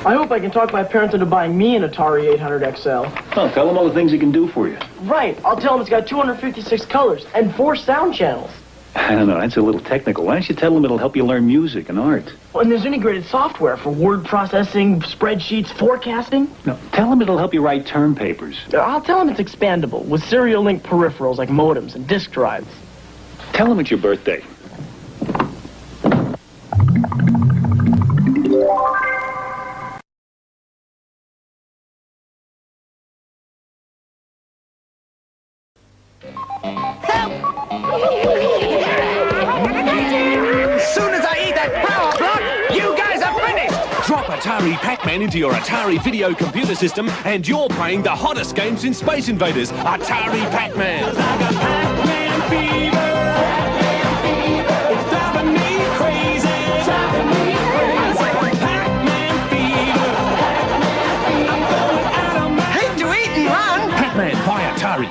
I hope I can talk my parents into buying me an Atari 800 XL. Oh, tell them all the things it can do for you. Right. I'll tell them it's got 256 colors and 4 sound channels. I don't know, that's a little technical. Why don't you tell them it'll help you learn music and art? Oh, and there's integrated software for word processing, spreadsheets, forecasting. No, tell them it'll help you write term papers. I'll tell them it's expandable with serial link peripherals like modems and disk drives. Tell them it's your birthday. As soon as I eat that power block, you guys are finished! Drop Atari Pac-Man into your Atari video computer system and you're playing the hottest game since Space Invaders, Atari Pac-Man. I got Pac-Man fever. It's driving me crazy. I said Pac-Man fever. I'm going out of my... Hate to eat and run! Pac-Man by Atari.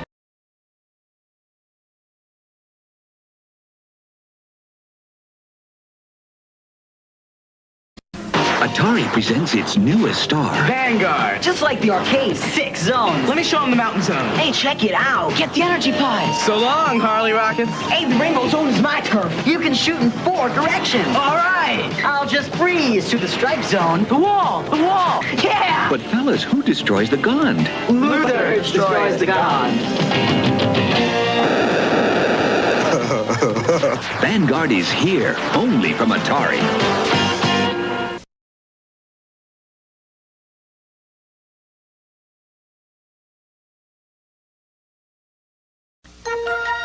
Atari presents its newest star. Vanguard. Just like the arcade, 6 zones. Let me show him the mountain zone. Hey, check it out. Get the energy pies. So long, Harley Rockets. Hey, the rainbow zone is my turf. You can shoot in 4 directions. All right. I'll just freeze to the stripe zone. The wall! The wall! Yeah! But fellas, who destroys the Gond? Luther destroys the Gond. Vanguard is here, only from Atari.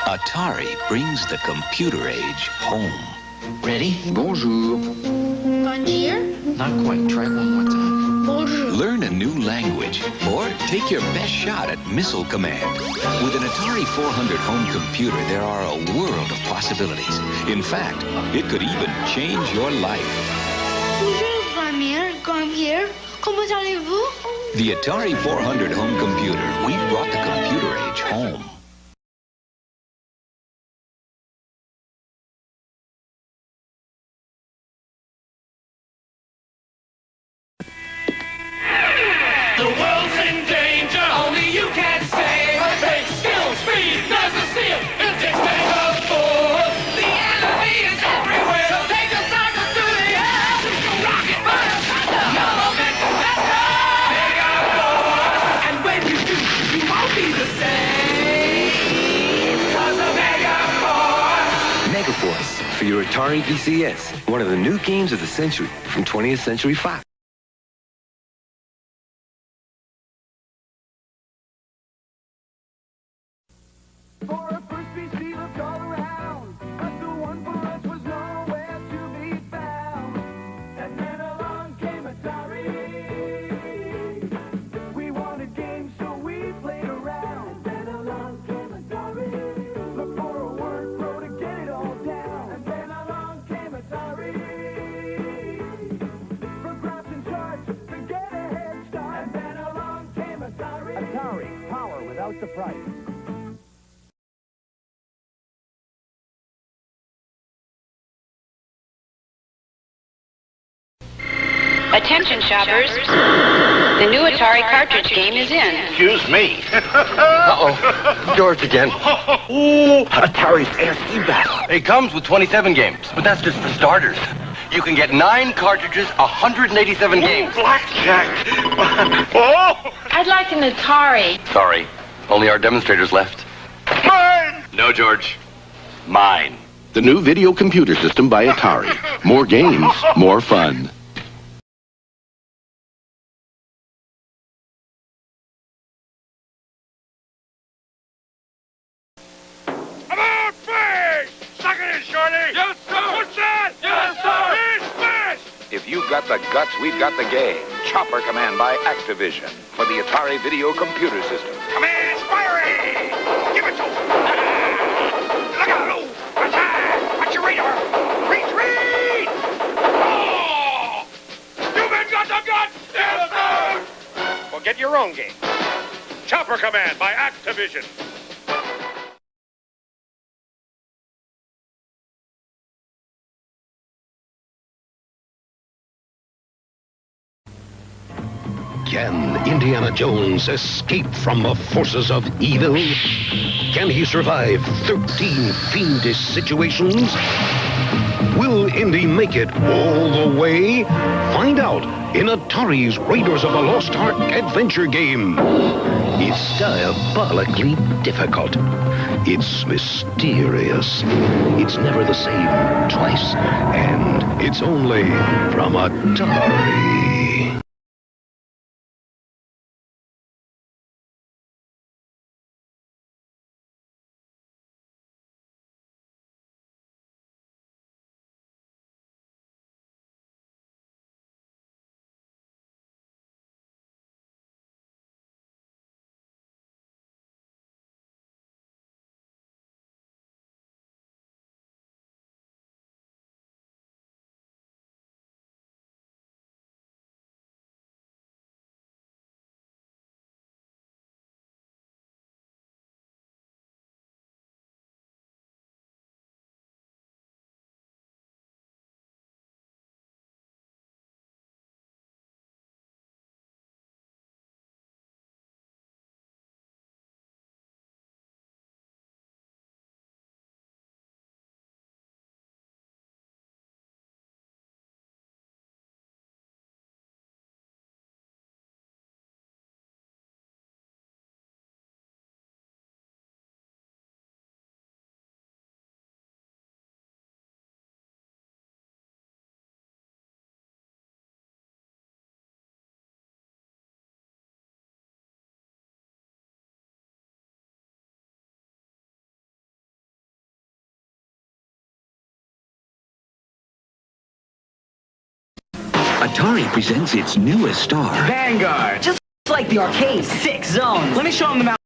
Atari brings the computer age home. Ready? Bonjour. Bonjour? Not quite. Try one more time. Bonjour. Learn a new language or take your best shot at missile command. With an Atari 400 home computer, there are a world of possibilities. In fact, it could even change your life. Bonjour, Vladimir. Come here. Comment allez-vous? The Atari 400 home computer, we brought the computer age home. The world's in danger. Only you can save. Take skill, speed, there's a seal. It takes mega force. The enemy is everywhere. So take the cycle through the air. Rocket, fire, thunder. No momentum, better. Mega force. And when you do, you won't be the same. Cause of Mega Force. Megaforce for your Atari VCS. One of the new games of the century from 20th Century Fox. For a first piece we looked all around, but the one for us was nowhere to be found. And then along came Atari. We wanted games, so we played around. And then along came Atari. Look for a word pro to get it all down. And then along came Atari. For graphs and charts to get a head start. And then along came Atari. Atari, power without the price. Attention shoppers, the new Atari cartridge game is in. Excuse me. Uh-oh, George again. Atari's ASC battle. It comes with 27 games, but that's just for starters. You can get 9 cartridges, 187 games. Blackjack. Oh! I'd like an Atari. Sorry, only our demonstrators left. Mine! No, George. Mine. The new video computer system by Atari. More games, more fun. About face! Suck it in, Shorty! Yes, sir! What's that? Yes, sir! Smash! If you've got the guts, we've got the game. Chopper Command by Activision for the Atari Video Computer System. Command firing! Give it to him! Look out! Attack! Watch your radar! Retreat! Oh! You men got the guts? Yes, sir! Well, get your own game. Chopper Command by Activision. Can Indiana Jones escape from the forces of evil? Can he survive 13 fiendish situations? Will Indy make it all the way? Find out in Atari's Raiders of the Lost Ark adventure game. It's diabolically difficult. It's mysterious. It's never the same twice. And it's only from Atari. Atari presents its newest star. Vanguard. Just like the arcade. 6 zones. Let me show them the map.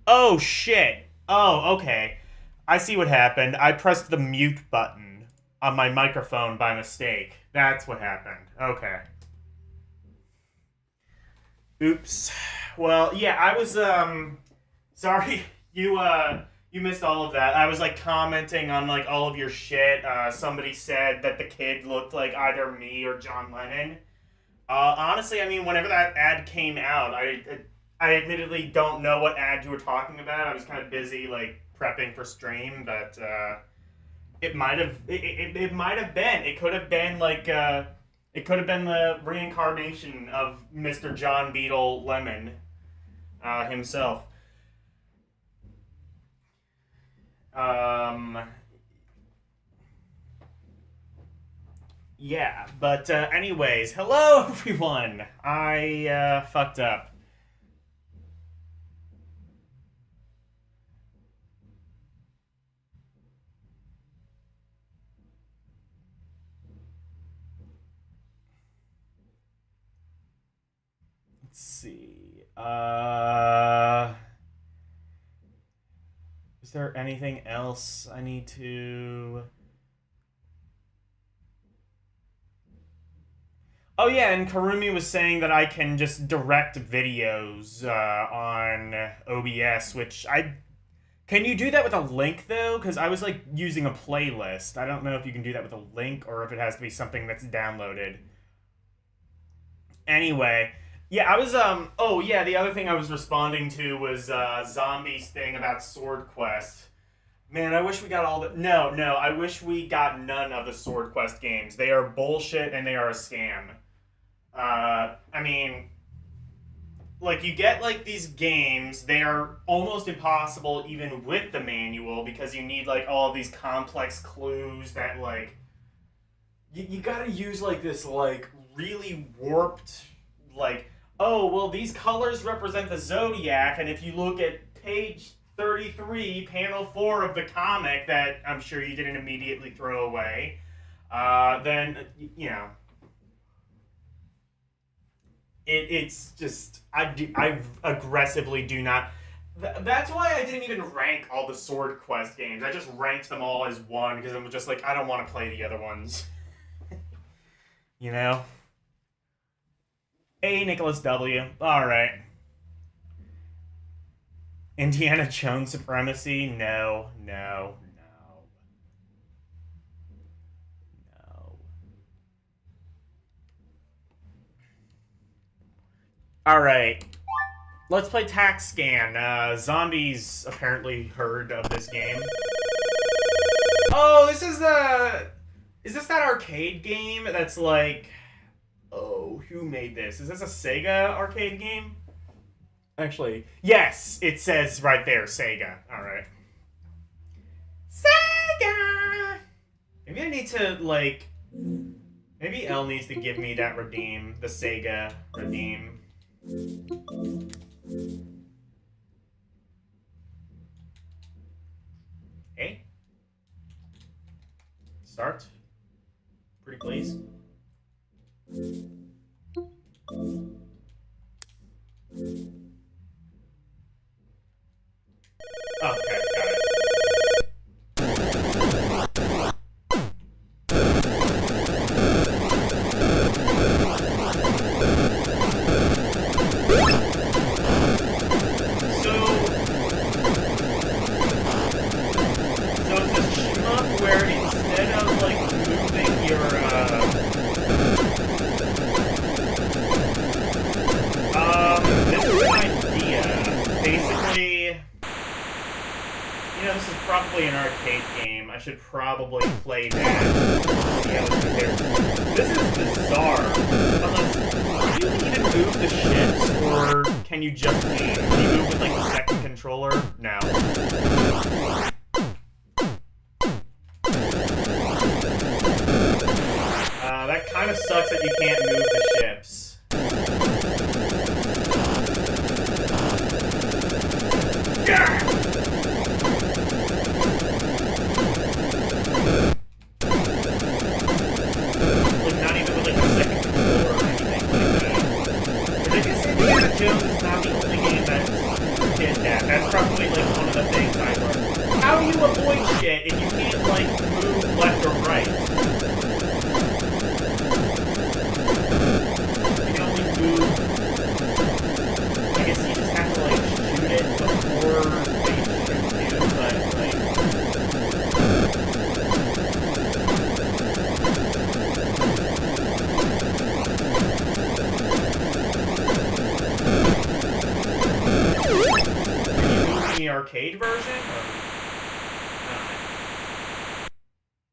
Oh, shit. Oh, okay. I see what happened. I pressed the mute button on my microphone by mistake. That's what happened. Okay. Oops. Well, yeah, I was, sorry, you missed all of that. I was, like, commenting on, like, all of your shit. Somebody said that the kid looked like either me or John Lennon. Honestly, I mean, whenever that ad came out, I admittedly don't know what ad you were talking about. I was kind of busy, like, prepping for stream, but, it might have been. It could have been, like, it could have been the reincarnation of Mr. John Beetle Lemon, himself. Yeah, but, anyways, hello, everyone! I, fucked up. Let's see. Is there anything else I need to... Oh yeah, and Karumi was saying that I can just direct videos on OBS, which I... Can you do that with a link, though? Because I was, like, using a playlist. I don't know if you can do that with a link or if it has to be something that's downloaded. Anyway, yeah, I was, oh, yeah, the other thing I was responding to was, Zombie's thing about Sword Quest. Man, I wish we got all the... No, I wish we got none of the Sword Quest games. They are bullshit and they are a scam. I mean... Like, you get, like, these games, they are almost impossible even with the manual because you need, like, all of these complex clues that, like... You gotta use, like, this, like, really warped, like, oh, well, these colors represent the Zodiac, and if you look at page 33, panel 4 of the comic that I'm sure you didn't immediately throw away, then, you know... It's just, I aggressively do not... That's why I didn't even rank all the Sword Quest games. I just ranked them all as one, because I'm just like, I don't want to play the other ones. You know? Hey, Nicholas W. Alright. Indiana Jones supremacy? No. Alright. Let's play Tax Scan. Zombies apparently heard of this game. Oh, this is the... Is this that arcade game that's like... Oh, who made this? Is this a Sega arcade game? Actually, yes! It says right there, Sega. Alright. Sega! Maybe I need to, like... Maybe Elle needs to give me that redeem. The Sega redeem. Hey. Start. Pretty please. Okay, got it. Probably an arcade game. I should probably play that. See how it compares. This is bizarre. Unless, do you even move the ships, or can you just aim? Can you move with, like, the second controller? No. That kind of sucks that you can't move the ships. Yeah! Jones is not the only game that did that. That's probably arcade version? Or not?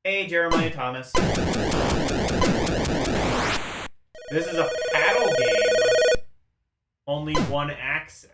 Hey, Jeremiah Thomas. This is a paddle game. Only one axis.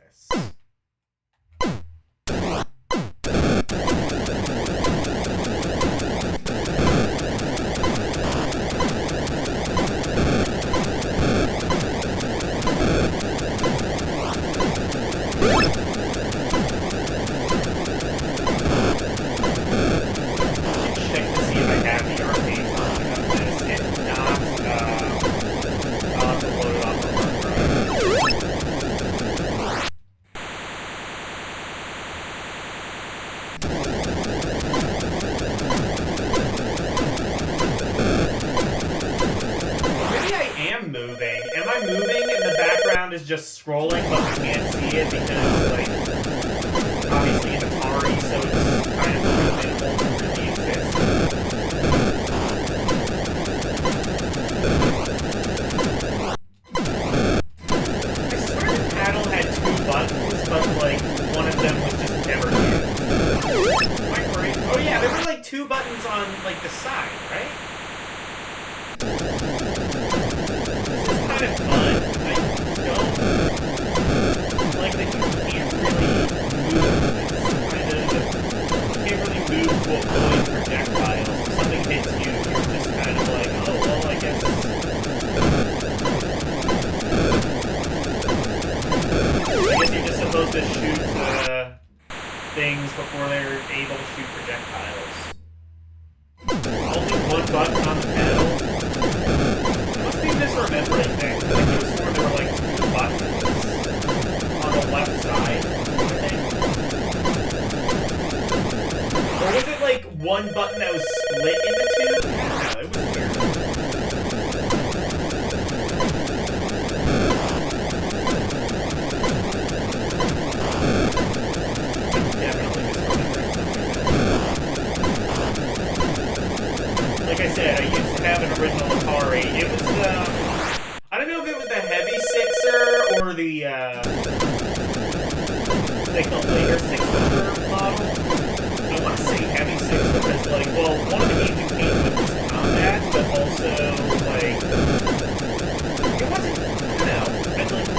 Just scrolling, but we can't see it because, like, obviously it's Atari, so it's kind of minimal to really exist. I swear the paddle had 2 buttons, but, like, one of them was just never used. Am I crazy? Oh yeah, there were, like, 2 buttons on, like, the side, right? This is kind of fun. Like that you can't really move. It's kind of, you can't really move to avoid projectiles. If something hits you, you're just kind of like, oh, well, I guess. You're just supposed to shoot things before they're able to shoot projectiles. Only 1 button on the paddle. I must be misremembering things. I could have sworn there were like 2 buttons on the left side, I think. Or was it like 1 button that was split into 2? I don't know, it was weird. I'm definitely misremembering something. Like I said, I used to have an original Atari. It was, I don't know if it was the Heavy Sixer or the, like the later 600 model. I want to say Heavy Six because, like, well, one of the games you came with was combat, but also, like, it wasn't, no,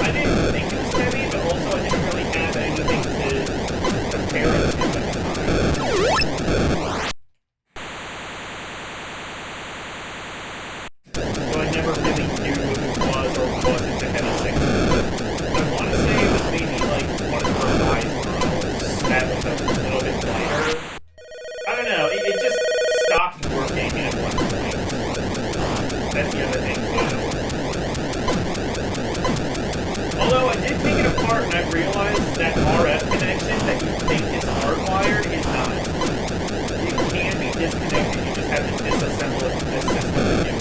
I didn't think it was heavy, but also I didn't really have anything to compare it to at the time. So I never really knew if it was or wasn't the Heavy Sixer. I want to say it was maybe, like, one of the revised models that was a little bit lighter. I don't know, it just stopped working at one point. That's the other thing, too. Although I did take it apart and I realized that RF connection that you think is hardwired is not. It can be disconnected, you just have to disassemble it from this system to do it.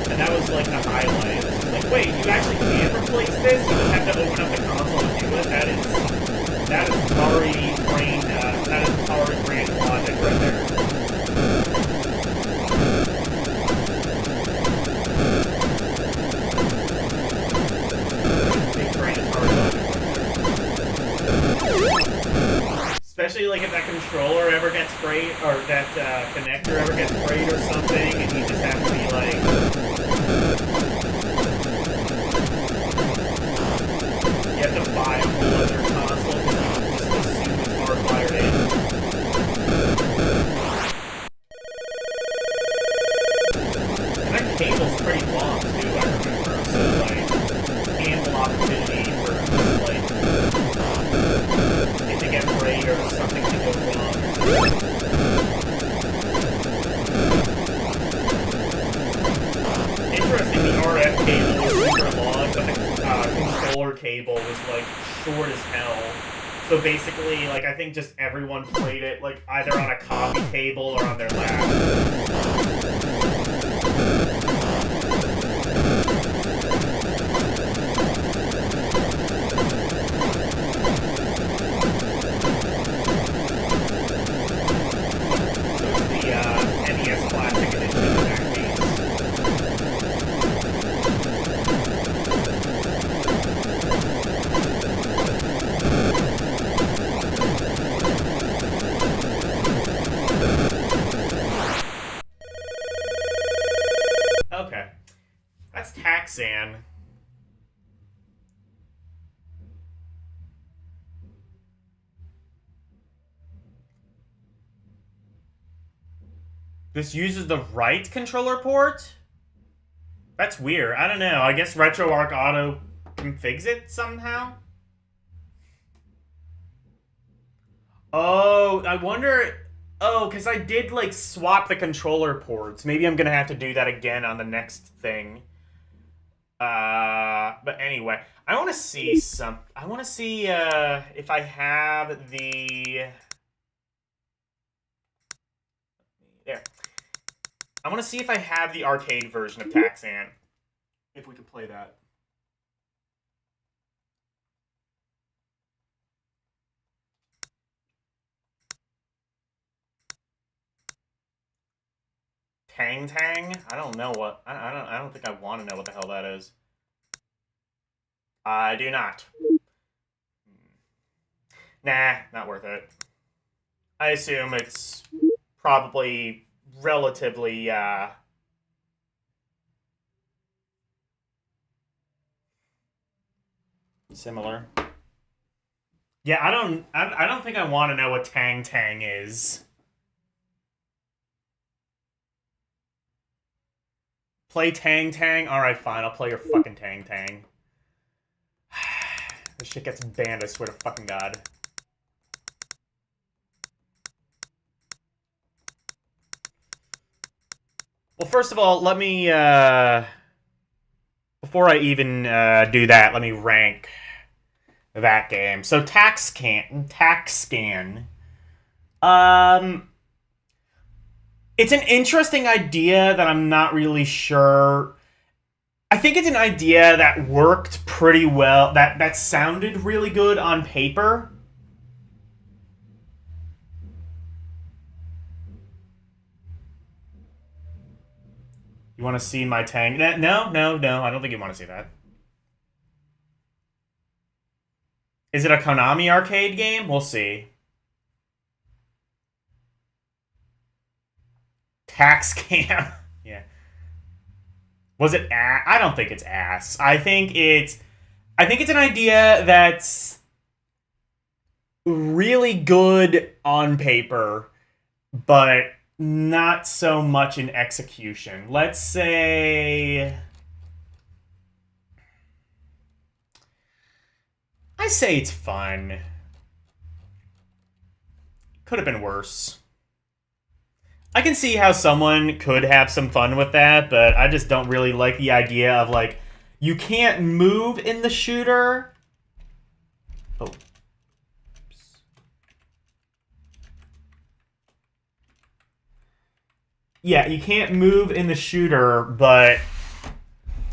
And that was like the highlight. It was just like, wait, you actually can replace this? You just have to open up the console and do it? That is Atari brain logic right there. Big brain Atari logic right there. Especially like if that controller ever gets frayed, or that connector ever gets frayed or something, and you just have to be like... You have to buy a whole other console because you just assume it's hardwired in. And that cable's pretty long too, I remember. So like, ample opportunity for like it to get frayed or something to go wrong. Interesting, the RF cable was super long, but the controller cable was like short as hell. So basically, like, I think just everyone played it like either on a coffee table or on their lap. NES Classic Edition in that case. This uses the right controller port? That's weird. I don't know. I guess RetroArch Auto configs it somehow? Oh, I wonder... Oh, because I did, like, swap the controller ports. Maybe I'm going to have to do that again on the next thing. But anyway, I want to see some... I want to see, if I have the... There. I want to see if I have the arcade version of Taxan. If we can play that. Tang Tang? I don't know what... I don't think I want to know what the hell that is. I do not. Nah, not worth it. I assume it's probably relatively, similar. Yeah, I don't think I want to know what Tang Tang is. Play Tang Tang? Alright, fine, I'll play your fucking Tang Tang. This shit gets banned, I swear to fucking God. Well, first of all, let me, before I even do that, let me rank that game. So, TaxScan. It's an interesting idea that I'm not really sure. I think it's an idea that worked pretty well, that sounded really good on paper. You want to see my Tang? No, I don't think you want to see that. Is it a Konami arcade game? We'll see. Tax Cam. Yeah. Was it ass? I don't think it's ass. I think it's an idea that's really good on paper, but not so much in execution. Let's say... I say it's fun. Could have been worse. I can see how someone could have some fun with that, but I just don't really like the idea of, like, you can't move in the shooter. Oh. Yeah, you can't move in the shooter, but,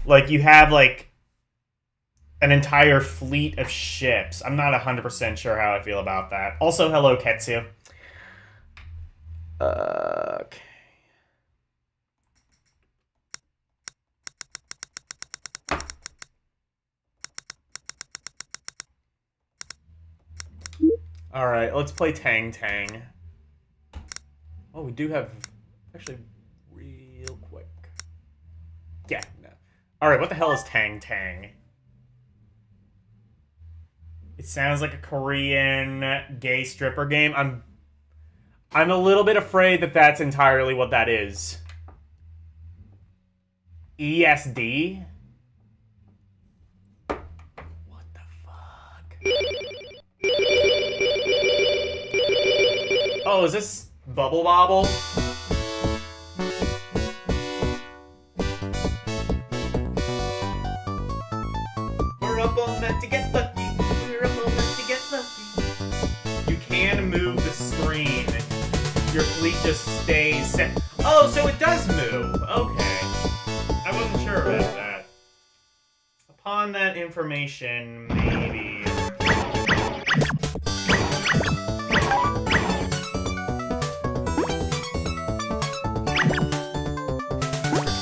like, you have, like, an entire fleet of ships. I'm not 100% sure how I feel about that. Also, hello, Ketsu. Okay. Alright, let's play Tang Tang. Oh, we do have... Actually, real quick. Yeah, no. Alright, what the hell is Tang Tang? It sounds like a Korean gay stripper game. I'm a little bit afraid that that's entirely what that is. ESD? What the fuck? Oh, is this Bubble Bobble? We're up all night to get lucky. We're up all night to get lucky. You can move the screen. Your fleet just stays set. Oh, so it does move. Okay. I wasn't sure about that. Upon that information, maybe...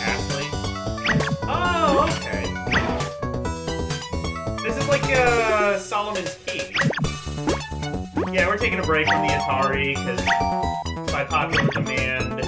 Astley? Oh, okay. This is like Solomon's Key. Yeah, we're taking a break from the Atari, because... by popular demand.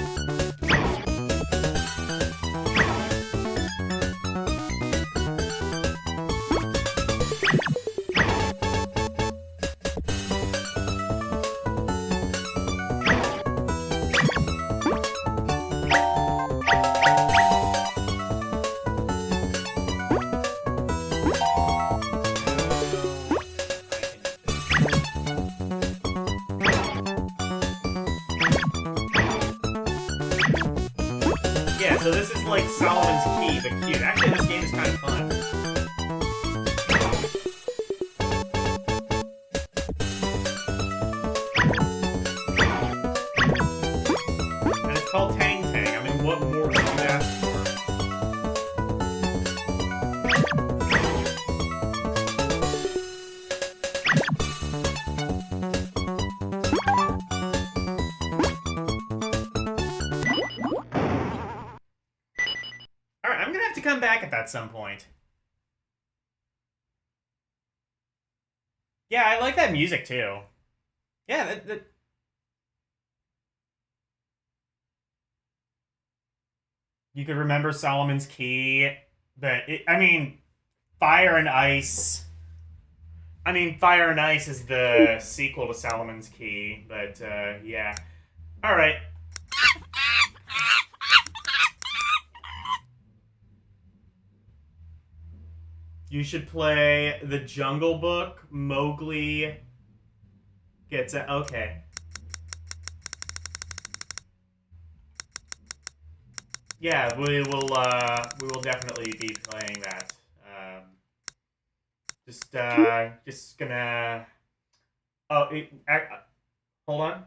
So this is like Solomon's Key, but cute. Actually, this game is kind of fun. And it's called Tang Tang. I mean, what more could you ask for? Alright, I'm gonna have to come back at some point. Yeah, I like that music too. Yeah, you could remember Solomon's Key, but I mean, Fire and Ice. I mean, Fire and Ice is the sequel to Solomon's Key, but yeah. Alright. You should play The Jungle Book. Mowgli gets it. Okay. Yeah, we will definitely be playing that. Just gonna. Oh, hold on.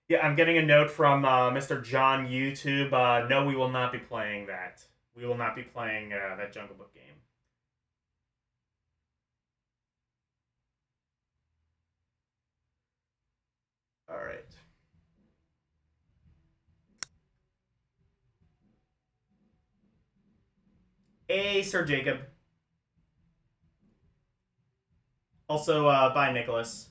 Yeah, I'm getting a note from Mr. John YouTube. No, we will not be playing that. We will not be playing that Jungle Book game. All right. Hey, Sir Jacob. Also, bye, Nicholas.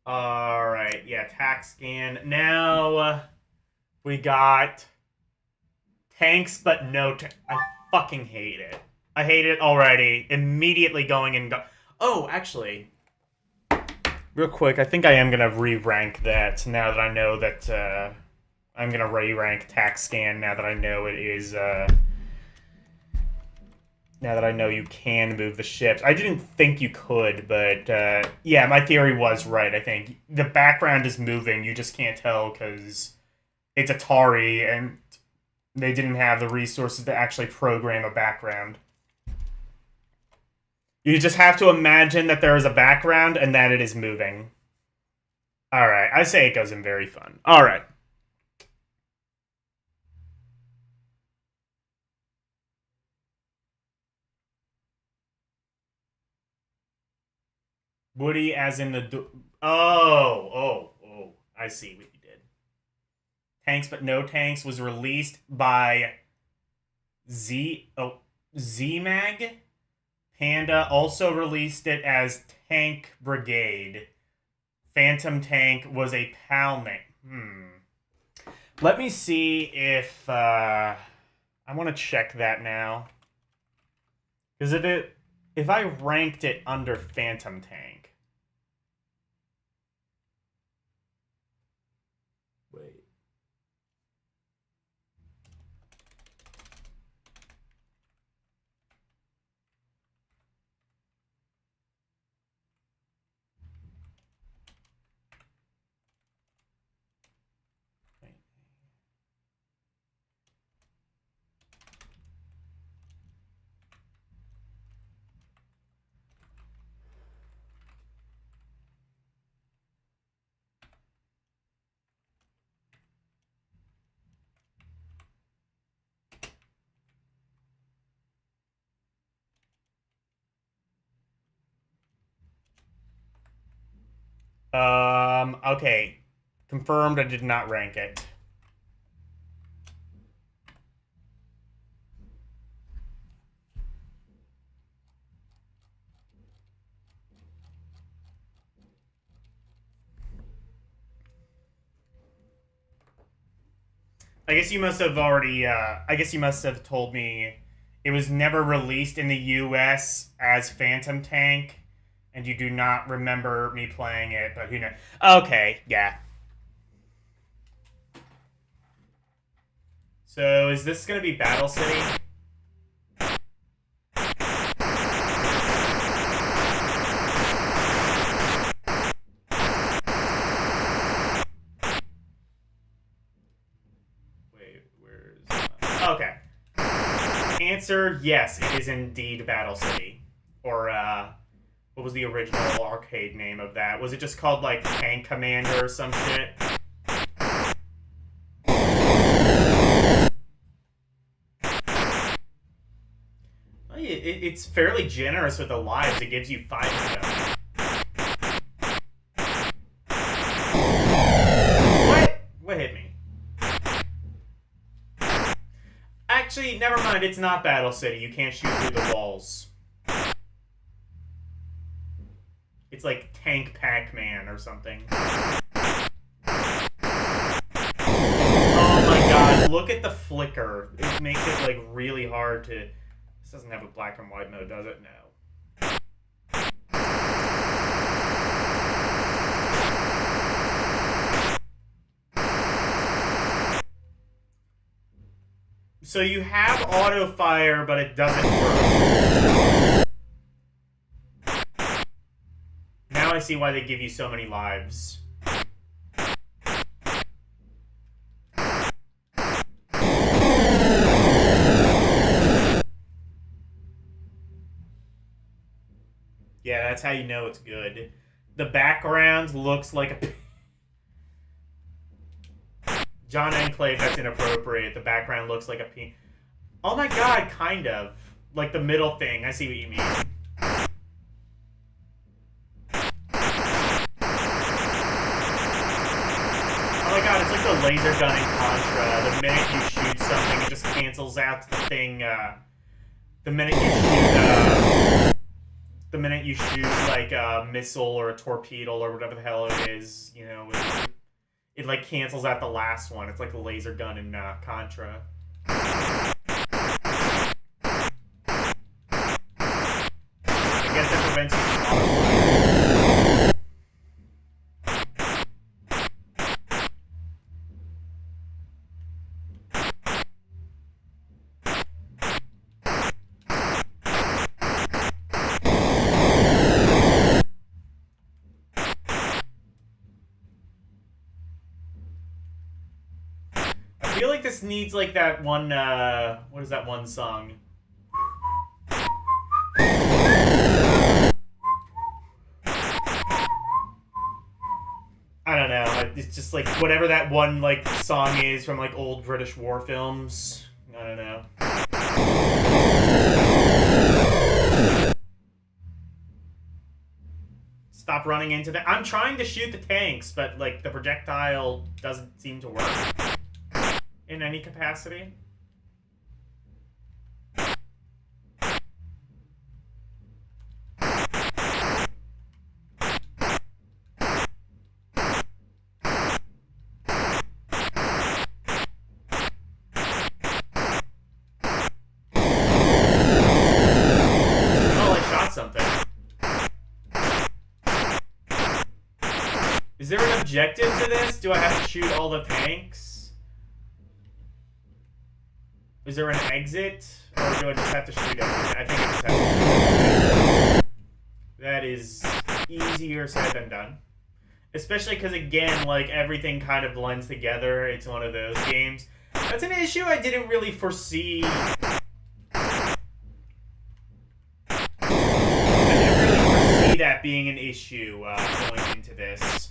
Alright, yeah, tax scan. Now, we got tanks, but no tanks. I fucking hate it. I hate it already. Immediately going and oh, actually, real quick, I think I am gonna re-rank that now that I know that, I'm gonna re-rank tax scan now that I know it is, now that I know you can move the ships. I didn't think you could, but yeah, my theory was right, I think. The background is moving, you just can't tell because it's Atari and they didn't have the resources to actually program a background. You just have to imagine that there is a background and that it is moving. Alright, I say it goes in very fun. Alright. Woody as in the... Oh, I see what you did. Tanks but No Tanks was released by Z-Mag. Panda also released it as Tank Brigade. Phantom Tank was a PAL name. Let me see if... I want to check that now. Because if I ranked it under Phantom Tank... Wait. Okay. Confirmed I did not rank it. I guess you must have already, I guess you must have told me it was never released in the US as Phantom Tank, and you do not remember me playing it, but who knows? Okay, yeah. So, is this gonna be Battle City? Answer, yes, it is indeed Battle City. Or, what was the original arcade name of that? Was it just called, like, Tank Commander or some shit? It's fairly generous with the lives. It gives you 5 of them. What hit me? Actually, never mind. It's not Battle City. You can't shoot through the walls. It's like Tank Pac-Man or something. Oh my god, look at the flicker. It makes it like really hard to... This doesn't have a black and white mode, does it? No. So you have auto fire, but it doesn't work. Now I see why they give you so many lives. Yeah, that's how you know it's good. The background looks like a... John Enclave, that's inappropriate. The background looks like a pink. Oh my god, kind of. Like the middle thing. I see what you mean. Oh my god, it's like the laser gun in Contra. The minute you shoot something, it just cancels out the thing. The minute you shoot like a missile or a torpedo or whatever the hell it is, you know, it like cancels out the last one. It's like a laser gun in Contra. I guess that prevents you from auto-fire. I feel like this needs like that one, what is that one song? I don't know, it's just like whatever that one like song is from like old British war films. I don't know. Stop running into that. I'm trying to shoot the tanks, but like the projectile doesn't seem to work in any capacity. Is there an objective to this? Do I have to shoot all the tanks? Is there an exit? Or do I just have to shoot everything? I think I just have to shoot everything. That is easier said than done. Especially because, again, like, everything kind of blends together. It's one of those games. That's an issue I didn't really foresee. I didn't really foresee that being an issue going into this.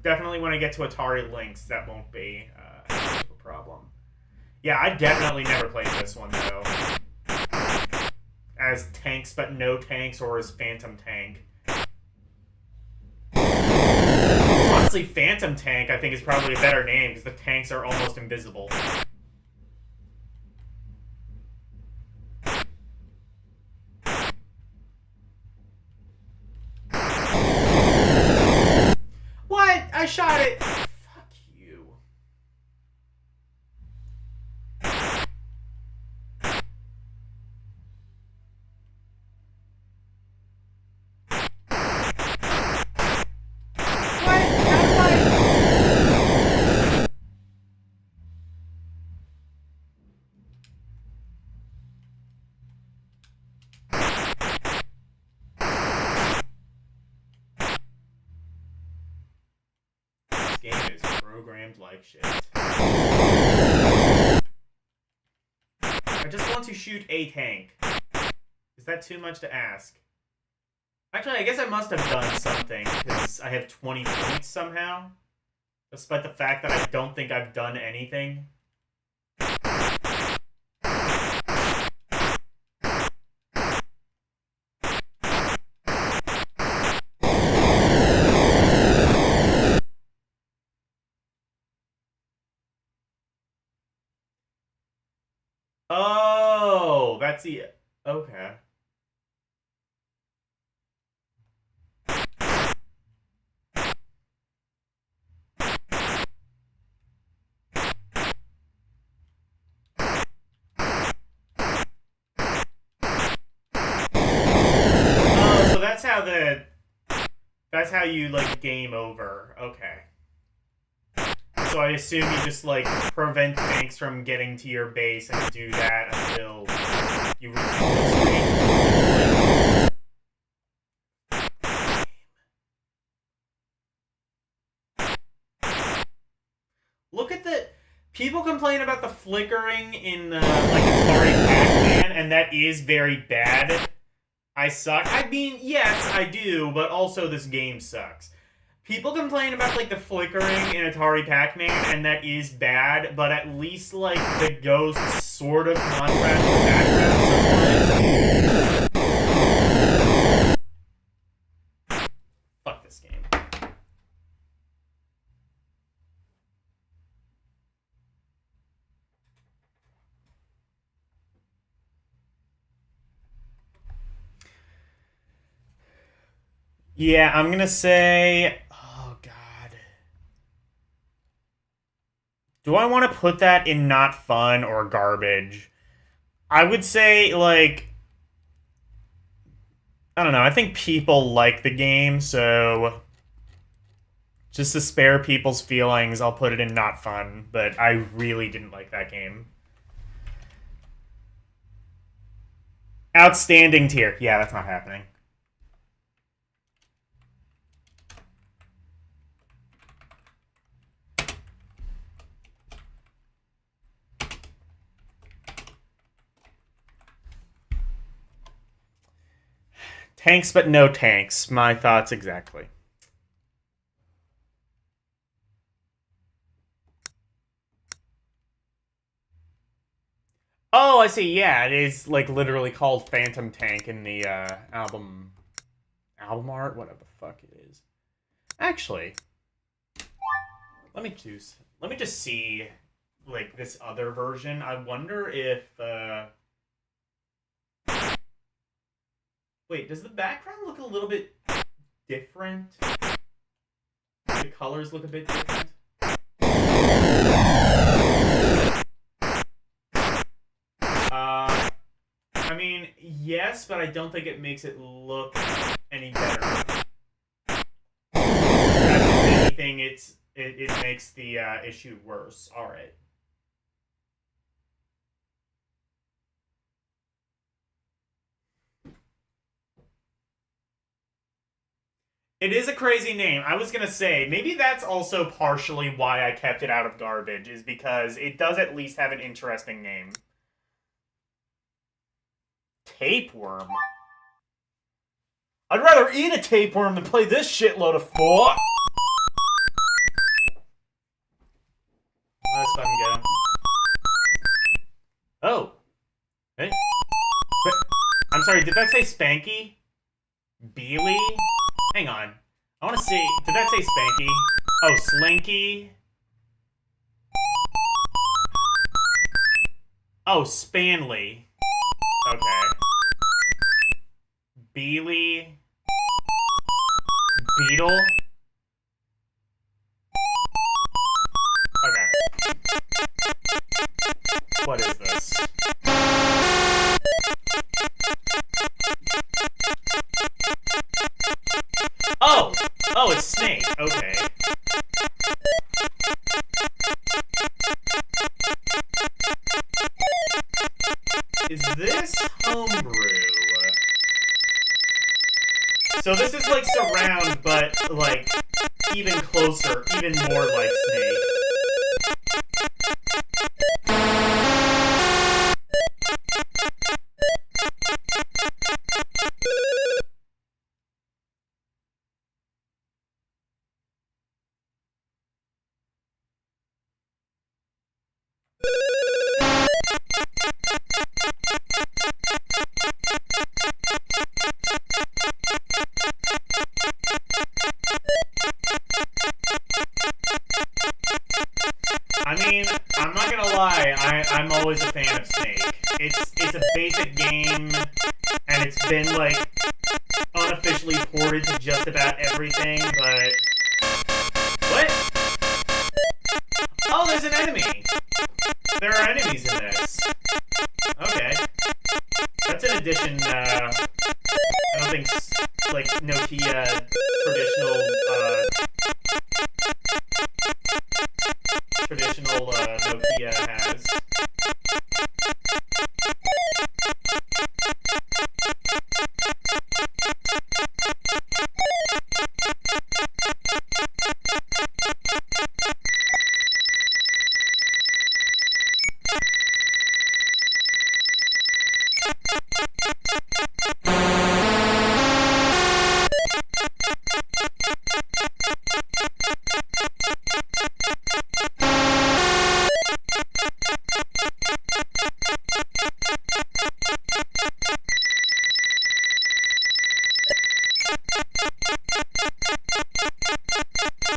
Definitely when I get to Atari Lynx, that won't be a problem. Yeah, I definitely never played this one, though. As tanks, but no tanks, or as Phantom Tank. Honestly, Phantom Tank, I think, is probably a better name, because the tanks are almost invisible. What? I shot it! Fuck you. Game is programmed like shit. I just want to shoot a tank. Is that too much to ask? Actually, I guess I must have done something, because I have 20 points somehow. Despite the fact that I don't think I've done anything. Oh, that's the... Okay. Oh, so that's how the... That's how you, like, game over. Okay. So I assume you just, like, prevent tanks from getting to your base and do that until you reach the screen. Look at the... People complain about the flickering in, like, Atari Pac-Man, and that is very bad. I suck. I mean, yes, I do, but also this game sucks. People complain about, like, the flickering in Atari Pac-Man, and that is bad, but at least, like, the ghost sort of contrasts the background somewhat. Fuck this game. Yeah, I'm gonna say... Oh, God. Do I want to put that in not fun or garbage? I would say, like... I don't know, I think people like the game, so... Just to spare people's feelings, I'll put it in not fun, but I really didn't like that game. Outstanding tier. Yeah, that's not happening. Tanks, but no tanks. My thoughts exactly. Oh, I see. Yeah, it is, like, literally called Phantom Tank in the album art, whatever the fuck it is. Actually, let me just see, like, this other version. I wonder if wait, does the background look a little bit different? The colors look a bit different. I mean, yes, but I don't think it makes it look any better. If anything, it makes the issue worse. All right. It is a crazy name. I was going to say, maybe that's also partially why I kept it out of garbage, is because it does at least have an interesting name. Tapeworm? I'd rather eat a tapeworm than play this shitload of fuck. Let's fucking go. Oh. Hey. I'm sorry, did that say Spanky? Beely? Hang on. I want to see... Did that say Spanky? Oh, Slinky? Oh, Spanley. Okay. Beely? Beetle? Okay. What is this? Oh! Oh, it's Snake. Okay. Is this homebrew? So this is like Surround, but like even closer, even more like Snake. and it's been, like, unofficially ported to just about everything, but... What? Oh, there's an enemy! There are enemies in this. Okay. That's an addition, I don't think, like, Nokia traditional Nokia has.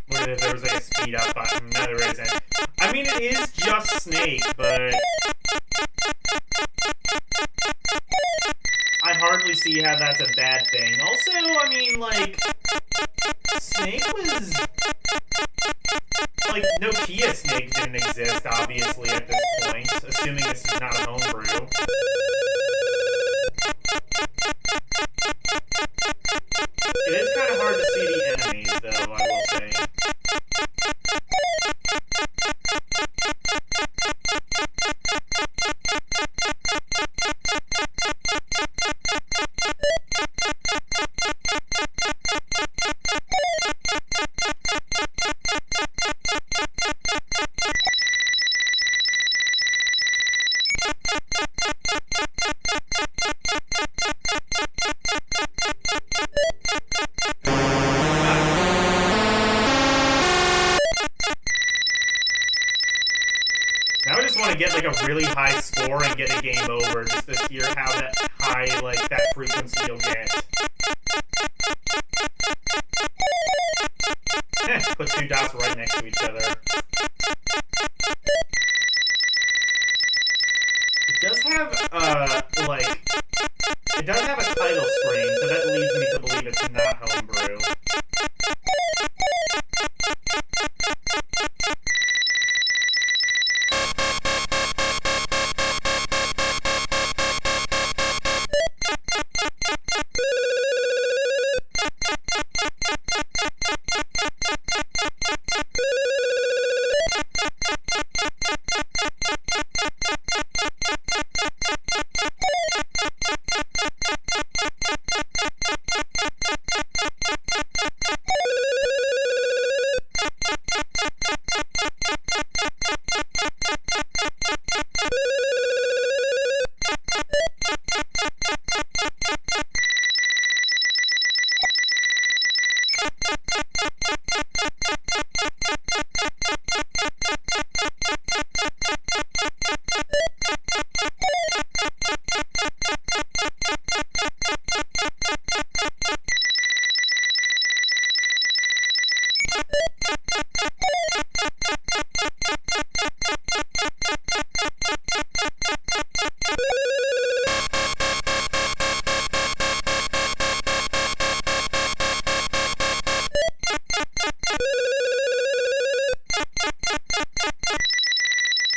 What if there was like a speed up button? No, there isn't. I mean, it is just Snake, but I hardly see how that's a bad thing. Also, I mean, like, Snake was... Like, Nokia Snake didn't exist, obviously, at this point, assuming this is not a homebrew. It is kind of hard to see the enemies, though, I will say. Now I just want to get like a really high score and get a game over, just to hear how that high, like, that frequency you'll get. Put two dots right next to each other. It does have, like, it does have a title screen, so that leads me to believe it's not homebrew.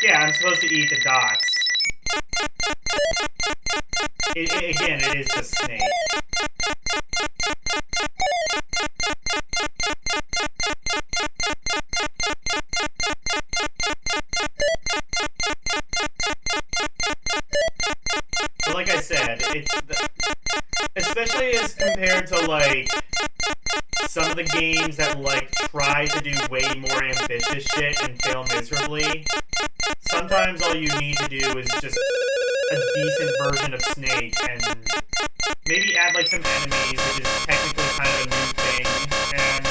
Yeah, I'm supposed to eat the dots. Again, it is just Snake. But like I said, especially as compared to, like, some of the games that, like, try to do way more ambitious shit and fail miserably, sometimes all you need to do is just a decent version of Snake and maybe add, like, some enemies, which is technically kind of a new thing, and,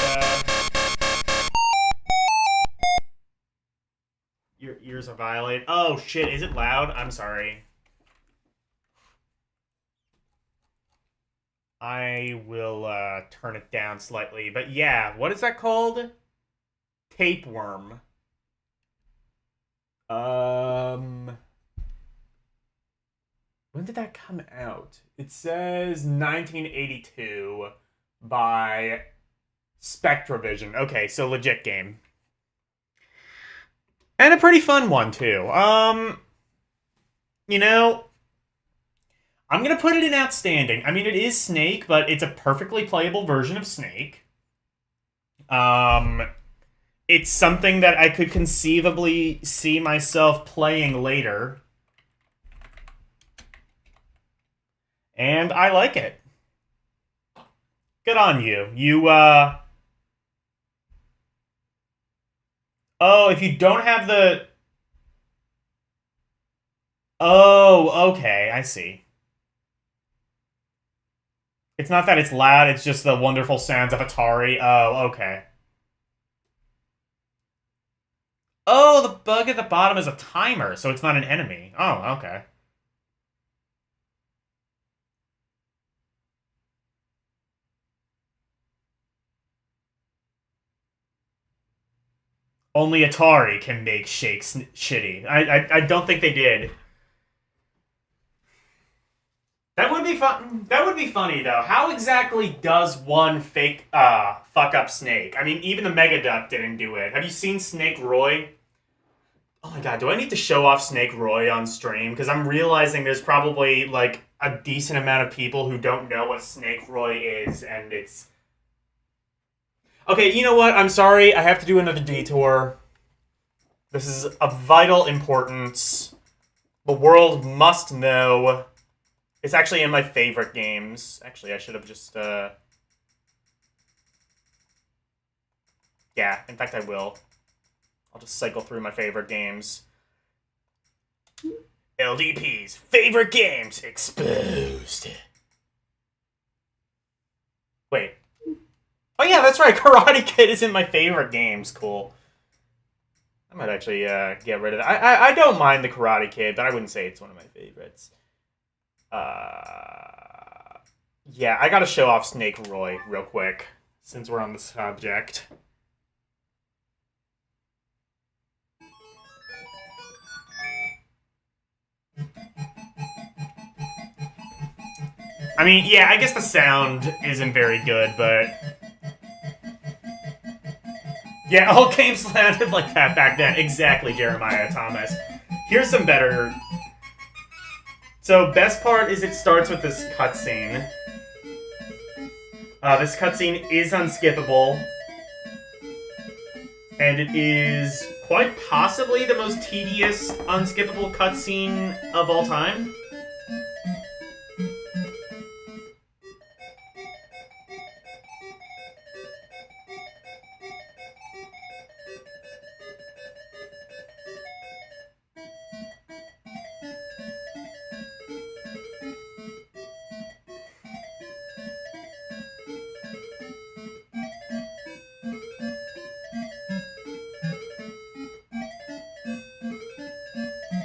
your ears are violated. Oh, shit, is it loud? I'm sorry. I will, turn it down slightly, but yeah, what is that called? Tapeworm. What When did that come out? It says 1982 by Spectravision. Okay, so legit game. And a pretty fun one, too. You know, I'm going to put it in outstanding. I mean, it is Snake, but it's a perfectly playable version of Snake. It's something that I could conceivably see myself playing later. And I like it. Good on you. Oh, if you don't have the... Oh, okay, I see. It's not that it's loud, it's just the wonderful sounds of Atari. Oh, okay. Oh, the bug at the bottom is a timer, so it's not an enemy. Oh, okay. Only Atari can make shakes shitty. I don't think they did. That would be fun. That would be funny though. How exactly does one fake fuck up Snake? I mean, even the Mega Duck didn't do it. Have you seen Snake Roy? Oh my god, do I need to show off Snake Roy on stream? Because I'm realizing there's probably like a decent amount of people who don't know what Snake Roy is, and it's... Okay, you know what? I'm sorry. I have to do another detour. This is of vital importance. The world must know. It's actually in my favorite games. Actually, I should have just, Yeah, in fact, I will. I'll just cycle through my favorite games. LDP's favorite games exposed. Wait. Oh yeah, that's right. Karate Kid is in my favorite games. Cool. I might actually get rid of that. I don't mind the Karate Kid, but I wouldn't say it's one of my favorites. Yeah, I gotta show off Snake Roy real quick, since we're on the subject. I mean, yeah, I guess the sound isn't very good, but... Yeah, all games sounded like that back then. Exactly, Jeremiah Thomas. Here's some better... So, best part is it starts with this cutscene. This cutscene is unskippable. And it is quite possibly the most tedious unskippable cutscene of all time.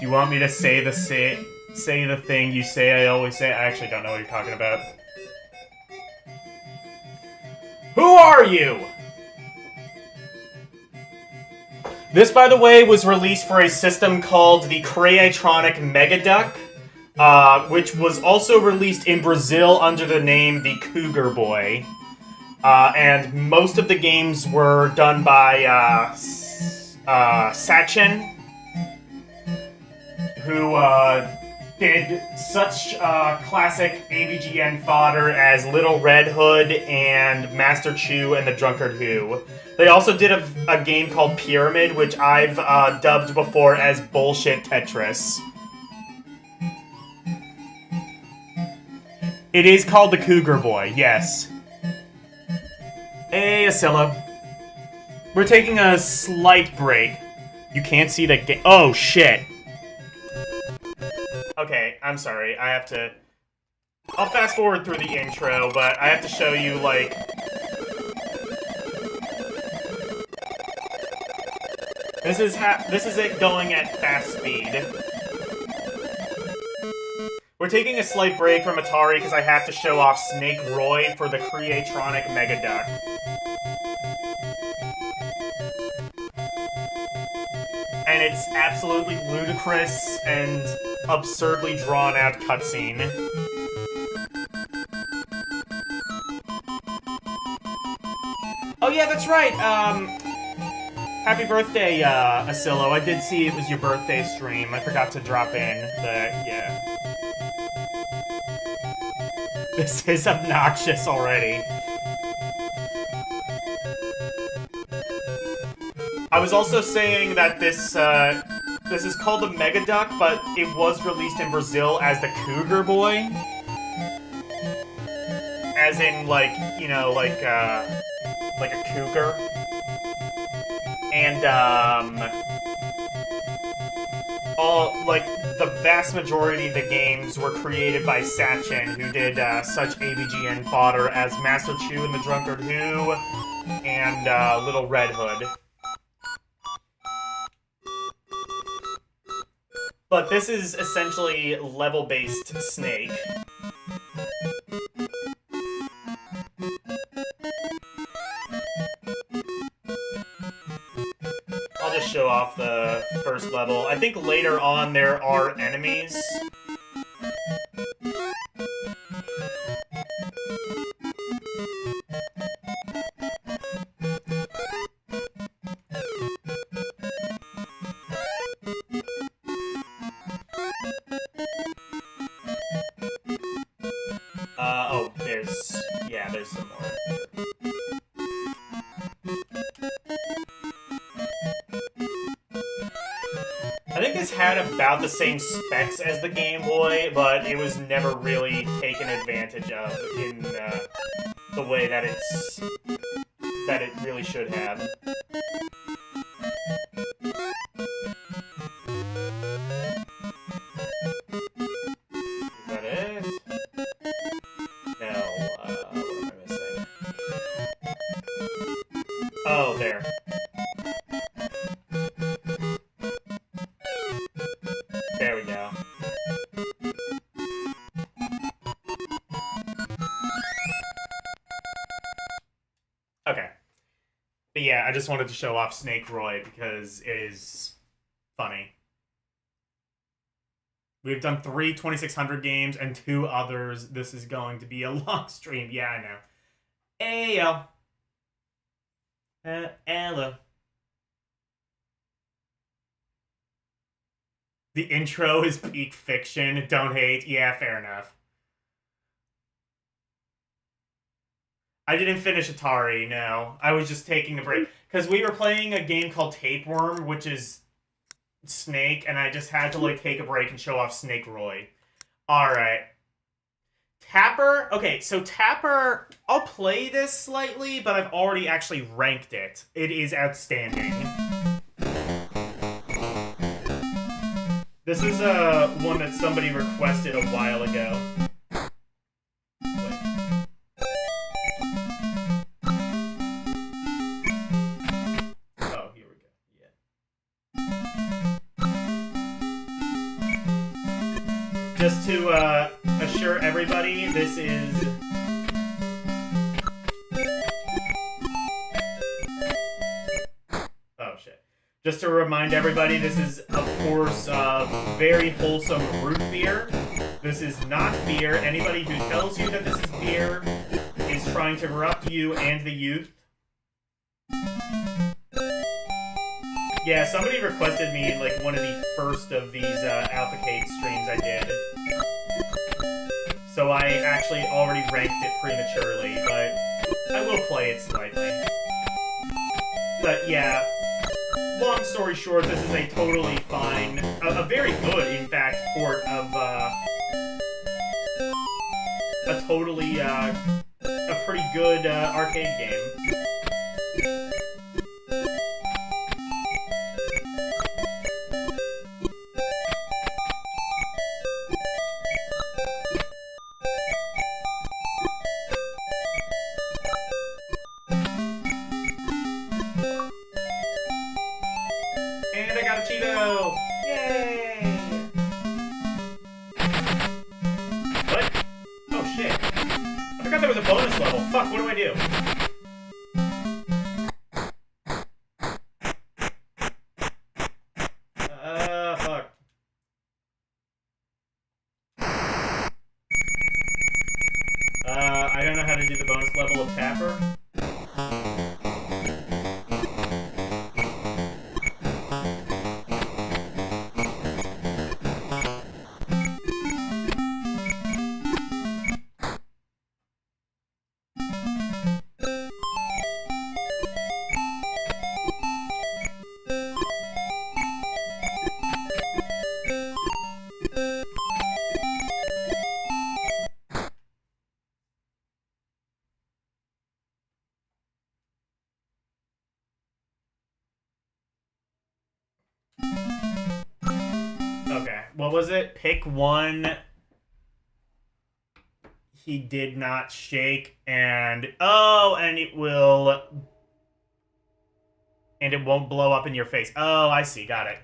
You want me to say the thing you say I always say? I actually don't know what you're talking about. Who are you? This, by the way, was released for a system called the Creatronic Megaduck, which was also released in Brazil under the name the Cougar Boy. And most of the games were done by Sachin, who did such classic AVGN fodder as Little Red Hood and Master Chew and the Drunkard Who. They also did a game called Pyramid, which I've dubbed before as Bullshit Tetris. It is called the Cougar Boy, yes. Hey, Asilla. We're taking a slight break. You can't see the game. Oh, shit. Okay, I'm sorry. I have to... I'll fast forward through the intro, but I have to show you, like... This is it going at fast speed. We're taking a slight break from Atari because I have to show off Snake Roy for the Creatronic Megaduck. And it's absolutely ludicrous and absurdly drawn out cutscene. Oh yeah, that's right. Happy birthday, Asillo. I did see it was your birthday stream. I forgot to drop in, but yeah. This is obnoxious already. I was also saying that this is called the Mega Duck, but it was released in Brazil as the Cougar Boy. As in, like, you know, like a cougar. And, the vast majority of the games were created by Sachin, who did, such AVGN fodder as Master Chew and the Drunkard Who, and, Little Red Hood. But this is essentially level-based Snake. I'll just show off the first level. I think later on there are enemies. There's some more. I think this had about the same specs as the Game Boy, but it was never really taken advantage of in the way that it really should have. Is that it? No. What am I missing? Oh, there. There we go. Okay. But yeah, I just wanted to show off Snake Roy because it is funny. We've done 3 2600 games and 2 others. This is going to be a long stream. Yeah, I know. Ayo. Hello. The intro is peak fiction. Don't hate. Yeah, fair enough. I didn't finish Atari, no. I was just taking a break. Because we were playing a game called Tapeworm, which is Snake, and I just had to, like, take a break and show off Snake Roy. Alright. Tapper? Okay, so Tapper, I'll play this slightly, but I've already actually ranked it. It is outstanding. This is one that somebody requested a while ago. Wait. Oh, here we go. Yeah. Just to assure everybody, this is... Oh, shit. Just to remind everybody, this is, of course, very wholesome root beer. This is not beer. Anybody who tells you that this is beer is trying to corrupt you and the youth. Yeah, somebody requested me in, like, one of the first of these Alphacade streams I did. So I actually already ranked it prematurely, but I will play it slightly. But yeah, long story short, this is a totally fine, a very good, in fact, port of a totally, a pretty good arcade game. Fuck, what do I do? Fuck. I don't know how to do the bonus level of Tapper. Okay, what was it? Pick one. He did not shake, and and it will, and it won't blow up in your face. Oh, I see, got it.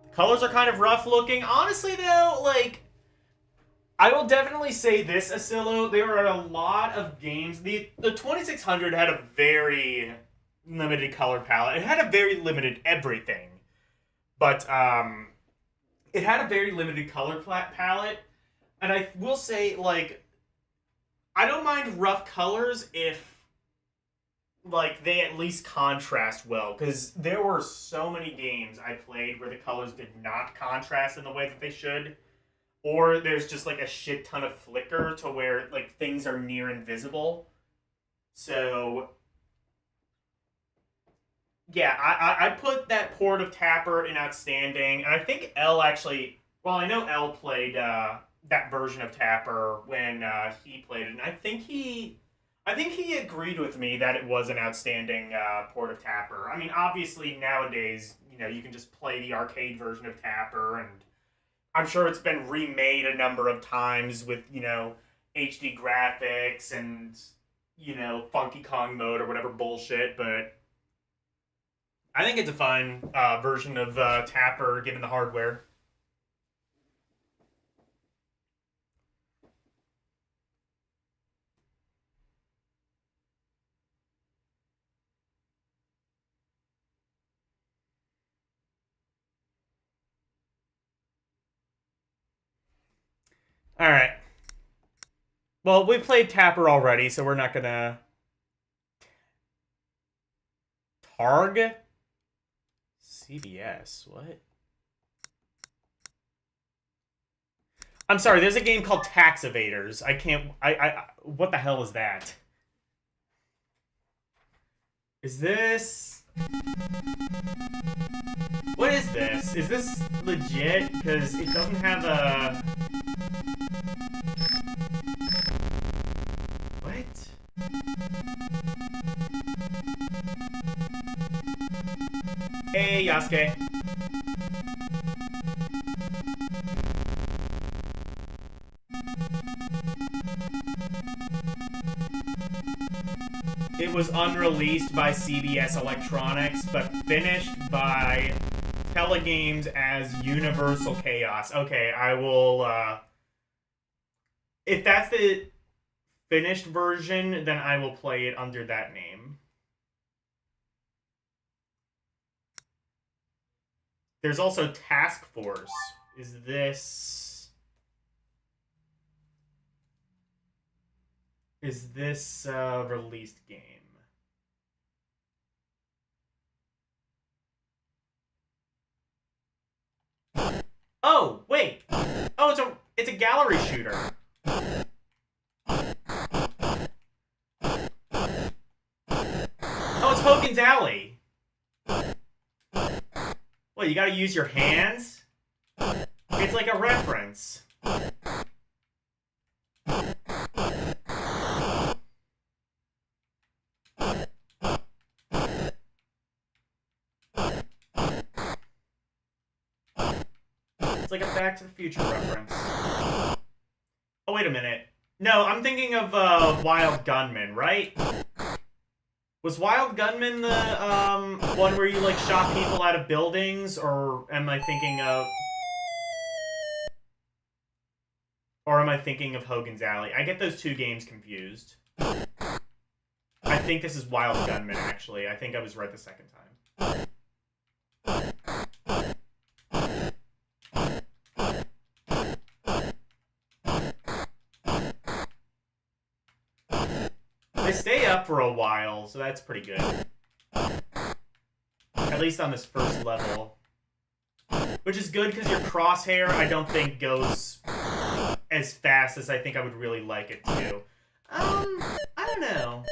The colors are kind of rough looking. Honestly, though, like, I will definitely say this, Asilo, there are a lot of games. The 2600 had a very limited color palette. It had a very limited everything, but it had a very limited color palette. And I will say, like, I don't mind rough colors if, like, they at least contrast well. Because there were so many games I played where the colors did not contrast in the way that they should. Or there's just, like, a shit ton of flicker to where, like, things are near invisible. So, yeah, I put that port of Tapper in Outstanding. And I think L actually... Well, I know L played... that version of Tapper when he played it, and I think he agreed with me that it was an outstanding port of Tapper. I mean, obviously nowadays, you know, you can just play the arcade version of Tapper, and I'm sure it's been remade a number of times with, you know, HD graphics and, you know, Funky Kong mode or whatever bullshit, but I think it's a fun version of Tapper given the hardware. Alright. Well, we played Tapper already, so we're not gonna... Targ? CBS, what? I'm sorry, there's a game called Tax Evaders. I can't... what the hell is that? Is this... What is this? Is this legit? Because it doesn't have a... What? Hey, Yasuke. It was unreleased by CBS Electronics, but finished by Telegames as Universal Chaos. Okay, I will, if that's the finished version, then I will play it under that name. There's also Task Force. Is this a released game? Oh, wait. Oh, it's a gallery shooter. Oh, it's Hogan's Alley. Well, you gotta use your hands? It's like a reference. It's like a Back to the Future reference. Oh, wait a minute. No, I'm thinking of Wild Gunman, right? Was Wild Gunman the one where you like shot people out of buildings, or am I thinking of... Or am I thinking of Hogan's Alley? I get those two games confused. I think this is Wild Gunman, actually. I think I was right the second time. They stay up for a while, so that's pretty good. At least on this first level. Which is good because your crosshair, I don't think, goes as fast as I think I would really like it to. I don't know.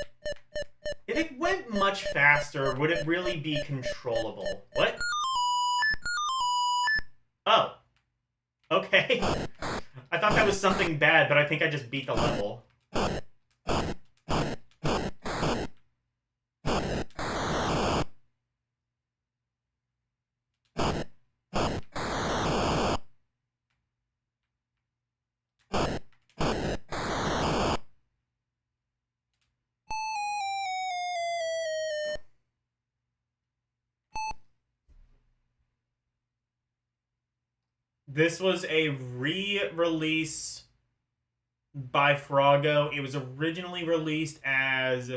If it went much faster, would it really be controllable? What? Oh. Okay. I thought that was something bad, but I think I just beat the level. This was a re-release by Froggo. It was originally released as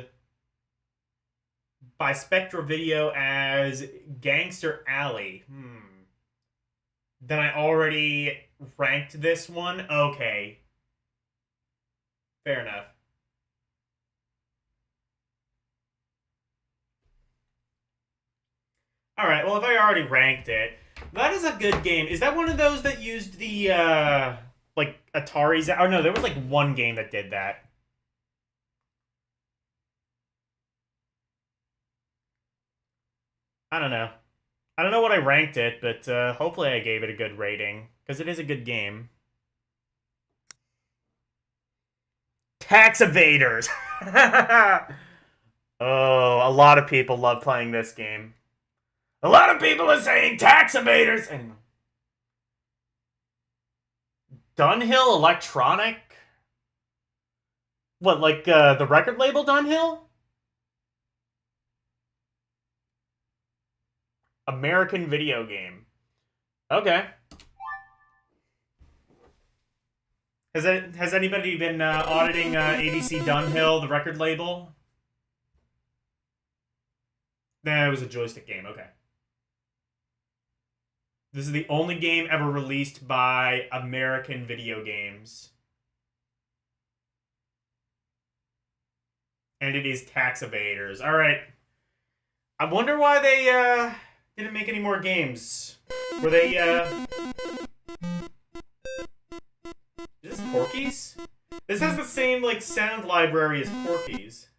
by Spectra Video as Gangster Alley. Then I already ranked this one? Okay. Fair enough. Alright, well if I already ranked it, that is a good game. Is that one of those that used the, like, Atari's? Oh, no, there was, like, one game that did that. I don't know. I don't know what I ranked it, but hopefully I gave it a good rating, because it is a good game. Tax Evaders! Oh, a lot of people love playing this game. A lot of people are saying Tax Evaders! And Dunhill Electronic? What, like, the record label Dunhill? American video game. Okay. Has anybody been auditing ABC Dunhill, the record label? Nah, it was a joystick game, okay. This is the only game ever released by American Video Games. And it is Tax Evaders. Alright. I wonder why they didn't make any more games. Were they Is this Porky's? This has the same, like, sound library as Porky's.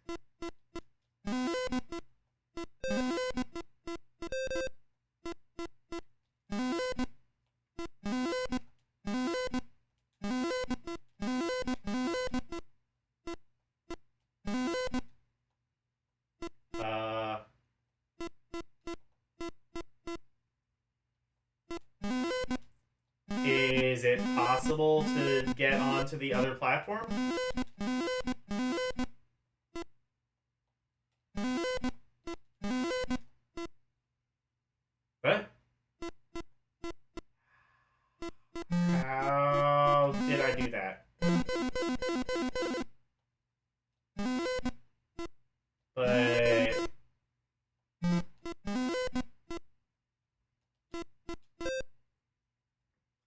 Is it possible to get onto the other platform? What? How did I do that? But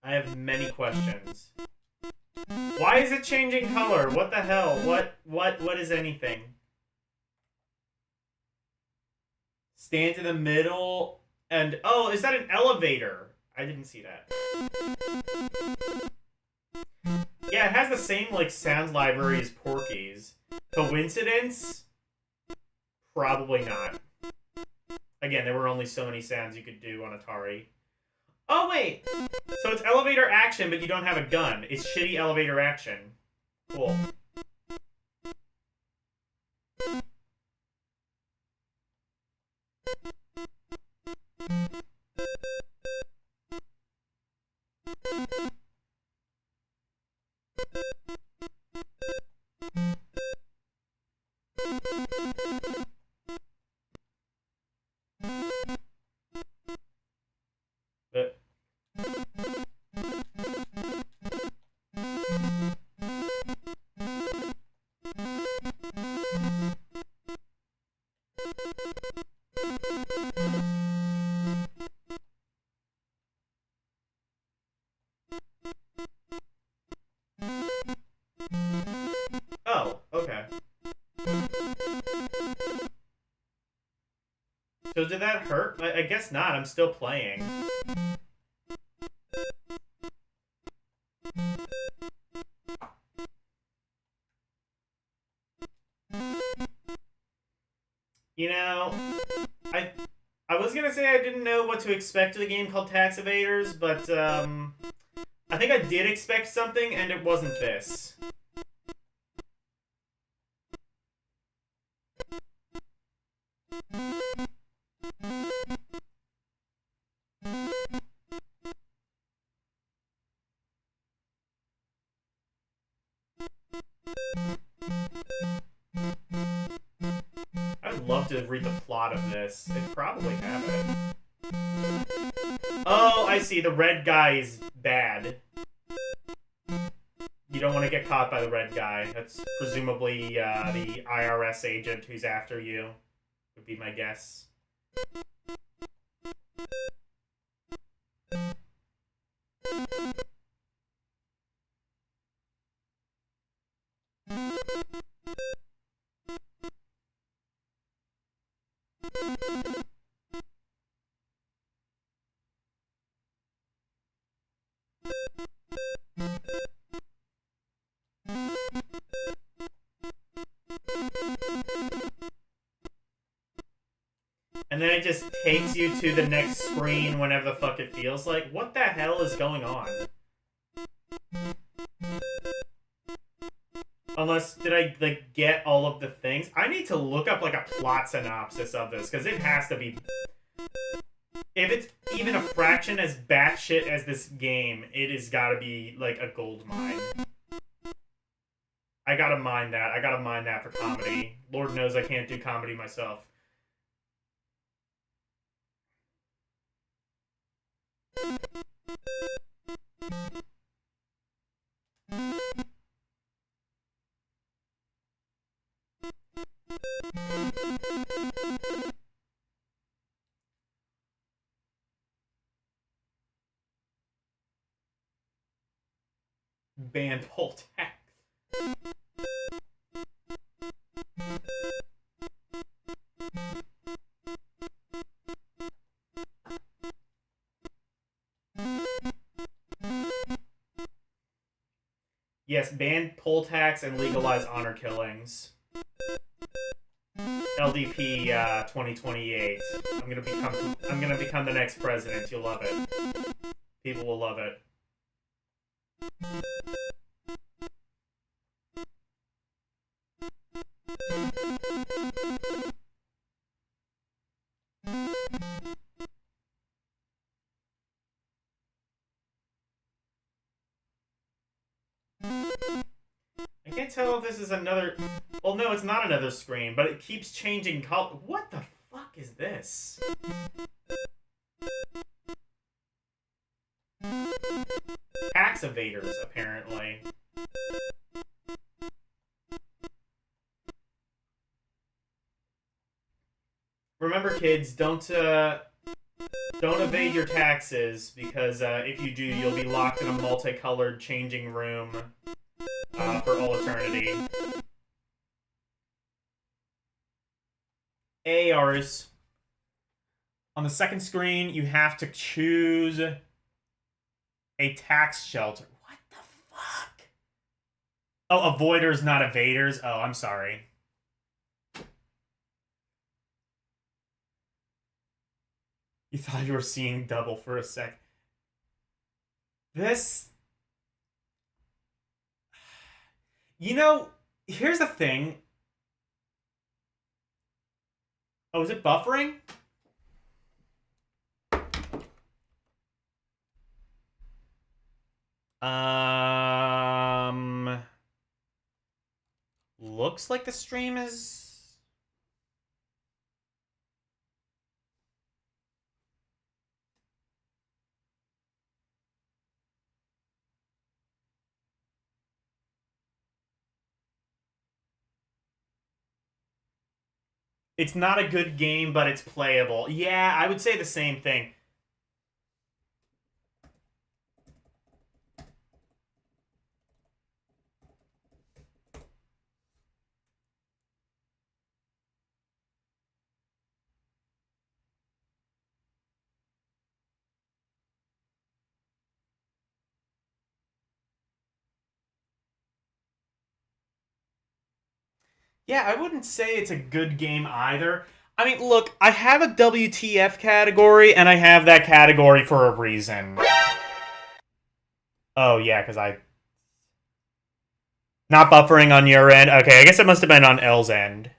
I have many questions. Why is it changing color? What the hell? What is anything? Stand in the middle and... Oh, is that an elevator? I didn't see that. Yeah, it has the same, like, sound library as Porky's. Coincidence? Probably not. Again, there were only so many sounds you could do on Atari. Oh, wait! So it's elevator action, but you don't have a gun. It's shitty elevator action. Cool. I guess not. I'm still playing. You know, I was gonna say I didn't know what to expect of a game called Tax Evaders, but I think I did expect something, and it wasn't this. I would love to read the plot of this. They probably have it. Oh, I see. The red guy is bad. You don't want to get caught by the red guy. That's presumably the IRS agent who's after you, would be my guess. And then it just takes you to the next screen whenever the fuck it feels like. What the hell is going on? Unless, did I, like, get all of the things? I need to look up, like, a plot synopsis of this, because it has to be... If it's even a fraction as batshit as this game, it has got to be, like, a gold mine. I gotta mine that. I gotta mine that for comedy. Lord knows I can't do comedy myself. Band pull tax. Yes, ban poll tax and legalize honor killings. LDP 2028. I'm gonna become the next president. You'll love it. People will love it. I can't tell if this is another... Well, no, it's not another screen, but it keeps changing color. What the fuck is this? Tax evaders, apparently. Remember, kids, don't evade your taxes, because if you do, you'll be locked in a multicolored changing room for all eternity. ARs. On the second screen, you have to choose a tax shelter. What the fuck? Oh, avoiders, not evaders. Oh, I'm sorry. You thought you were seeing double for a sec. This... You know, here's the thing. Oh, is it buffering? Looks like the stream is... It's not a good game, but it's playable. Yeah, I would say the same thing. Yeah, I wouldn't say it's a good game either. I mean, look, I have a WTF category, and I have that category for a reason. Oh, yeah, because I... Not buffering on your end? Okay, I guess it must have been on L's end.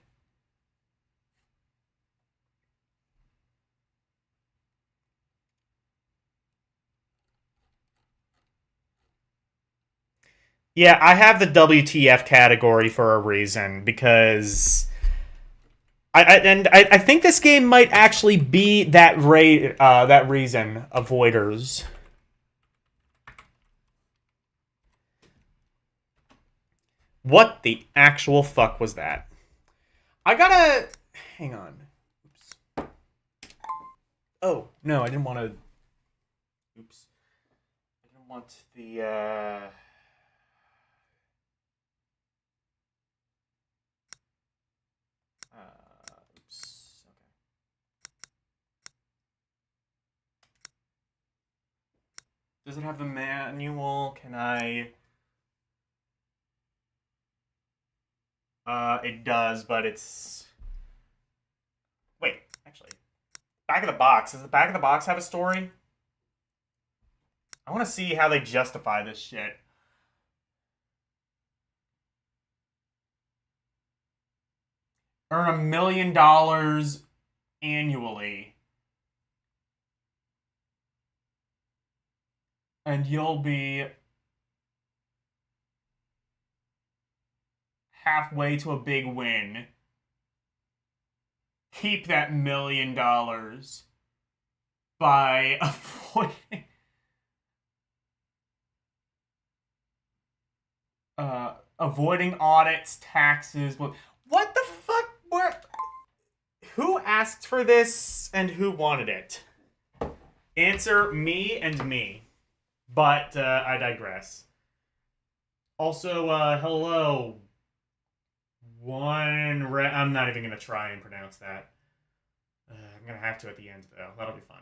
Yeah, I have the WTF category for a reason, because... I think this game might actually be that reason, Avoiders. What the actual fuck was that? I gotta... Hang on. Oops. Oh, no, I didn't want to... Oops. I didn't want the, oops. Okay. Does it have the manual? Can I... It does, but it's... Wait, actually. Back of the box. Does the back of the box have a story? I want to see how they justify this shit. Earn $1 million annually. And you'll be halfway to a big win. Keep that $1 million by avoiding audits, taxes. What the fuck? Who asked for this and who wanted it? Answer: me and me. But I digress. Also, hello. I'm not even going to try and pronounce that. I'm going to have to at the end, though. That'll be fun.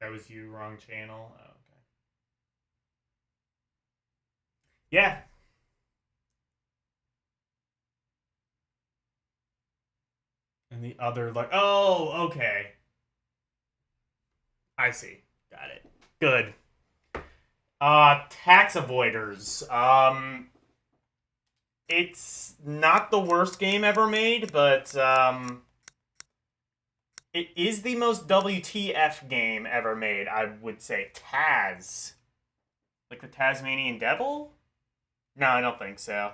That was you, wrong channel. Oh, okay. Yeah. And the other, like, oh, okay. I see. Got it. Good. Tax avoiders. It's not the worst game ever made, but, it is the most WTF game ever made, I would say. Taz. Like the Tasmanian Devil? No, I don't think so.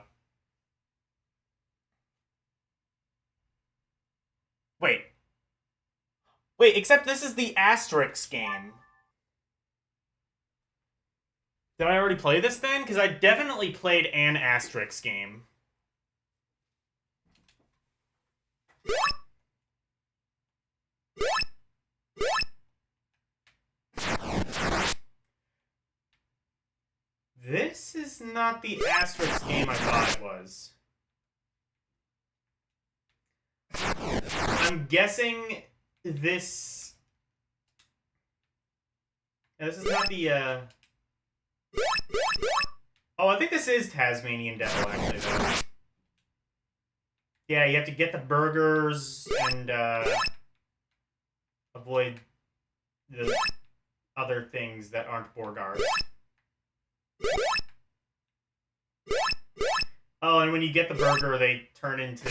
Wait, except this is the Asterix game. Did I already play this then? Because I definitely played an Asterix game. This is not the Asterix game I thought it was. I'm guessing this... This is not the, Oh, I think this is Tasmanian Devil, actually, though. Yeah, you have to get the burgers and, avoid the other things that aren't Borgars. Oh, and when you get the burger, they turn into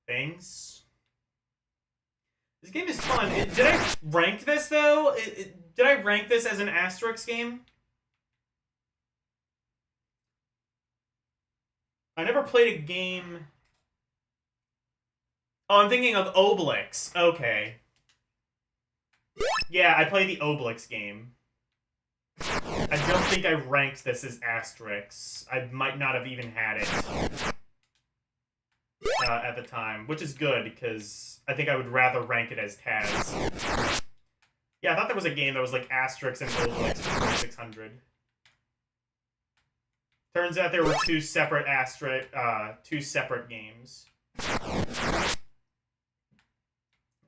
things. This game is fun. Did I rank this, though? Did I rank this as an asterisk game? I never played a game... Oh, I'm thinking of Obelix. Okay. Yeah, I played the Obelix game. I don't think I ranked this as asterisks. I might not have even had it at the time, which is good, because I think I would rather rank it as Taz. Yeah, I thought there was a game that was like asterisks and Obelix for 2600. Turns out there were two separate games.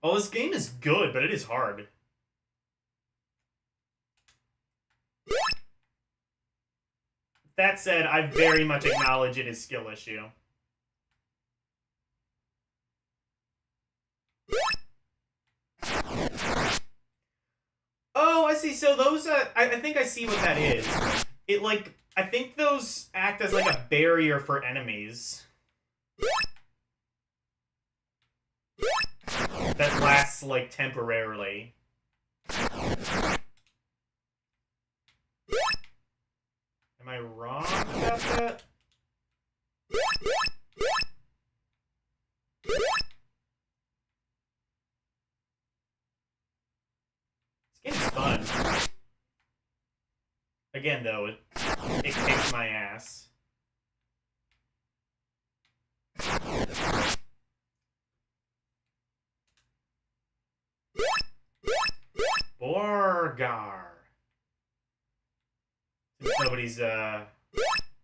Oh, this game is good, but it is hard. That said, I very much acknowledge it is skill issue. Oh, I see. So those, I think I see what that is. It, like, I think those act as, like, a barrier for enemies. That lasts, like, temporarily. Am I wrong about that? This game's fun. Again, though, it kicks my ass. Borgar. Since nobody's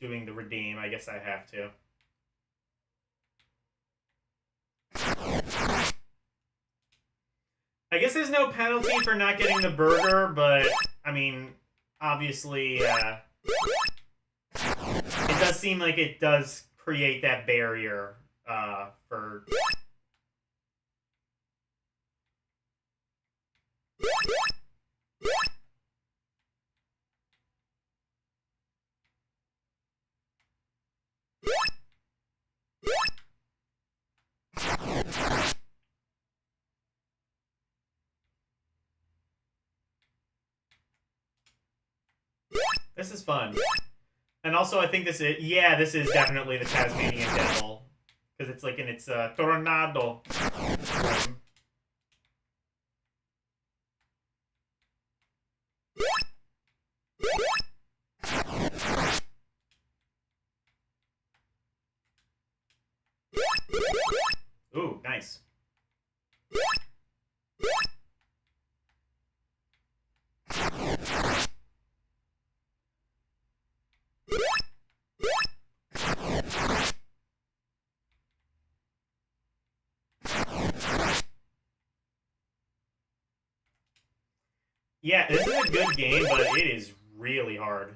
doing the redeem, I guess I have to. I guess there's no penalty for not getting the burger, but, I mean, obviously, it does seem like it does create that barrier, for... This is fun. And also, I think this is... Yeah, this is definitely the Tasmanian Devil. Because it's like in its, Tornado. Ooh, nice. Yeah, this is a good game, but it is really hard.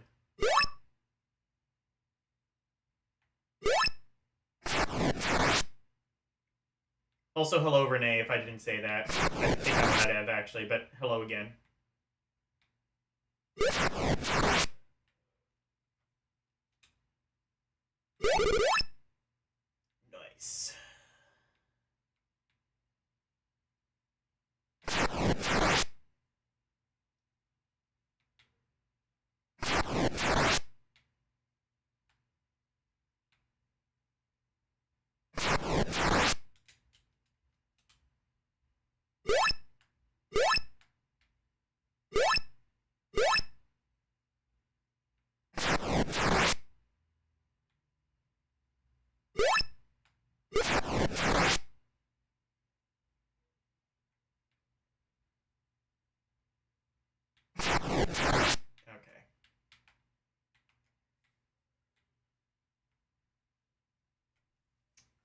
Also, hello, Renee, if I didn't say that. I think I might have, actually, but hello again. Nice.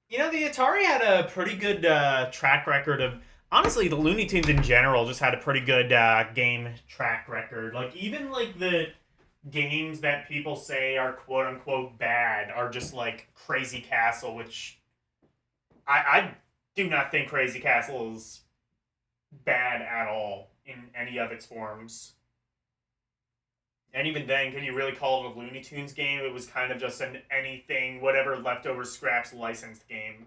You know, the Atari had a pretty good track record of... Honestly, the Looney Tunes in general just had a pretty good game track record. Like, even, like, the games that people say are quote-unquote bad are just, like, Crazy Castle, which... I do not think Crazy Castle is bad at all in any of its forms. And even then, can you really call it a Looney Tunes game? It was kind of just an anything, whatever leftover scraps licensed game.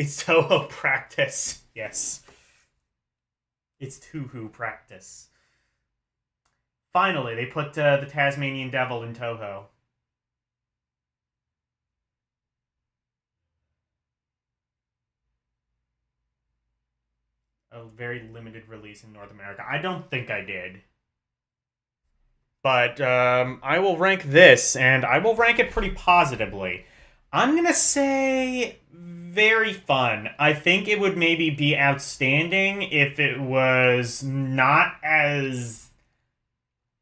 It's Toho practice. Yes. It's Toho practice. Finally, they put the Tasmanian Devil in Toho. A very limited release in North America. I don't think I did. But I will rank this, and I will rank it pretty positively. I'm going to say very fun. I think it would maybe be outstanding if it was not as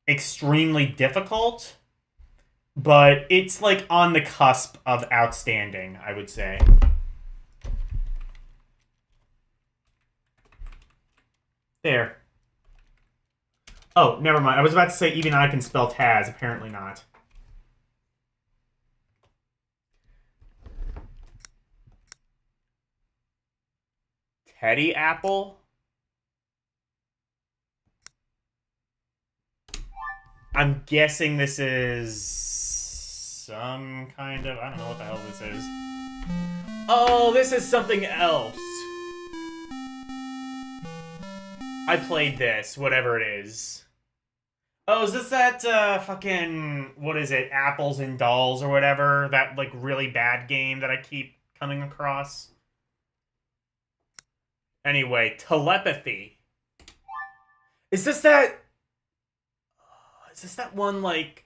extremely difficult, but it's like on the cusp of outstanding, I would say. There. Oh, never mind. I was about to say even I can spell Taz. Apparently not. Teddy Apple? I'm guessing this is some kind of... I don't know what the hell this is. Oh, this is something else. I played this, whatever it is. Oh, is this that fucking... What is it? Apples and Dolls or whatever? That, like, really bad game that I keep coming across? Anyway, Telepathy. Is this that... Is this that one, like,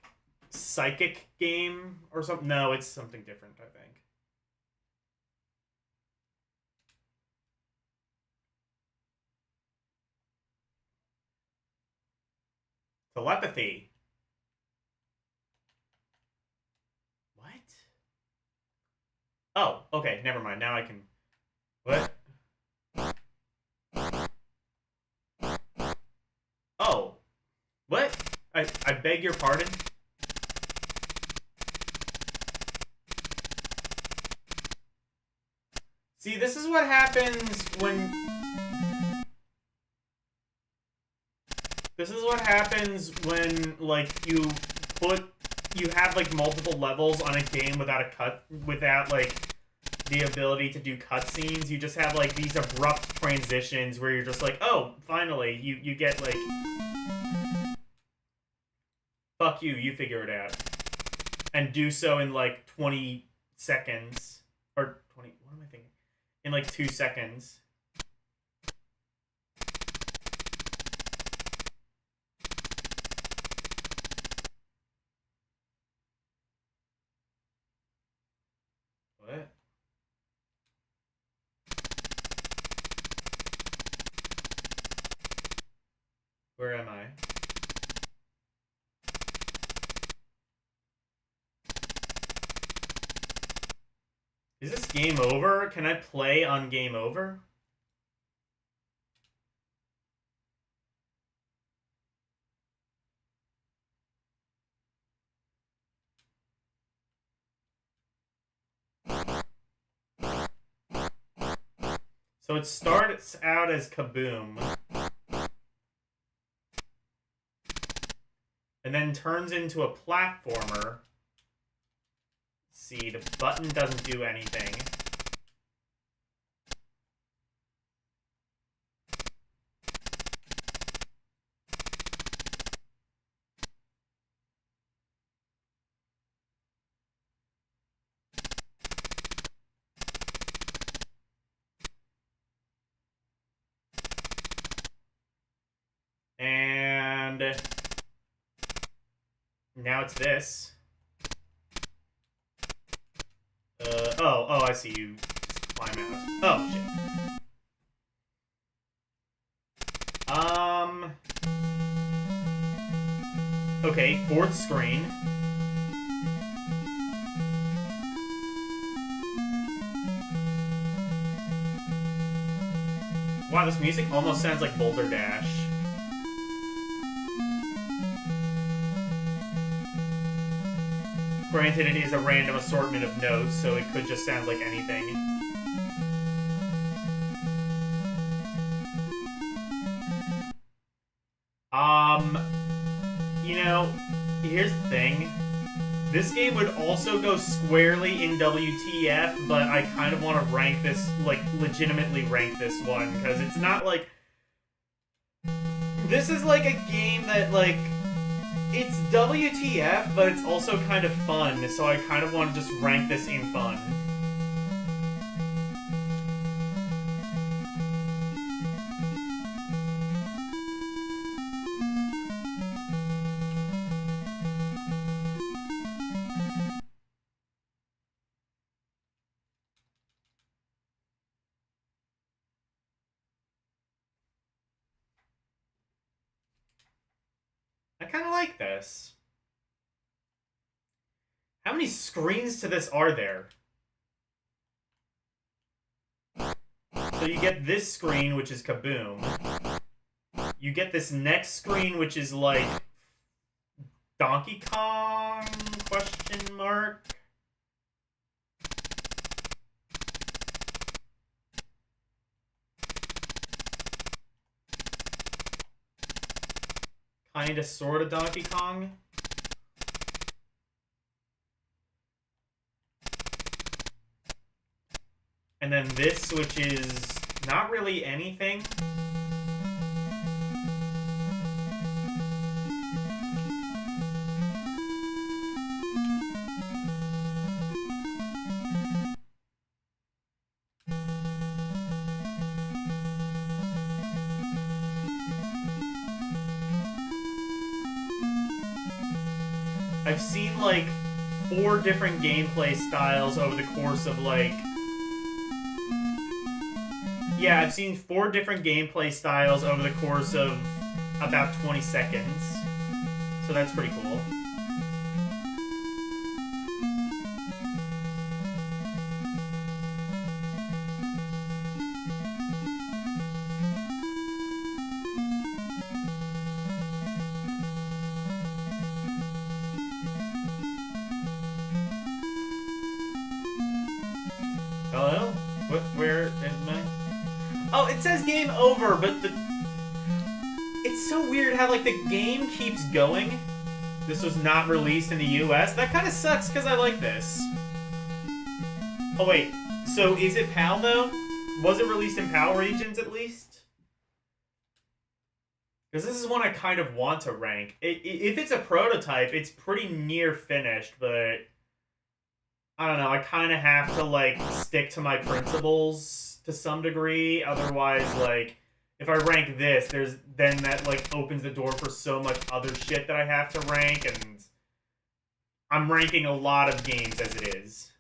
psychic game or something? No, it's something different, I think. Telepathy. What? Oh, okay, never mind. Now I can... What? Oh. What? I beg your pardon? See, this is what happens when... This is what happens when, like, you have, like, multiple levels on a game without, like, the ability to do cutscenes. You just have, like, these abrupt transitions where you're just like, oh, finally, you get, like... Fuck you, you figure it out. And do so in, like, 20 seconds. Or 20... What am I thinking? In, like, 2 seconds. What? Where am I? Is this game over? Can I play on game over? So it starts out as Kaboom. And then turns into a platformer. See, the button doesn't do anything. And now it's this. Oh, I see. You climb out. Oh, shit. Okay, fourth screen. Wow, this music almost sounds like Boulder Dash. Granted, it is a random assortment of notes, so it could just sound like anything. You know, here's the thing. This game would also go squarely in WTF, but I kind of want to rank this, like, legitimately rank this one, because it's not, like... This is, like, a game that, like... It's WTF, but it's also kind of fun, so I kind of want to just rank this in fun. I kind of like this. How many screens to this are there? So you get this screen, which is Kaboom. You get this next screen, which is like Donkey Kong, question mark. Kinda, sorta Donkey Kong. And then this, which is not really anything. I've seen, like, 4 different gameplay styles over the course of, like... Yeah, I've seen 4 different gameplay styles over the course of about 20 seconds. So that's pretty cool. Hello? Where am I? Oh, it says game over, but it's so weird how, like, the game keeps going. This was not released in the US. That kind of sucks, because I like this. Oh, wait. So, is it PAL, though? Was it released in PAL regions, at least? Because this is one I kind of want to rank. If it's a prototype, it's pretty near finished, but... I don't know, I kind of have to, like, stick to my principles to some degree. Otherwise, like, if I rank this, then that, like, opens the door for so much other shit that I have to rank, and I'm ranking a lot of games as it is.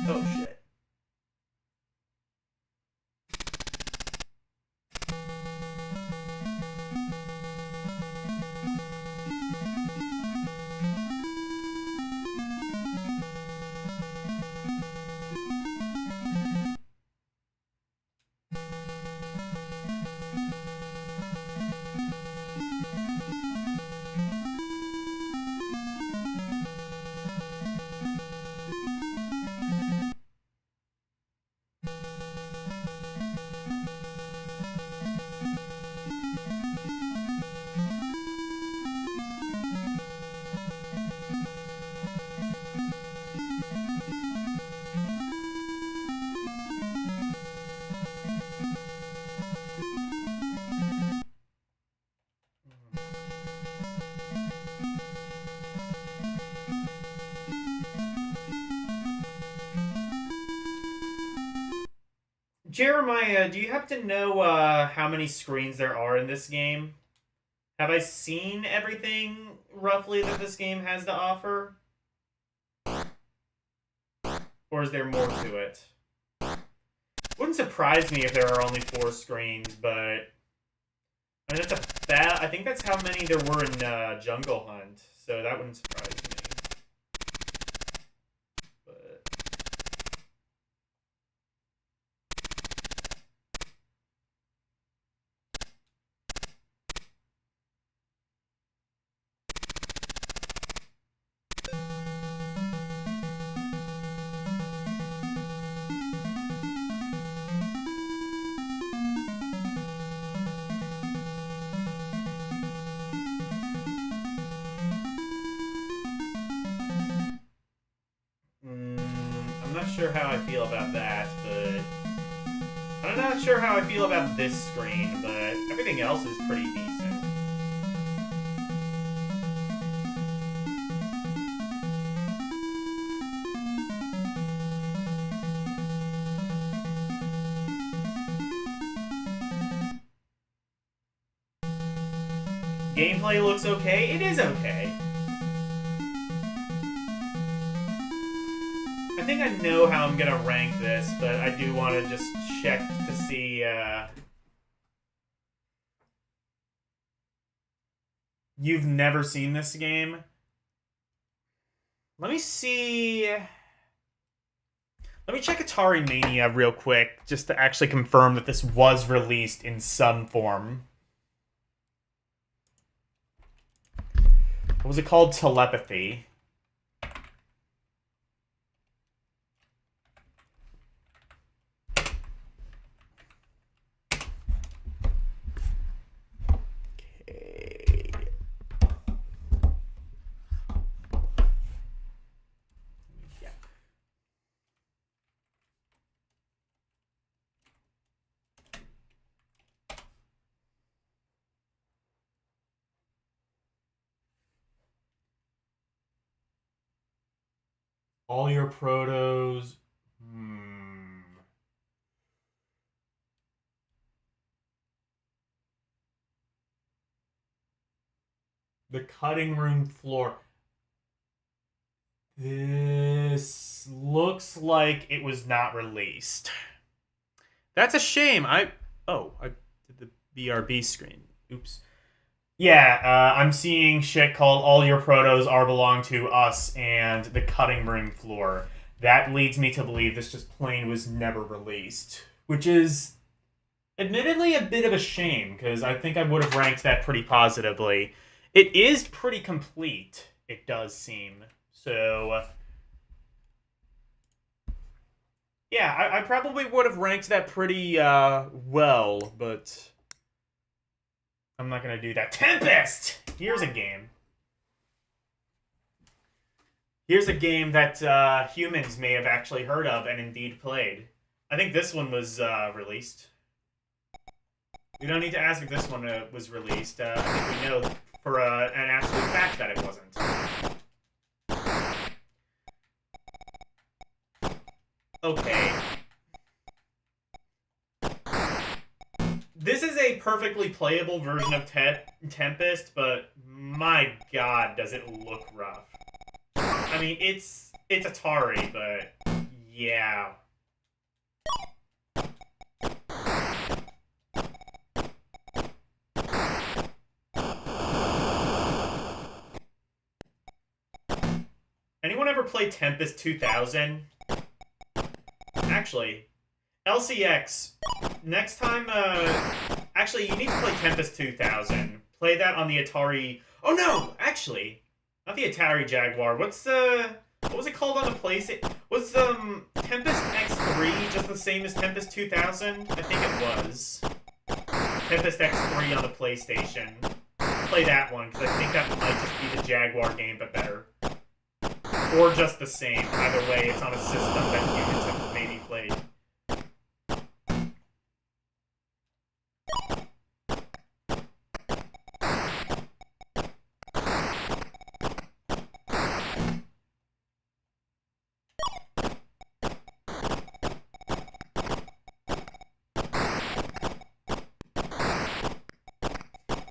Oh, shit. Jeremiah, do you happen to know how many screens there are in this game? Have I seen everything, roughly, that this game has to offer? Or is there more to it? Wouldn't surprise me if there are only 4 screens, but... I mean, I think that's how many there were in Jungle Hunt, so that wouldn't surprise me. But... sure how I feel about that, but... I'm not sure how I feel about this screen, but everything else is pretty decent. Gameplay looks okay. It is okay. I think I know how I'm gonna rank this, but I do want to just check to see, You've never seen this game? Let me see... Let me check Atari Mania real quick, just to actually confirm that this was released in some form. What was it called? Telepathy. All your protos. The cutting room floor. This looks like it was not released. That's a shame. I did the BRB screen. Oops. Yeah, I'm seeing shit called All Your Protos Are Belong to Us and The Cutting Room Floor. That leads me to believe this just plain was never released. Which is, admittedly, a bit of a shame, because I think I would have ranked that pretty positively. It is pretty complete, it does seem. So, yeah, I probably would have ranked that pretty well, but... I'm not going to do that. Tempest! Here's a game. Here's a game that humans may have actually heard of and indeed played. I think this one was released. We don't need to ask if this one was released. I think we know for an absolute fact that it wasn't. Okay. This is a perfectly playable version of Tempest, but my god, does it look rough. I mean, it's Atari, but yeah. Anyone ever play Tempest 2000? Actually, LCX, next time, actually, you need to play Tempest 2000. Play that on the Atari... Oh, no! Actually, not the Atari Jaguar. What was it called on the PlayStation? Was, Tempest X3 just the same as Tempest 2000? I think it was. Tempest X3 on the PlayStation. Play that one, because I think that might just be the Jaguar game, but better. Or just the same. Either way, it's on a system that humans have maybe played.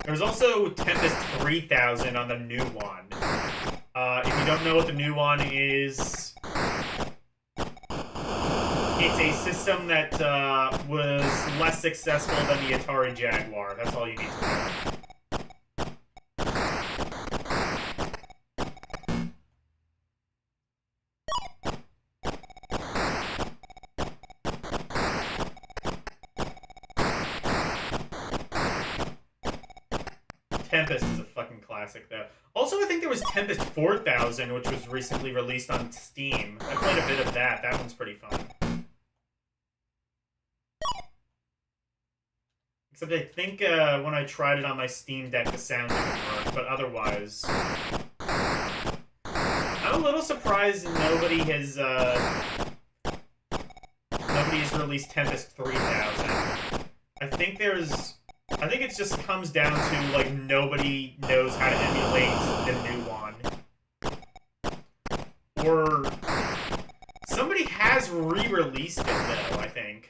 There's also Tempest 3000 on the new one. If you don't know what the new one is, it's a system that was less successful than the Atari Jaguar. That's all you need to know. Tempest is a fucking classic, though. Also, I think there was Tempest 4000, which was recently released on Steam. I played a bit of that. That one's pretty fun. Except I think when I tried it on my Steam Deck, the sound didn't work, but otherwise... I'm a little surprised nobody has nobody's released Tempest 3000. I think it just comes down to, like, nobody knows how to emulate the new one. Or somebody has re-released it, though, I think.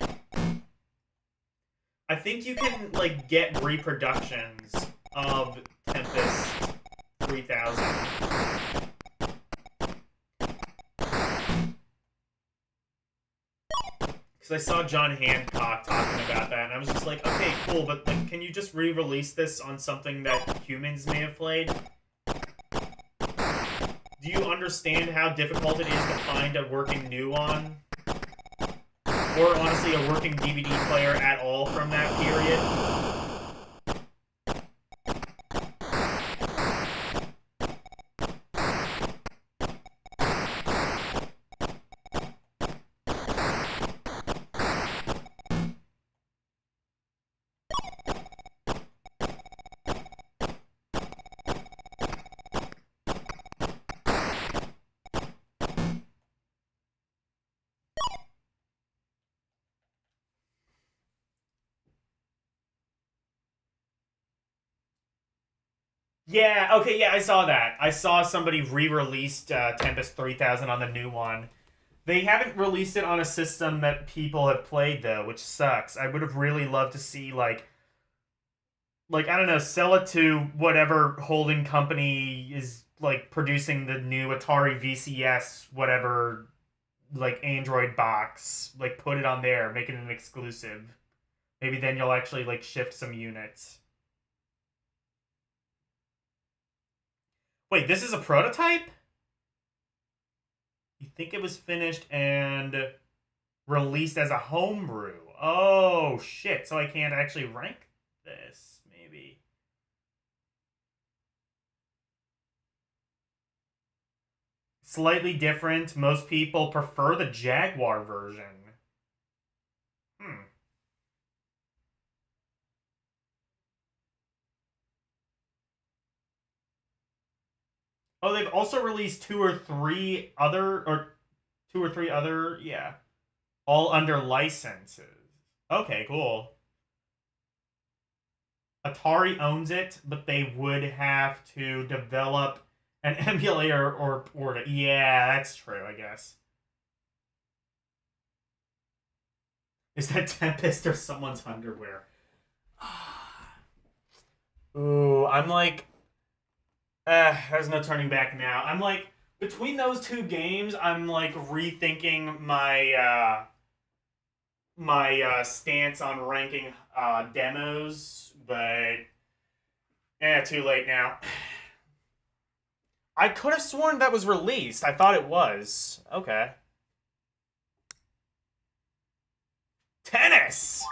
I think you can, like, get reproductions of Tempest 3000. Because I saw John Hancock talking about that, and I was just like, okay, cool, but, like, can you just re-release this on something that humans may have played? Do you understand how difficult it is to find a working new one? Or, honestly, a working DVD player at all from that period? Yeah, okay, yeah, I saw that. I saw somebody re-released Tempest 3000 on the new one. They haven't released it on a system that people have played, though, which sucks. I would have really loved to see, like, I don't know, sell it to whatever holding company is, like, producing the new Atari VCS, whatever, like, Android box. Like, put it on there, make it an exclusive. Maybe then you'll actually, like, shift some units. Wait, this is a prototype? You think it was finished and released as a homebrew? Oh, shit. So I can't actually rank this, maybe. Slightly different. Most people prefer the Jaguar version. Oh, they've also released two or three other, yeah. All under licenses. Okay, cool. Atari owns it, but they would have to develop an emulator or yeah, that's true, I guess. Is that Tempest or someone's underwear? Ooh, I'm like... there's no turning back now. I'm like, between those two games, I'm like rethinking my my stance on ranking demos, but too late now. I could have sworn that was released. I thought it was. Okay. Tennis!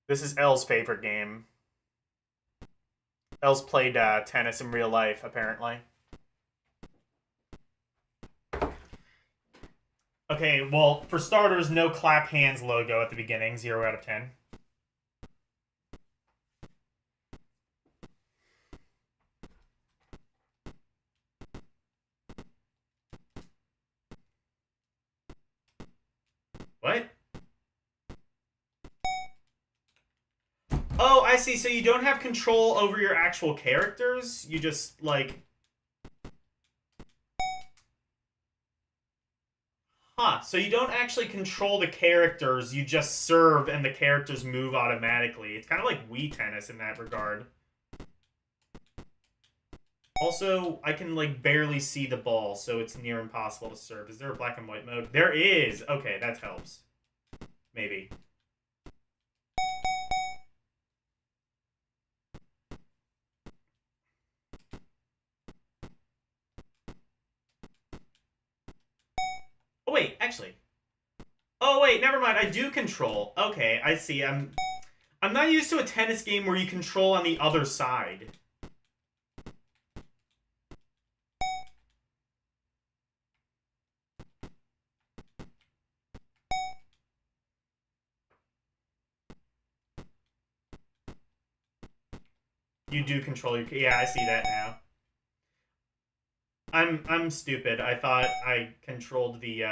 This is Elle's favorite game. Elle's played tennis in real life, apparently. Okay, well, for starters, no clap hands logo at the beginning. 0 out of 10. What? Oh, I see. So you don't have control over your actual characters? You just, like... Huh. So you don't actually control the characters, you just serve and the characters move automatically. It's kind of like Wii Tennis in that regard. Also, I can, like, barely see the ball, so it's near impossible to serve. Is there a black and white mode? There is! Okay, that helps. Maybe. Oh, wait, actually. Oh, wait, never mind. I do control. Okay, I see. I'm not used to a tennis game where you control on the other side. You do control your... Yeah, I see that now. I'm stupid. I thought I controlled the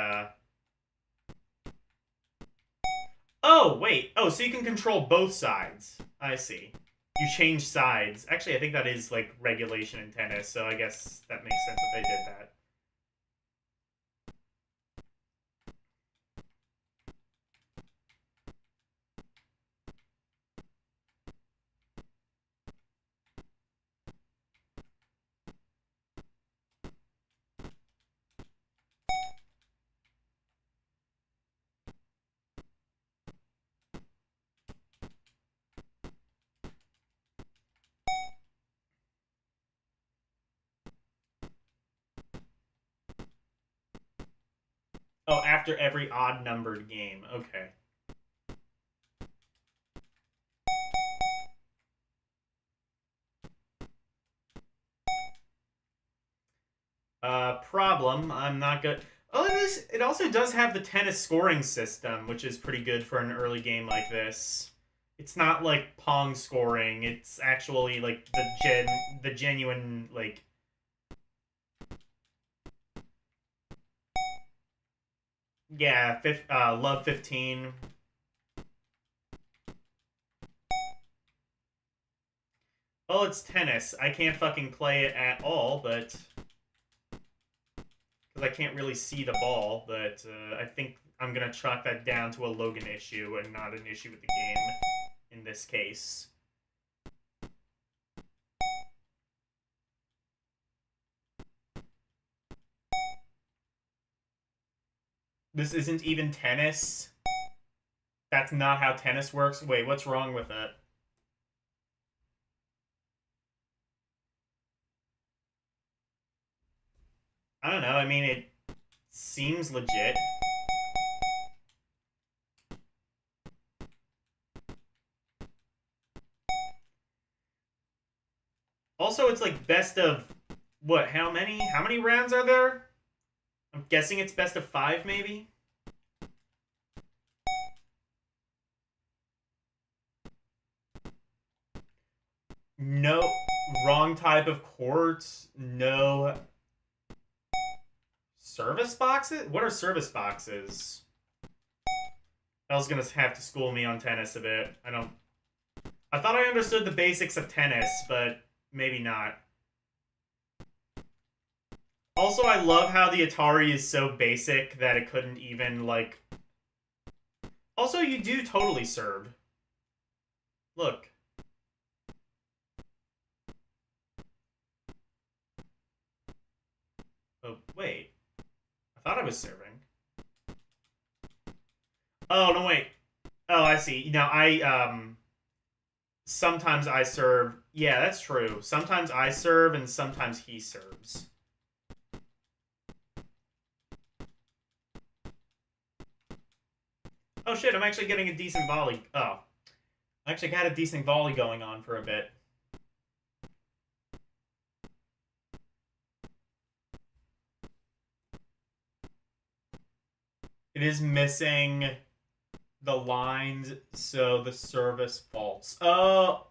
Oh, wait. Oh, so you can control both sides. I see. You change sides. Actually, I think that is, like, regulation in tennis, so I guess that makes sense that they did that. Oh, after every odd-numbered game. Okay. Problem. I'm not good. Oh, it also does have the tennis scoring system, which is pretty good for an early game like this. It's not like Pong scoring. It's actually like the genuine like. Yeah, Love 15. Well, it's tennis. I can't fucking play it at all, but because I can't really see the ball. But I think I'm gonna chalk that down to a Logan issue and not an issue with the game in this case. This isn't even tennis. That's not how tennis works. Wait, what's wrong with it? I don't know. I mean, it seems legit. Also, it's like best of what? How many rounds are there? I'm guessing it's best of 5, maybe? No. Wrong type of courts. No. Service boxes? What are service boxes? Elle's gonna have to school me on tennis a bit. I thought I understood the basics of tennis, but maybe not. Also, I love how the Atari is so basic that it couldn't even, like... Also, you do totally serve. Look. Oh, wait. I thought I was serving. Oh, no, wait. Oh, I see. Now, sometimes I serve... Yeah, that's true. Sometimes I serve and sometimes he serves. Oh shit, I'm actually getting a decent volley. Oh. I actually got a decent volley going on for a bit. It is missing the lines, so the service faults. Oh,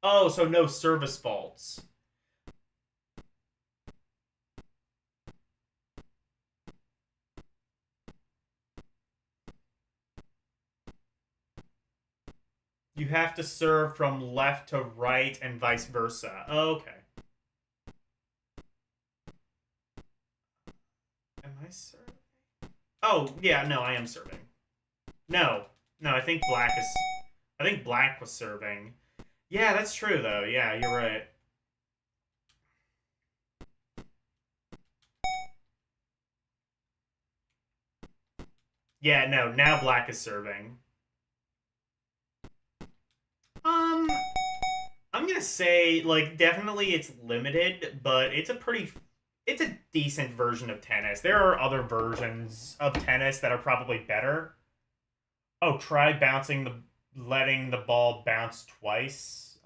so no service faults. You have to serve from left to right and vice versa. Okay. Am I serving? Oh, yeah, no, I am serving. No, I think Black was serving. Yeah, that's true, though. Yeah, you're right. Yeah, no, now Black is serving. I'm gonna say, like, definitely it's limited, but it's a decent version of tennis. There are other versions of tennis that are probably better. Oh, try letting the ball bounce twice.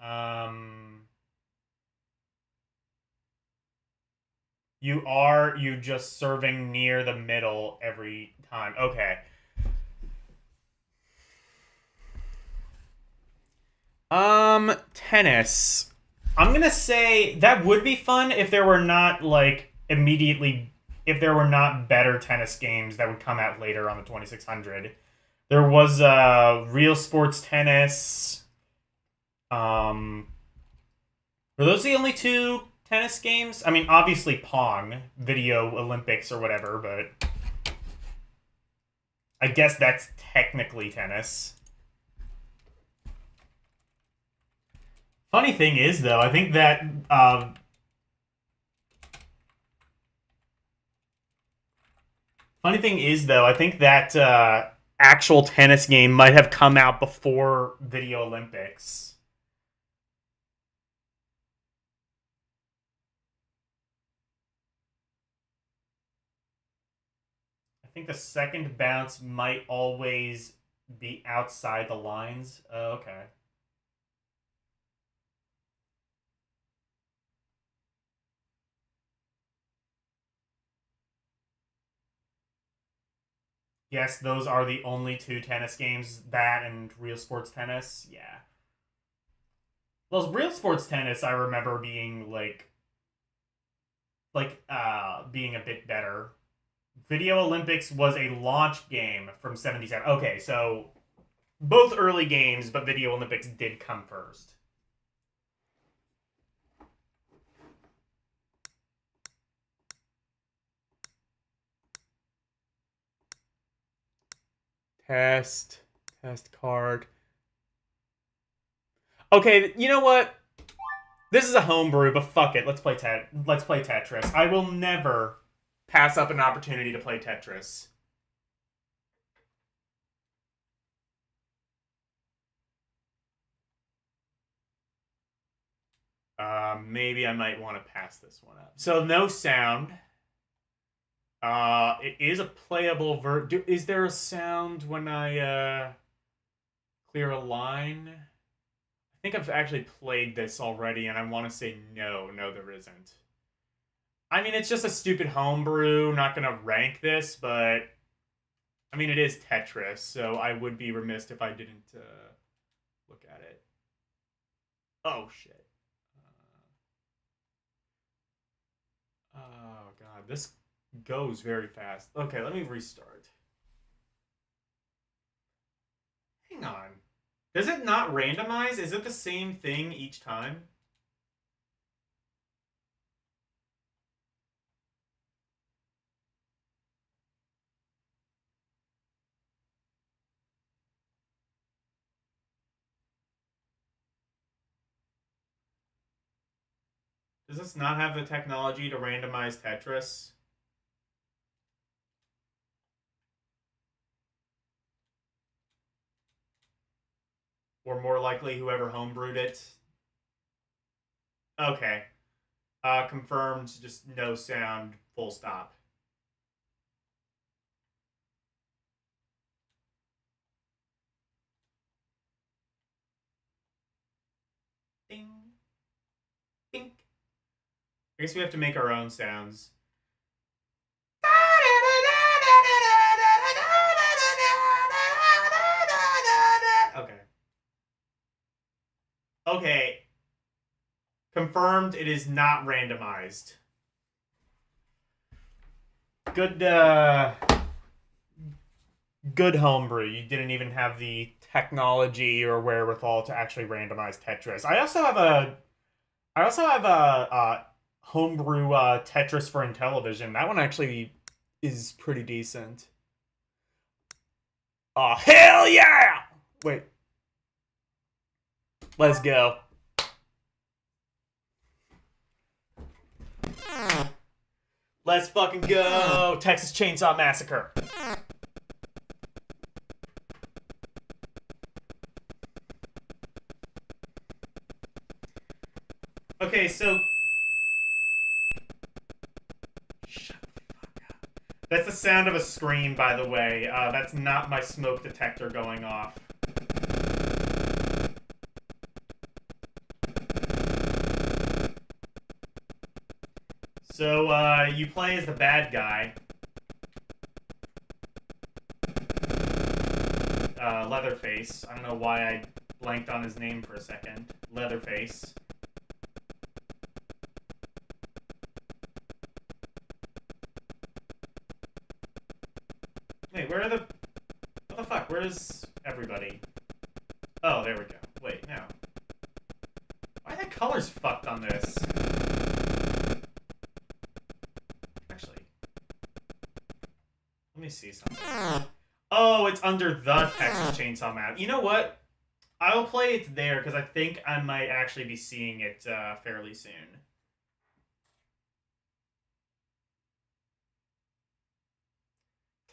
You just serving near the middle every time. Okay. Tennis. I'm gonna say that would be fun if there were not, like, if there were not better tennis games that would come out later on the 2600. There was Real Sports Tennis. Were those the only two tennis games? I mean, obviously Pong, Video Olympics or whatever, but I guess that's technically tennis. Funny thing is, though, I think that actual tennis game might have come out before Video Olympics. I think the second bounce might always be outside the lines. Okay. Yes, those are the only two tennis games, that and Real Sports Tennis. Yeah. Well, Real Sports Tennis, I remember being being a bit better. Video Olympics was a launch game from 77. Okay, so both early games, but Video Olympics did come first. Test card. Okay, you know what? This is a homebrew, but fuck it. Let's play Tetris. I will never pass up an opportunity to play Tetris. Maybe I might want to pass this one up. So no sound. It is a playable is there a sound when I clear a line? I think I've actually played this already, and I want to say no, there isn't. I mean, it's just a stupid homebrew. Not gonna rank this, but I mean, it is Tetris, so I would be remiss if I didn't look at it. Oh shit. Oh god, this goes very fast. Okay, let me restart. Hang on. Does it not randomize? Is it the same thing each time? Does this not have the technology to randomize Tetris? Or more likely, whoever homebrewed it? Okay. Confirmed, just no sound, full stop. Ding. Ding. I guess we have to make our own sounds. Okay. Okay. Confirmed, it is not randomized. Good homebrew. You didn't even have the technology or wherewithal to actually randomize Tetris. I also have a homebrew Tetris for Intellivision. That one actually is pretty decent. Oh, hell yeah! Wait. Let's go. Let's fucking go! Texas Chainsaw Massacre. Okay, so... Shut the fuck up. That's the sound of a scream, by the way. That's not my smoke detector going off. So, you play as the bad guy. Leatherface. I don't know why I blanked on his name for a second. Leatherface. Wait, where are the... What the fuck? Where's everybody? Oh, there we go. Wait, no. Why are the colors fucked on this? Actually, let me see something. Oh, it's under the Texas Chainsaw map. You know what? I'll play it there because I think I might actually be seeing it fairly soon.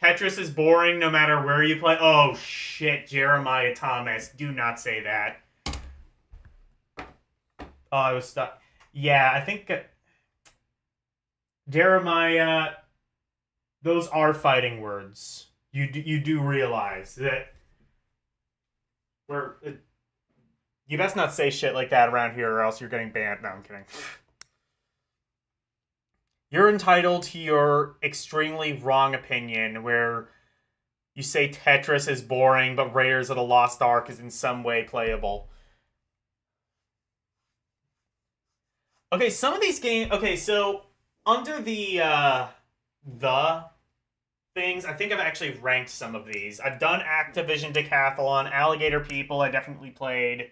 Tetris is boring no matter where you play. Oh shit, Jeremiah Thomas. Do not say that. Oh, I was stuck. Yeah, I think Jeremiah, those are fighting words. You do realize that you best not say shit like that around here or else you're getting banned. No, I'm kidding. You're entitled to your extremely wrong opinion where you say Tetris is boring, but Raiders of the Lost Ark is in some way playable. Okay, some of these games... Okay, so under the things, I think I've actually ranked some of these. I've done Activision Decathlon, Alligator People, I definitely played.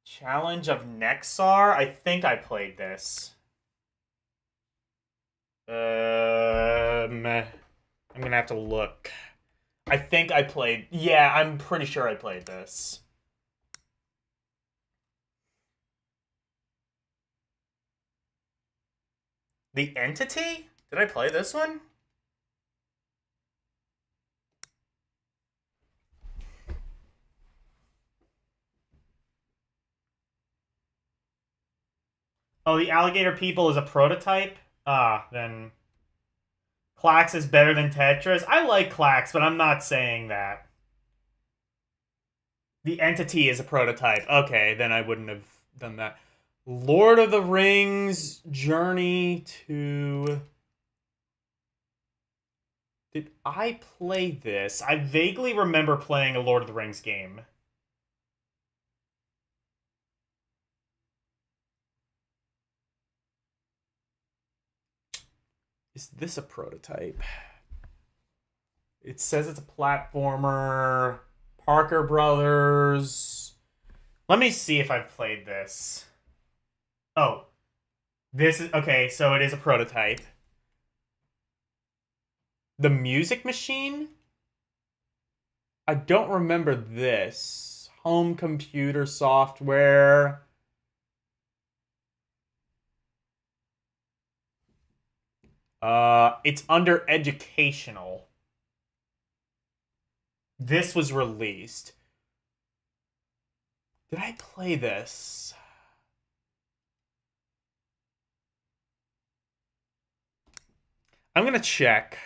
Challenge of Nexar? I think I played this. I'm gonna have to look. I think I played... Yeah, I'm pretty sure I played this. The Entity? Did I play this one? Oh, the Alligator People is a prototype? Ah, then... Clax is better than Tetris? I like Clax, but I'm not saying that. The Entity is a prototype. Okay, then I wouldn't have done that. Lord of the Rings Journey to... Did I play this? I vaguely remember playing a Lord of the Rings game. Is this a prototype? It says it's a platformer. Parker Brothers. Let me see if I've played this. Oh. This is... Okay, so it is a prototype. The Music Machine? I don't remember this. Home computer software. It's under educational. This was released. Did I play this? I'm gonna check.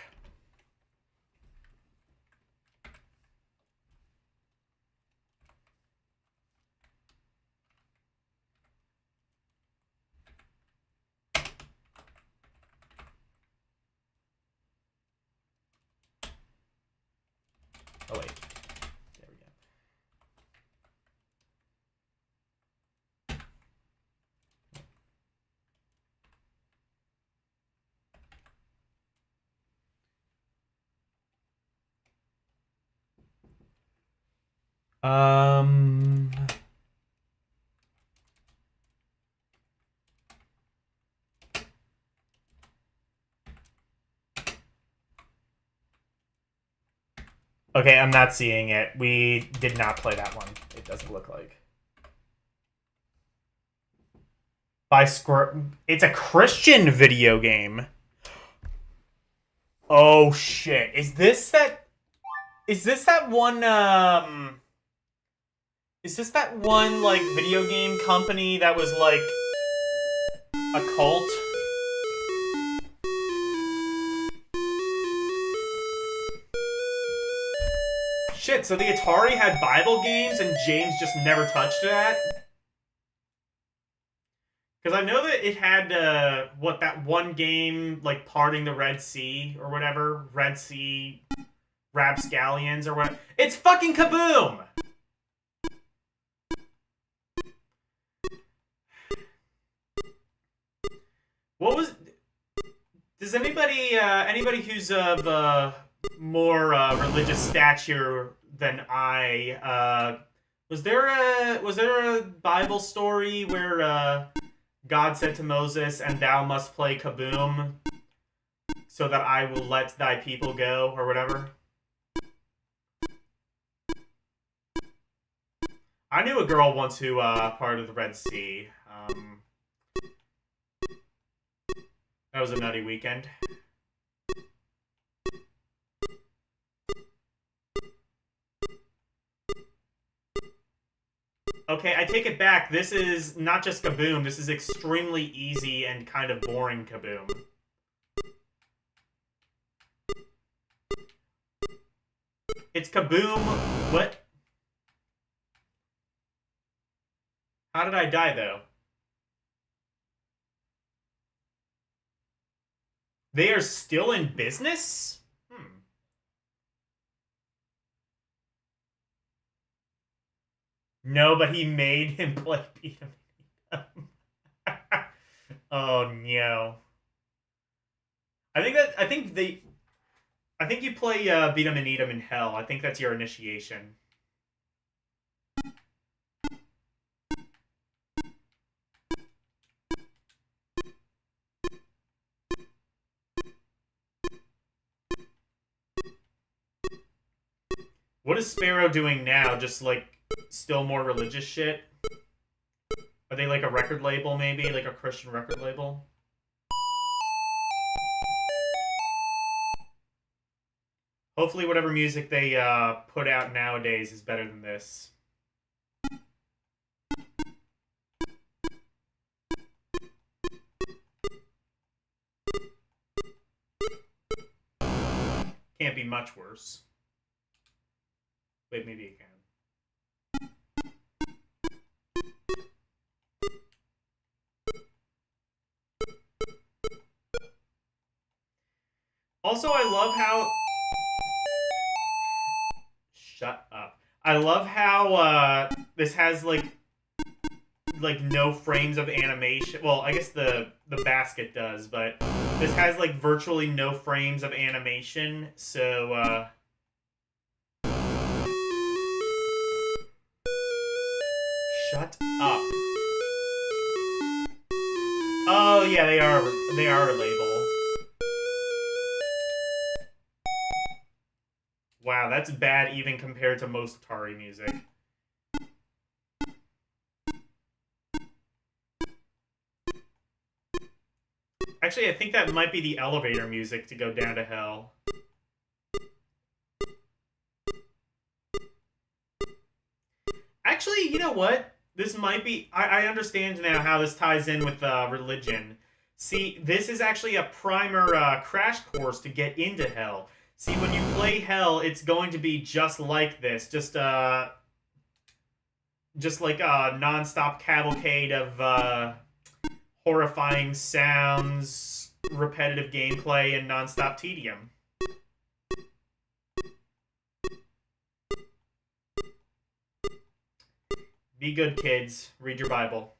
Oh, wait. There we go. Okay, I'm not seeing it. We did not play that one. It doesn't look like. It's a Christian video game. Oh shit. Is this that one, is this that one, like, video game company that was, like, a cult? Shit, so the Atari had Bible games and James just never touched that? Because I know that it had, that one game, like, Parting the Red Sea, or whatever? Red Sea Rapscallions, or what? It's fucking Kaboom! What was... Does anybody who's of more religious stature than I, was there a Bible story where God said to Moses, "And thou must play kaboom, so that I will let thy people go," or whatever? I knew a girl once who parted the Red Sea. That was a nutty weekend. Okay, I take it back. This is not just Kaboom. This is extremely easy and kind of boring Kaboom. It's Kaboom. What? How did I die, though? They are still in business? No, but he made him play Beat 'em. Oh no. I think you play Beat 'em and Eat 'em in Hell. I think that's your initiation. What is Sparrow doing now? Just like still more religious shit? Are they like a record label, maybe? Like a Christian record label? Hopefully whatever music they put out nowadays is better than this. Can't be much worse. Wait, maybe it can. Also, I love how... Shut up. I love how this has like no frames of animation. Well, I guess the basket does, but this has like virtually no frames of animation. So shut up. Oh yeah, they are a label. Wow, that's bad even compared to most Atari music. Actually, I think that might be the elevator music to go down to hell. Actually, you know what? This might be... I understand now how this ties in with religion. See, this is actually a primer crash course to get into hell. See, when you play hell, it's going to be just like this. Just like a non-stop cavalcade of horrifying sounds, repetitive gameplay, and non-stop tedium. Be good, kids. Read your Bible.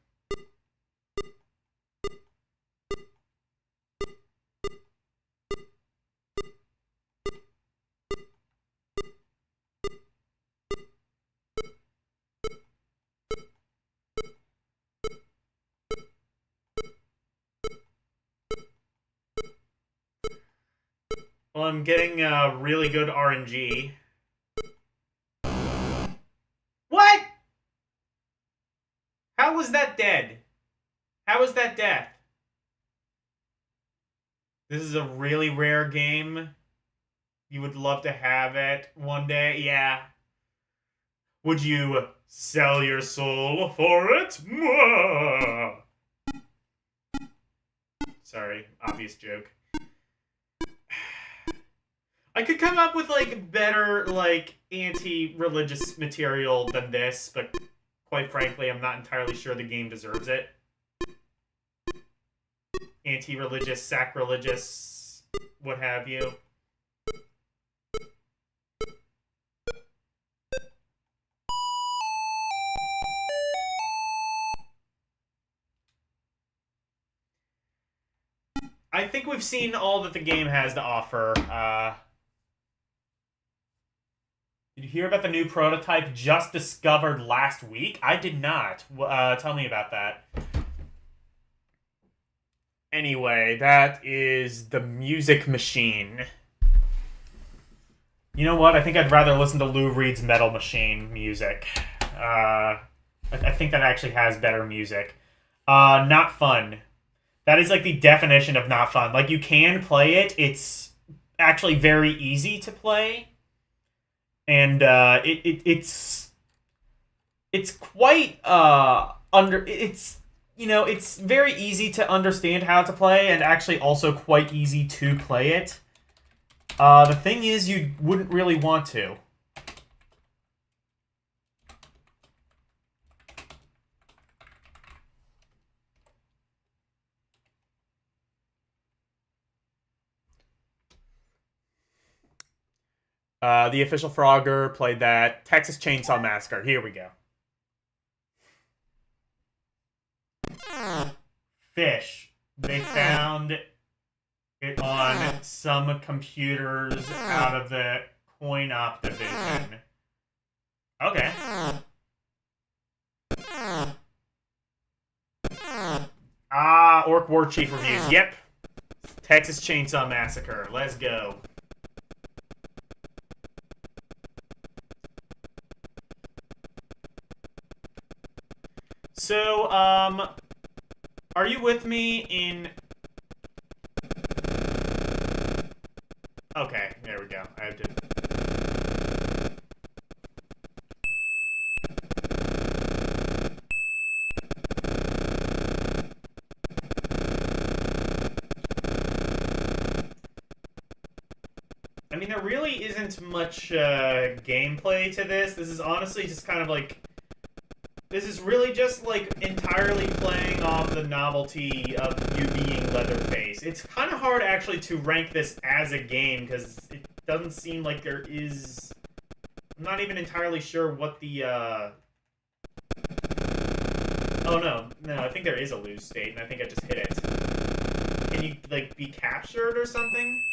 Well, I'm getting really good RNG. What? How was that dead? How is that death? This is a really rare game. You would love to have it one day. Yeah. Would you sell your soul for it? Sorry, obvious joke. I could come up with, like, better, like, anti-religious material than this, but quite frankly, I'm not entirely sure the game deserves it. Anti-religious, sacrilegious, what have you. I think we've we've seen all that the game has to offer. Did you hear about the new prototype just discovered last week? I did not. Tell me about that. Anyway, that is the Music Machine. You know what? I think I'd rather listen to Lou Reed's Metal Machine music. I think that actually has better music. Not fun. That is like the definition of not fun. Like, you can play it. It's actually very easy to play. And it's quite it's very easy to understand how to play, and actually also quite easy to play it. The thing is, you wouldn't really want to. The Official Frogger played that. Texas Chainsaw Massacre. Here we go. Fish. They found it on some computers out of the coin-op division. Okay. Orc War Chief reviews. Yep. Texas Chainsaw Massacre. Let's go. So, are you with me in... Okay, there we go. I have to... I mean, there really isn't much gameplay to this. This is honestly just kind of like... This is really just, like, entirely playing off the novelty of you being Leatherface. It's kind of hard, actually, to rank this as a game, because it doesn't seem like there is... I'm not even entirely sure what the, Oh, no, I think there is a lose state, and I think I just hit it. Can you, like, be captured or something?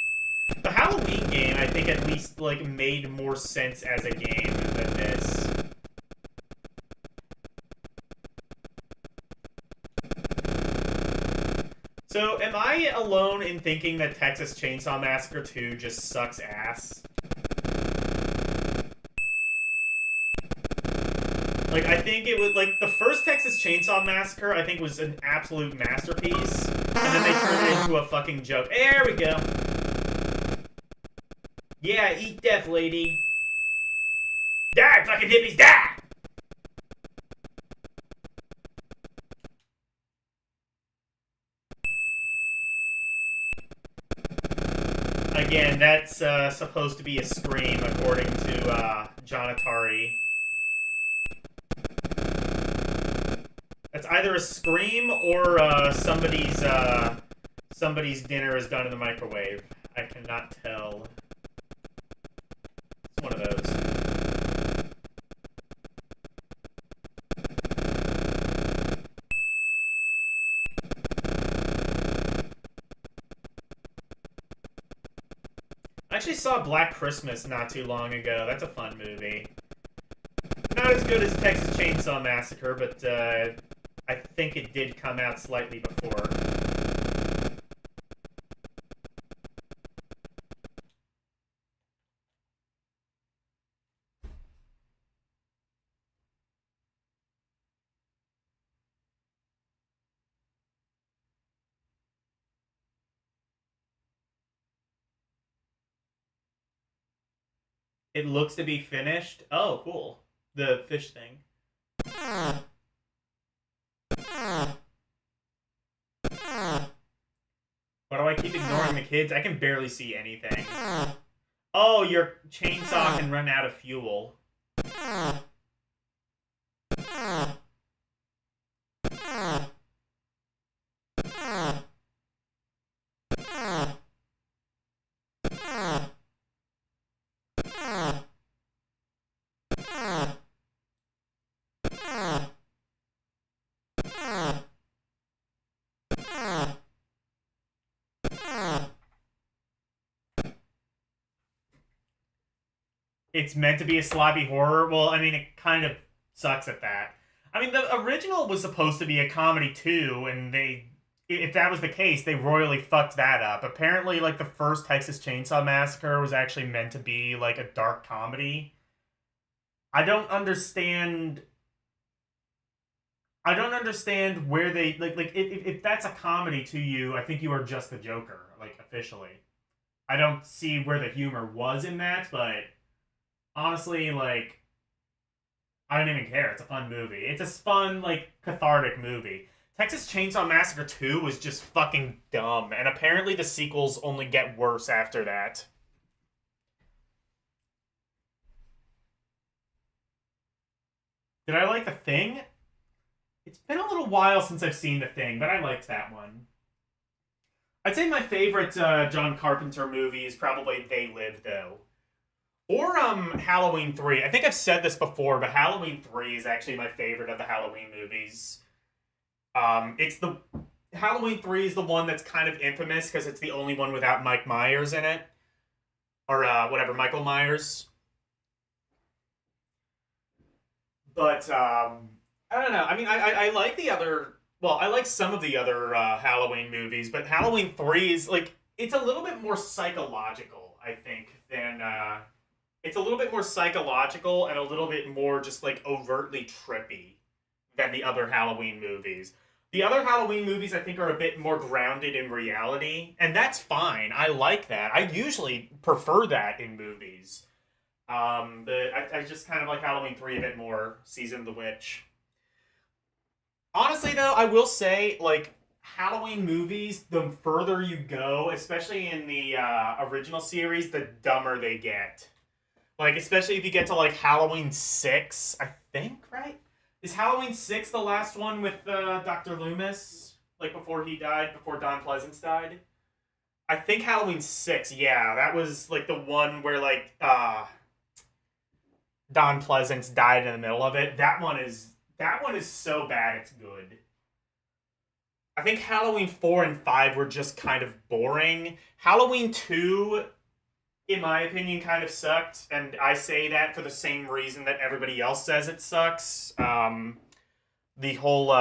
The Halloween game, I think, at least, like, made more sense as a game than this. So, am I alone in thinking that Texas Chainsaw Massacre 2 just sucks ass? Like, I think it was, like, the first Texas Chainsaw Massacre, I think, was an absolute masterpiece, and then they turned it into a fucking joke. There we go. Yeah, eat death, lady. Die, fucking hippies, die! Again, that's supposed to be a scream, according to John Atari. That's either a scream or somebody's dinner is done in the microwave. I cannot tell. It's one of those. I actually saw Black Christmas not too long ago. That's a fun movie. Not as good as Texas Chainsaw Massacre, but I think it did come out slightly before. It looks to be finished. Oh, cool. The fish thing. Why do I keep ignoring the kids? I can barely see anything. Oh, your chainsaw can run out of fuel. it's meant to be a sloppy horror. Well, I mean, it kind of sucks at that. I mean, the original was supposed to be a comedy too, and if that was the case, they royally fucked that up. Apparently, like, the first Texas Chainsaw Massacre was actually meant to be, like, a dark comedy. I don't understand where they, like if that's a comedy to you, I think you are just the Joker, like, officially. I don't see where the humor was in that, but honestly, like, I don't even care. It's a fun movie. It's a fun, like, cathartic movie. Texas Chainsaw Massacre 2 was just fucking dumb, and apparently the sequels only get worse after that. Did I like The Thing? It's been a little while since I've seen The Thing, but I liked that one. I'd say my favorite John Carpenter movie is probably They Live, though. Or Halloween 3. I think I've said this before, but Halloween 3 is actually my favorite of the Halloween movies. Halloween 3 is the one that's kind of infamous because it's the only one without Mike Myers in it. Or whatever, Michael Myers. But, I don't know. I mean, I like the other... Well, I like some of the other Halloween movies, but Halloween 3 is, like, it's a little bit more psychological, I think, than... It's a little bit more psychological and a little bit more just, like, overtly trippy than the other Halloween movies. The other Halloween movies, I think, are a bit more grounded in reality, and that's fine. I like that. I usually prefer that in movies. But I just kind of like Halloween 3 a bit more. Season of the Witch. Honestly, though, I will say, like, Halloween movies, the further you go, especially in the original series, the dumber they get. Like, especially if you get to, like, Halloween 6, I think, right? Is Halloween 6 the last one with Dr. Loomis? Like, before he died, before Don Pleasance died? I think Halloween 6, yeah. That was, like, the one where, like, Don Pleasance died in the middle of it. That one is so bad it's good. I think Halloween 4 and 5 were just kind of boring. Halloween 2, in my opinion, kind of sucked, and I say that for the same reason that everybody else says it sucks. The whole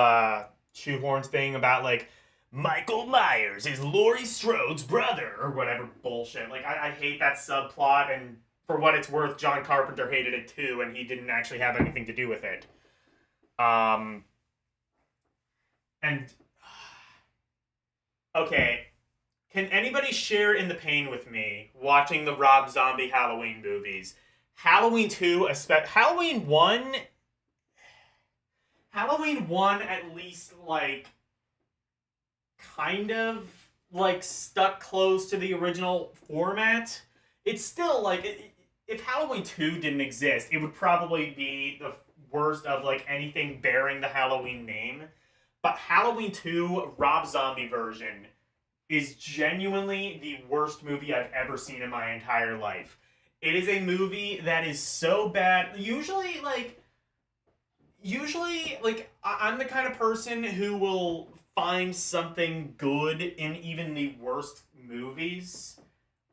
shoehorn thing about, like, Michael Myers is Laurie Strode's brother, or whatever bullshit. Like, I hate that subplot, and for what it's worth, John Carpenter hated it too, and he didn't actually have anything to do with it. Okay. Can anybody share in the pain with me watching the Rob Zombie Halloween movies? Halloween 2, Halloween 1 at least, like, kind of, like, stuck close to the original format. It's still, like, if Halloween 2 didn't exist, it would probably be the worst of, like, anything bearing the Halloween name. But Halloween 2, Rob Zombie version, is genuinely the worst movie I've ever seen in my entire life. It is a movie that is so bad. Usually, I'm the kind of person who will find something good in even the worst movies.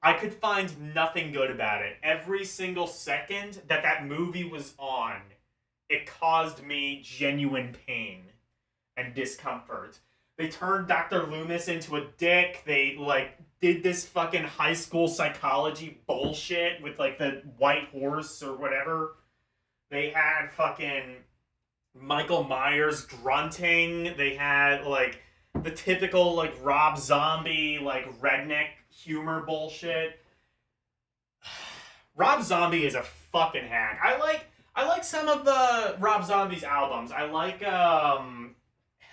I could find nothing good about it. Every single second that movie was on, it caused me genuine pain and discomfort. They turned Dr. Loomis into a dick. They, like, did this fucking high school psychology bullshit with, like, the white horse or whatever. They had fucking Michael Myers grunting. They had, like, the typical, like, Rob Zombie, like, redneck humor bullshit. Rob Zombie is a fucking hack. I like some of the Rob Zombie's albums. I like,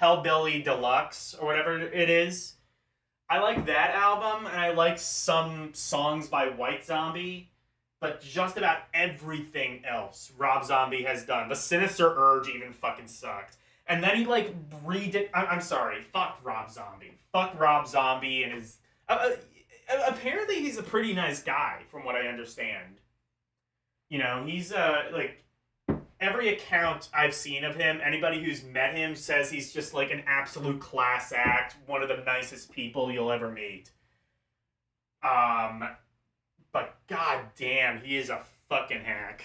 Hellbilly Deluxe, or whatever it is. I like that album, and I like some songs by White Zombie, but just about everything else Rob Zombie has done. The Sinister Urge even fucking sucked. And then he, like, redid... I'm sorry, fuck Rob Zombie. Fuck Rob Zombie and his... apparently he's a pretty nice guy, from what I understand. You know, he's, like... Every account I've seen of him, anybody who's met him says he's just, like, an absolute class act, one of the nicest people you'll ever meet. But goddamn, he is a fucking hack.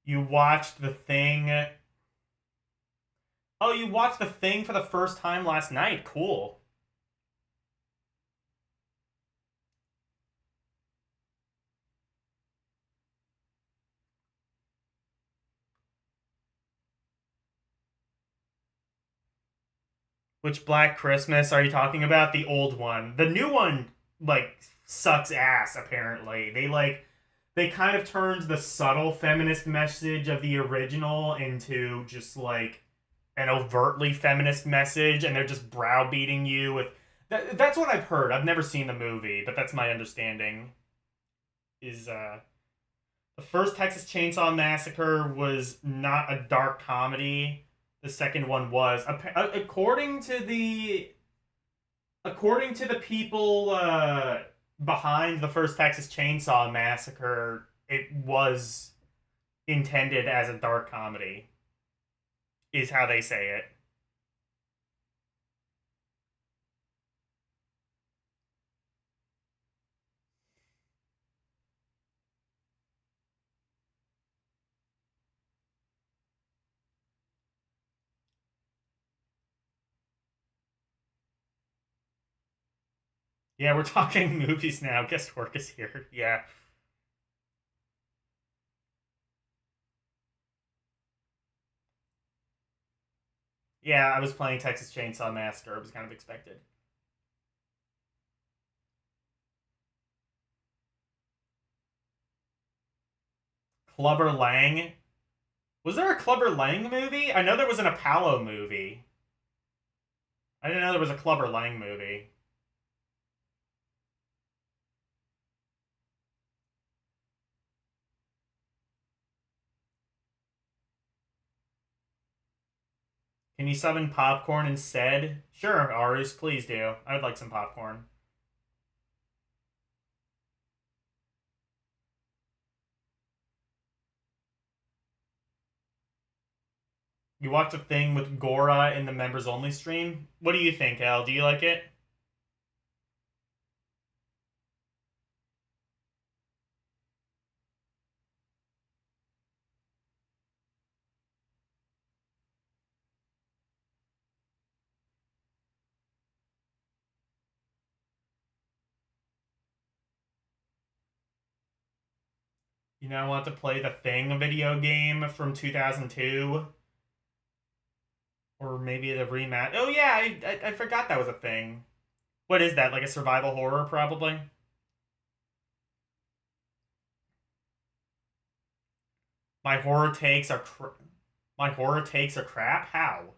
You watched The Thing. Oh, you watched The Thing for the first time last night. Cool. Which Black Christmas are you talking about? The old one. The new one, like, sucks ass, apparently. They kind of turned the subtle feminist message of the original into just, like, an overtly feminist message, and they're just browbeating you with... That's what I've heard. I've never seen the movie, but that's my understanding. The first Texas Chainsaw Massacre was not a dark comedy. The second one was, according to the people behind the first Texas Chainsaw Massacre, it was intended as a dark comedy, is how they say it. Yeah, we're talking movies now. Guest work is here. Yeah. Yeah, I was playing Texas Chainsaw Massacre. It was kind of expected. Clubber Lang? Was there a Clubber Lang movie? I know there was an Apollo movie. I didn't know there was a Clubber Lang movie. Can you summon popcorn instead? Sure, Arus, please do. I would like some popcorn. You watched a thing with Gora in the members only stream? What do you think, Al? Do you like it? You now want to play the Thing video game from 2002? Or maybe the rematch. Oh yeah, I forgot that was a thing. What is that? Like a survival horror, probably? My horror takes are my horror takes are crap? How?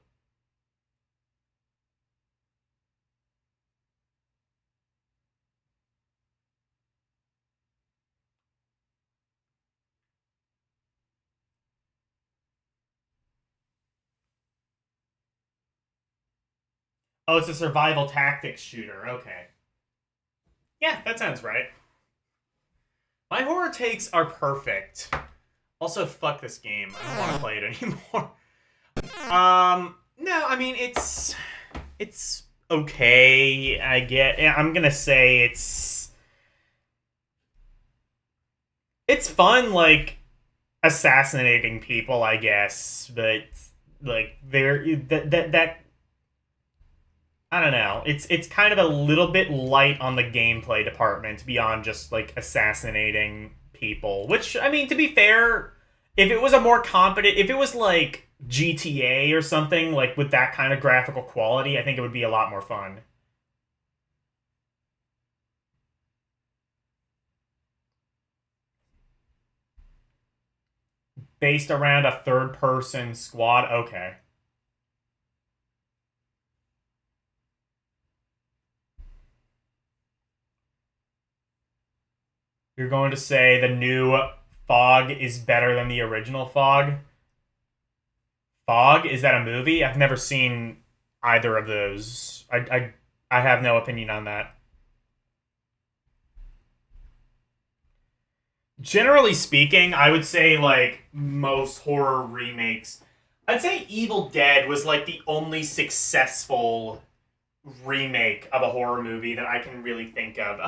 Oh, it's a survival tactics shooter. Okay. Yeah, that sounds right. My horror takes are perfect. Also, fuck this game. I don't want to play it anymore. No, I mean, it's okay. I'm gonna say it's fun, like, assassinating people, I guess, but, like, that I don't know. It's kind of a little bit light on the gameplay department beyond just, like, assassinating people. Which, I mean, to be fair, if it was a more competent, if it was like GTA or something, like, with that kind of graphical quality, I think it would be a lot more fun. Based around a third-person squad? Okay. You're going to say the new Fog is better than the original Fog? Fog? Is that a movie? I've never seen either of those. I have no opinion on that. Generally speaking, I would say, like, most horror remakes, I'd say Evil Dead was, like, the only successful remake of a horror movie that I can really think of.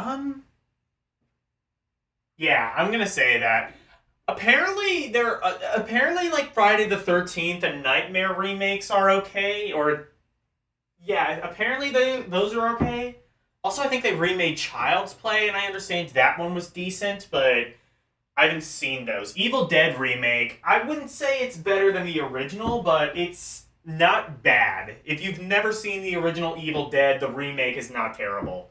Yeah, I'm gonna say that. Apparently, like, Friday the 13th and Nightmare remakes are okay, or, yeah, apparently those are okay. Also, I think they remade Child's Play, and I understand that one was decent, but I haven't seen those. Evil Dead remake, I wouldn't say it's better than the original, but it's not bad. If you've never seen the original Evil Dead, the remake is not terrible.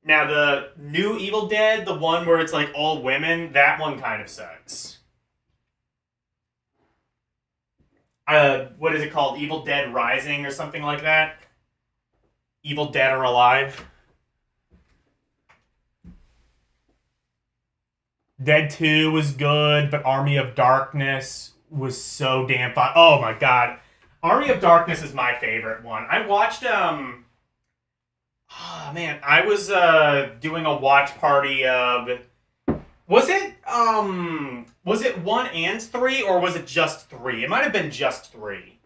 Now, the new Evil Dead, the one where it's like all women, that one kind of sucks. What is it called? Evil Dead Rising or something like that? Evil Dead or Alive? Dead 2 was good, but Army of Darkness was so damn fun. Oh my god. Army of Darkness is my favorite one. I watched, oh man, I was, doing a watch party of... Was it 1 and 3, or was it just 3? It might have been just 3.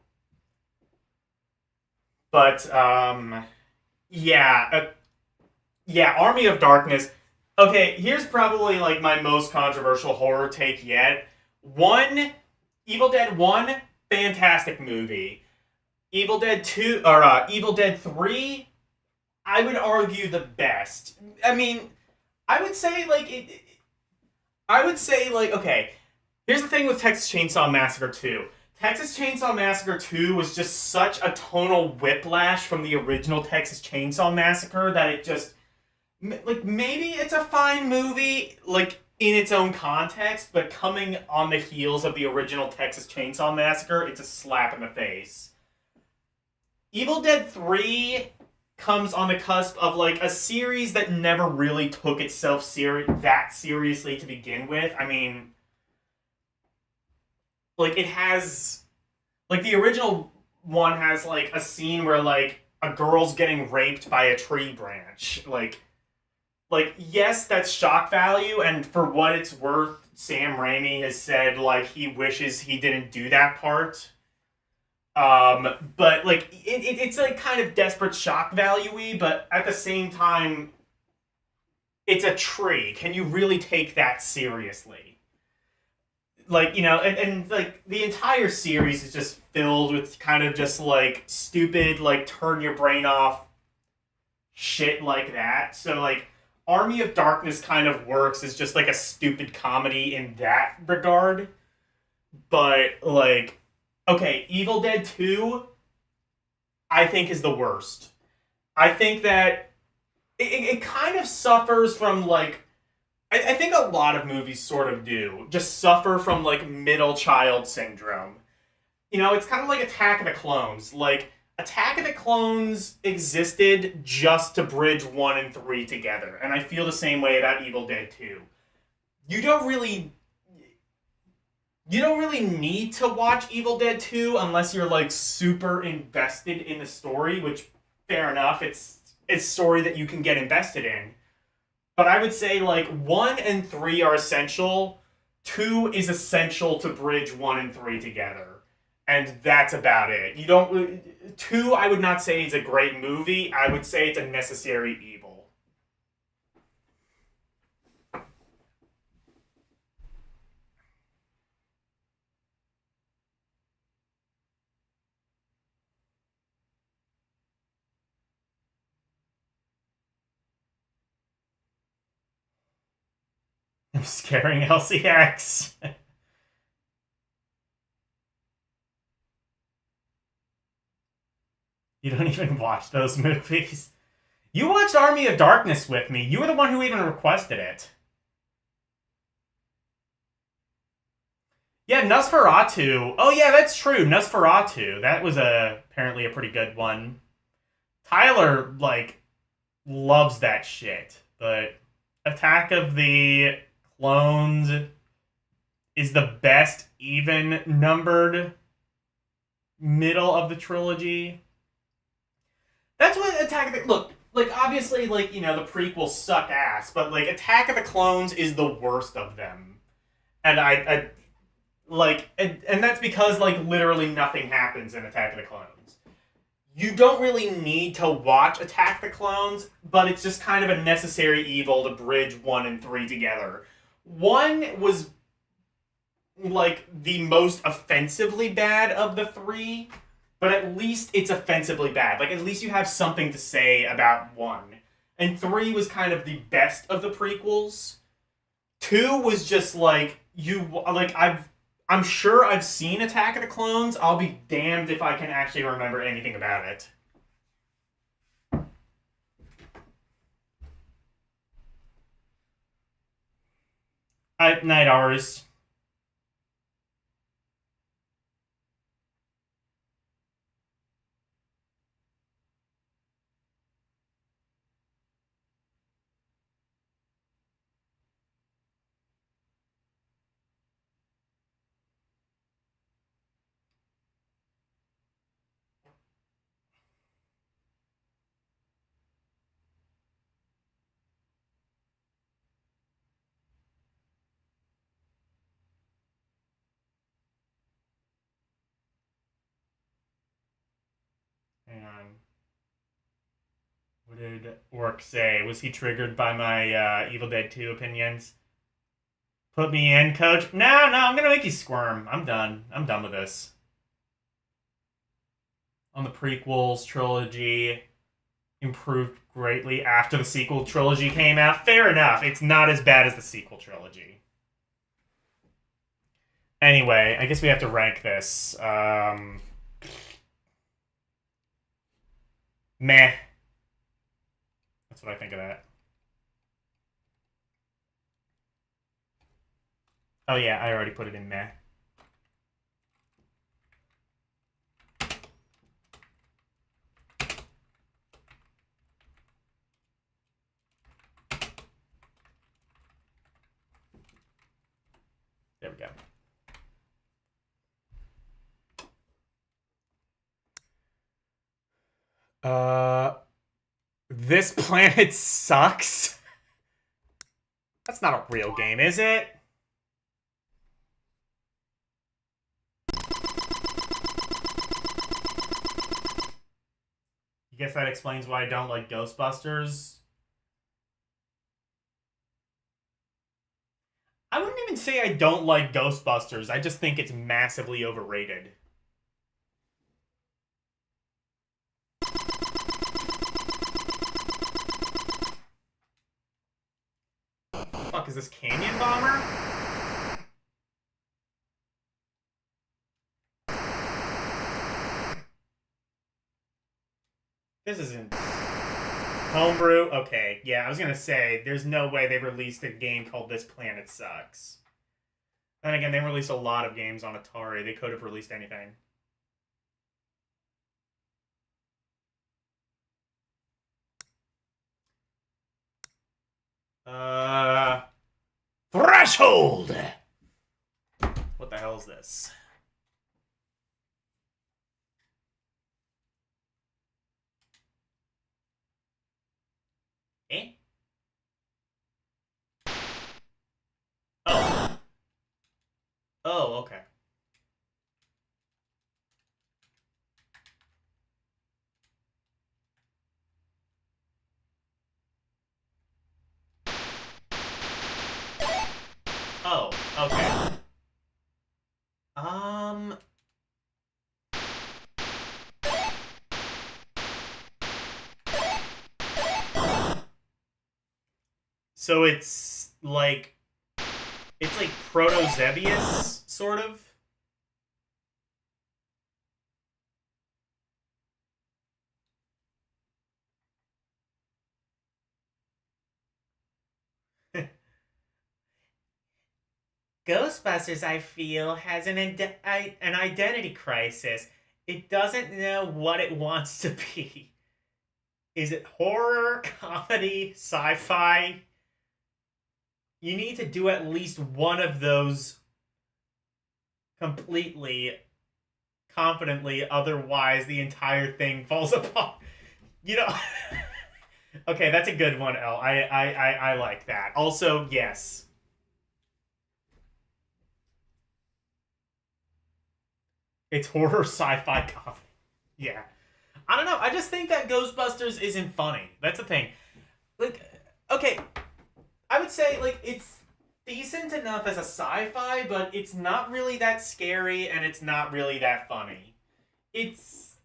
But, yeah, Army of Darkness. Okay, here's probably, like, my most controversial horror take yet. Evil Dead 1, fantastic movie. Evil Dead 2, or, Evil Dead 3, I would argue the best. I mean, I would say, like, okay, here's the thing with Texas Chainsaw Massacre 2. Texas Chainsaw Massacre 2 was just such a tonal whiplash from the original Texas Chainsaw Massacre that it just... Like, maybe it's a fine movie, like, in its own context, but coming on the heels of the original Texas Chainsaw Massacre, it's a slap in the face. Evil Dead 3 comes on the cusp of, like, a series that never really took itself that seriously to begin with. I mean, like, it has... Like, the original one has, like, a scene where, like, a girl's getting raped by a tree branch. Like, yes, that's shock value, and for what it's worth, Sam Raimi has said, like, he wishes he didn't do that part. But, like, it's, like, kind of desperate shock value-y, but at the same time, it's a tree. Can you really take that seriously? Like, you know, and like, the entire series is just filled with kind of just, like, stupid, like, turn your brain off shit like that. So, like, Army of Darkness kind of works as just, like, a stupid comedy in that regard. But, like, okay, Evil Dead 2, I think, is the worst. I think that it kind of suffers from, like, I think a lot of movies sort of do, just suffer from, like, middle child syndrome. You know, it's kind of like Attack of the Clones. Like, Attack of the Clones existed just to bridge 1 and 3 together, and I feel the same way about Evil Dead 2. You don't really need to watch Evil Dead 2 unless you're, like, super invested in the story, which, fair enough, it's a story that you can get invested in. But I would say, like, 1 and 3 are essential. 2 is essential to bridge 1 and 3 together. And that's about it. 2, I would not say is a great movie. I would say it's a necessary evil. I'm scaring LCX. You don't even watch those movies. You watched Army of Darkness with me. You were the one who even requested it. Yeah, Nosferatu. Oh yeah, that's true. Nosferatu. That was apparently a pretty good one. Tyler, like, loves that shit. But Attack of the Clones is the best even-numbered middle of the trilogy. That's what Attack of the... Look, obviously, like, you know, the prequels suck ass, but, like, Attack of the Clones is the worst of them. And I like, and that's because, like, literally nothing happens in Attack of the Clones. You don't really need to watch Attack the Clones, but it's just kind of a necessary evil to bridge 1 and 3 together. 1 was, like, the most offensively bad of the 3, but at least it's offensively bad. Like, at least you have something to say about 1. And 3 was kind of the best of the prequels. 2 was just, like, I'm sure I've seen Attack of the Clones. I'll be damned if I can actually remember anything about it. Night hours. Hang on. What did Orc say? Was he triggered by my Evil Dead 2 opinions? Put me in, coach? No, I'm gonna make you squirm. I'm done. I'm done with this. On the prequels, trilogy improved greatly after the sequel trilogy came out. Fair enough. It's not as bad as the sequel trilogy. Anyway, I guess we have to rank this. Meh. That's what I think of that. Oh yeah, I already put it in meh. There we go. This planet sucks? That's not a real game, is it? I guess that explains why I don't like Ghostbusters. I wouldn't even say I don't like Ghostbusters. I just think it's massively overrated. Fuck, is this Canyon Bomber? This isn't homebrew. Okay, yeah, I was gonna say there's no way they released a game called This Planet Sucks. Then again, they released a lot of games on Atari. They could have released anything. Threshold! What the hell is this? Eh? Oh. Oh, okay. Oh, okay. So it's like Proto-Zebius, sort of? Ghostbusters, I feel, has an identity crisis. It doesn't know what it wants to be. Is it horror, comedy, sci-fi? You need to do at least one of those completely, competently, otherwise the entire thing falls apart. You know, Okay, that's a good one, El. I like that. Also, yes. It's horror sci-fi comedy. Yeah. I don't know. I just think that Ghostbusters isn't funny. That's the thing. Like, okay, I would say, like, it's decent enough as a sci-fi, but it's not really that scary, and it's not really that funny. It's...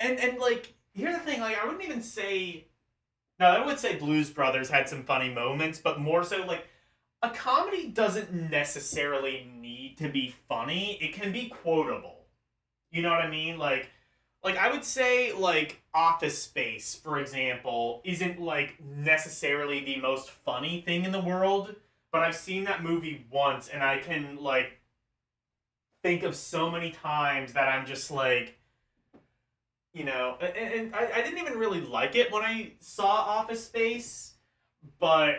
And like, here's the thing, like, I wouldn't even say... No, I would say Blues Brothers had some funny moments, but more so, like, a comedy doesn't necessarily need to be funny. It can be quotable. You know what I mean? Like I would say, like, Office Space, for example, isn't, like, necessarily the most funny thing in the world, but I've seen that movie once, and I can, like, think of so many times that I'm just, like, you know, and I didn't even really like it when I saw Office Space, but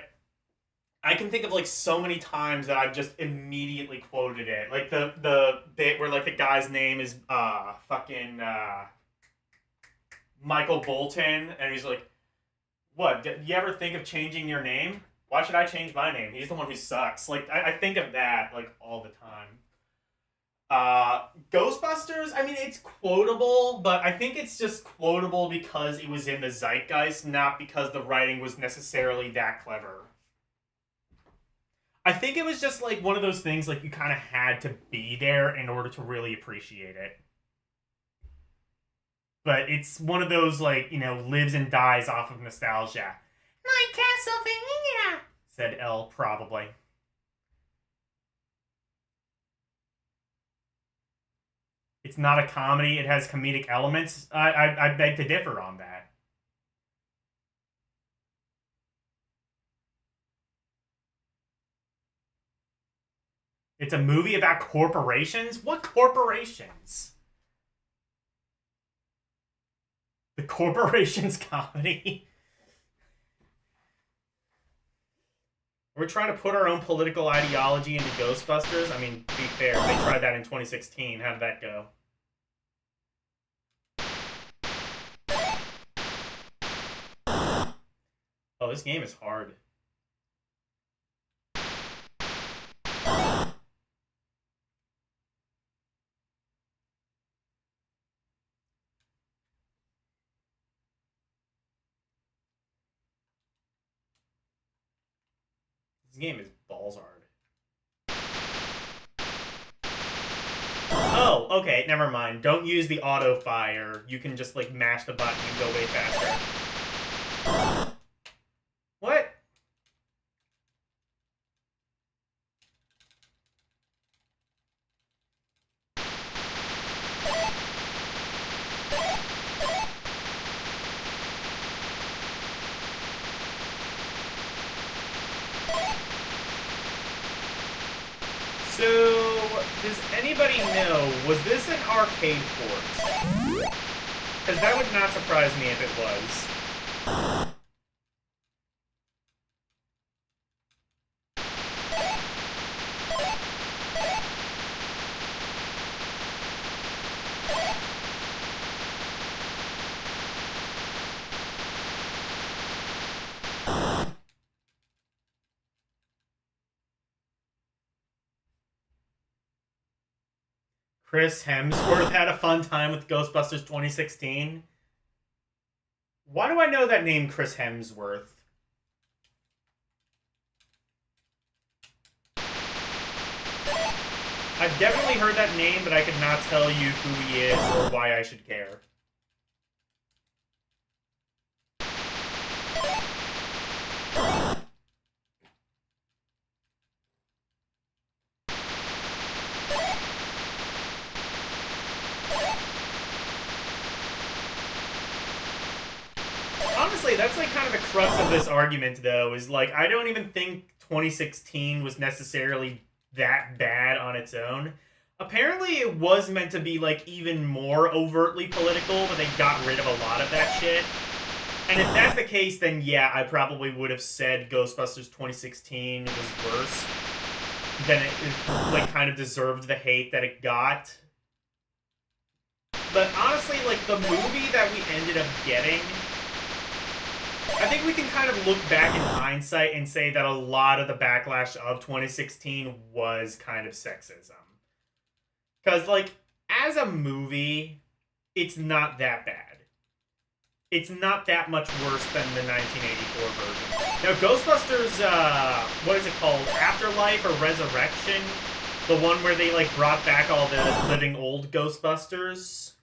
I can think of, like, so many times that I've just immediately quoted it. Like, the bit where, like, the guy's name is, fucking, Michael Bolton, and he's like, what, did you ever think of changing your name? Why should I change my name? He's the one who sucks. Like, I think of that, like, all the time. Ghostbusters, I mean, it's quotable, but I think it's just quotable because it was in the zeitgeist, not because the writing was necessarily that clever. I think it was just, like, one of those things, like, you kind of had to be there in order to really appreciate it. But it's one of those, like, you know, lives and dies off of nostalgia. My Castlevania, said Elle, probably. It's not a comedy, it has comedic elements. I beg to differ on that. It's a movie about corporations? What corporations? The corporations comedy? We're trying to put our own political ideology into Ghostbusters? I mean, to be fair, they tried that in 2016. How did that go? Oh, this game is hard. This game is balls hard. Oh, okay, never mind. Don't use the auto fire. You can just, like, mash the button and go way faster. What? So, does anybody know, was this an arcade port? Because that would not surprise me if it was. Chris Hemsworth had a fun time with Ghostbusters 2016. Why do I know that name, Chris Hemsworth? I've definitely heard that name, but I could not tell you who he is or why I should care. Honestly, that's like kind of the crux of this argument, though, is like, I don't even think 2016 was necessarily that bad on its own. Apparently it was meant to be, like, even more overtly political, but they got rid of a lot of that shit. And if that's the case, then yeah, I probably would have said Ghostbusters 2016 was worse. Then it like, kind of deserved the hate that it got. But honestly, like, the movie that we ended up getting, I think we can kind of look back in hindsight and say that a lot of the backlash of 2016 was kind of sexism. Because, like, as a movie, it's not that bad. It's not that much worse than the 1984 version. Now, Ghostbusters, what is it called? Afterlife or Resurrection? The one where they, like, brought back all the living old Ghostbusters?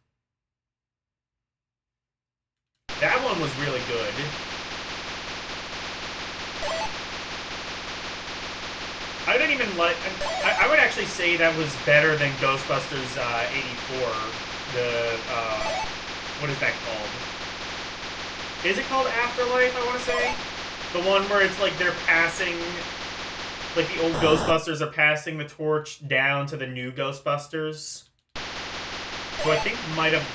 That one was really good. I don't even like... I would actually say that was better than Ghostbusters 84. The, what is that called? Is it called Afterlife, I want to say? The one where it's like they're passing... Like the old Ghostbusters are passing the torch down to the new Ghostbusters. Who I think might have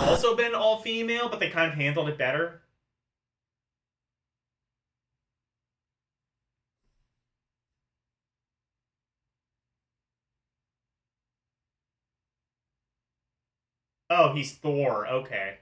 also been all-female, but they kind of handled it better. Oh, he's Thor. Okay.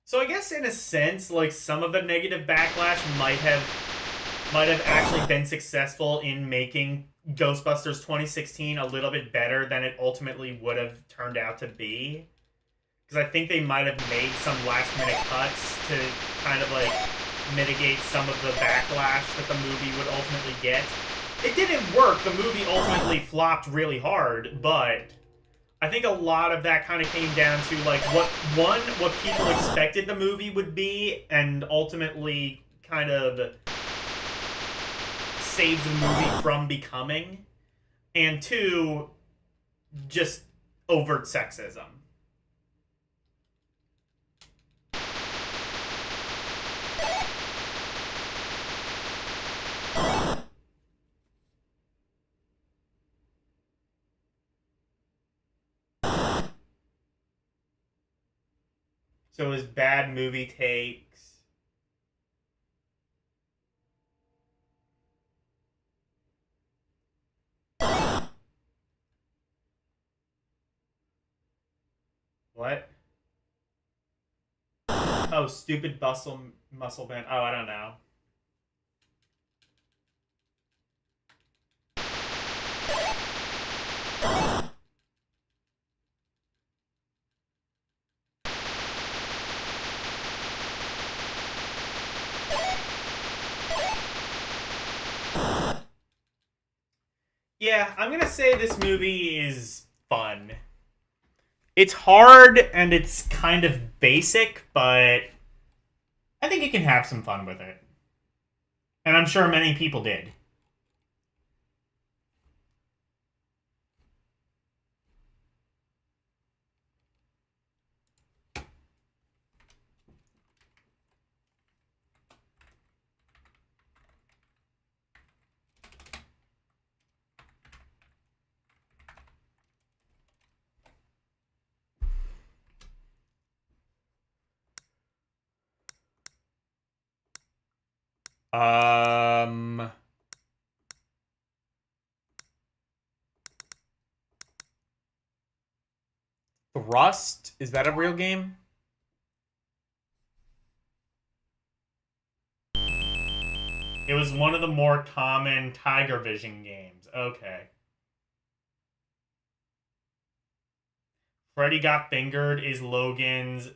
So I guess in a sense, like, some of the negative backlash might have actually been successful in making Ghostbusters 2016 a little bit better than it ultimately would have turned out to be. Because I think they might have made some last-minute cuts to kind of, like, mitigate some of the backlash that the movie would ultimately get. It didn't work. The movie ultimately flopped really hard, but I think a lot of that kind of came down to, like, what people expected the movie would be, and ultimately kind of saved the movie from becoming, and two, just overt sexism. So his bad movie takes. What? Oh, stupid muscle band. Oh, I don't know. Yeah, I'm gonna say this movie is fun. It's hard and it's kind of basic, but I think you can have some fun with it. And I'm sure many people did. Thrust? Is that a real game? It was one of the more common Tiger Vision games. Okay. Freddy Got Fingered is Logan's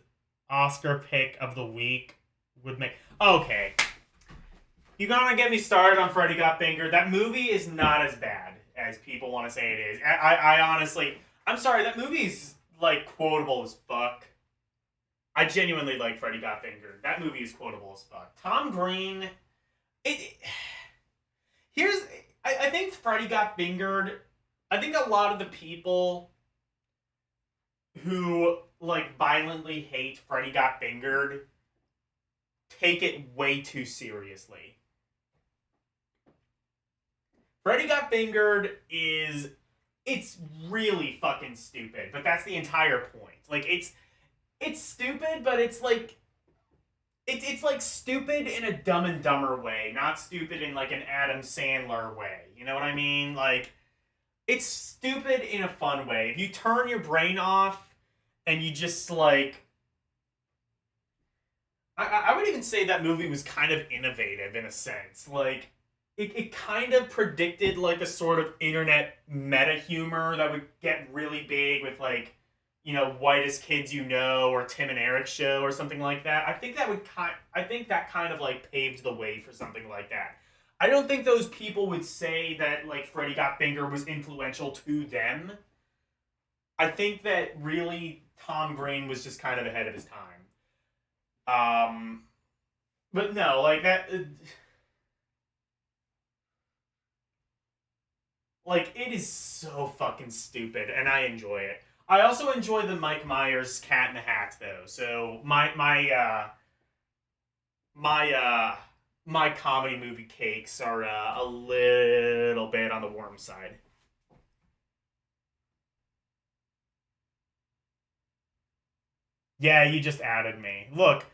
Oscar pick of the week. Would make... Okay. You gonna get me started on Freddy Got Fingered. That movie is not as bad as people want to say it is. I honestly... I'm sorry, that movie's, like, quotable as fuck. I genuinely like Freddy Got Fingered. That movie is quotable as fuck. Tom Green... I think Freddy Got Fingered... I think a lot of the people who, like, violently hate Freddy Got Fingered take it way too seriously. Freddy Got Fingered it's really fucking stupid, but that's the entire point. Like, it's stupid, but it's like, it's like stupid in a Dumb and Dumber way, not stupid in like an Adam Sandler way. You know what I mean? Like, it's stupid in a fun way. If you turn your brain off and you just like, I would even say that movie was kind of innovative in a sense. Like, it kind of predicted like a sort of internet meta humor that would get really big with like, you know, Whitest Kids You Know or Tim and Eric's Show or something like that. I think that kind of like paved the way for something like that. I don't think those people would say that like Freddy Got Fingered was influential to them. I think that really Tom Green was just kind of ahead of his time. But no, like that. Like, it is so fucking stupid, and I enjoy it. I also enjoy the Mike Myers Cat in the Hat, though. So my comedy movie cakes are a little bit on the warm side. Yeah, you just added me. Look,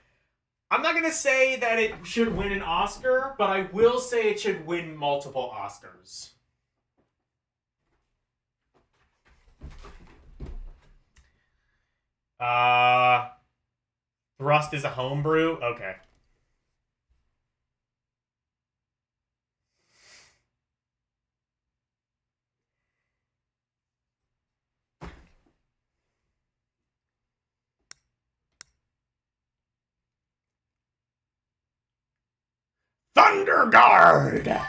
I'm not gonna say that it should win an Oscar, but I will say it should win multiple Oscars. Thrust is a homebrew? Okay. Thunderguard!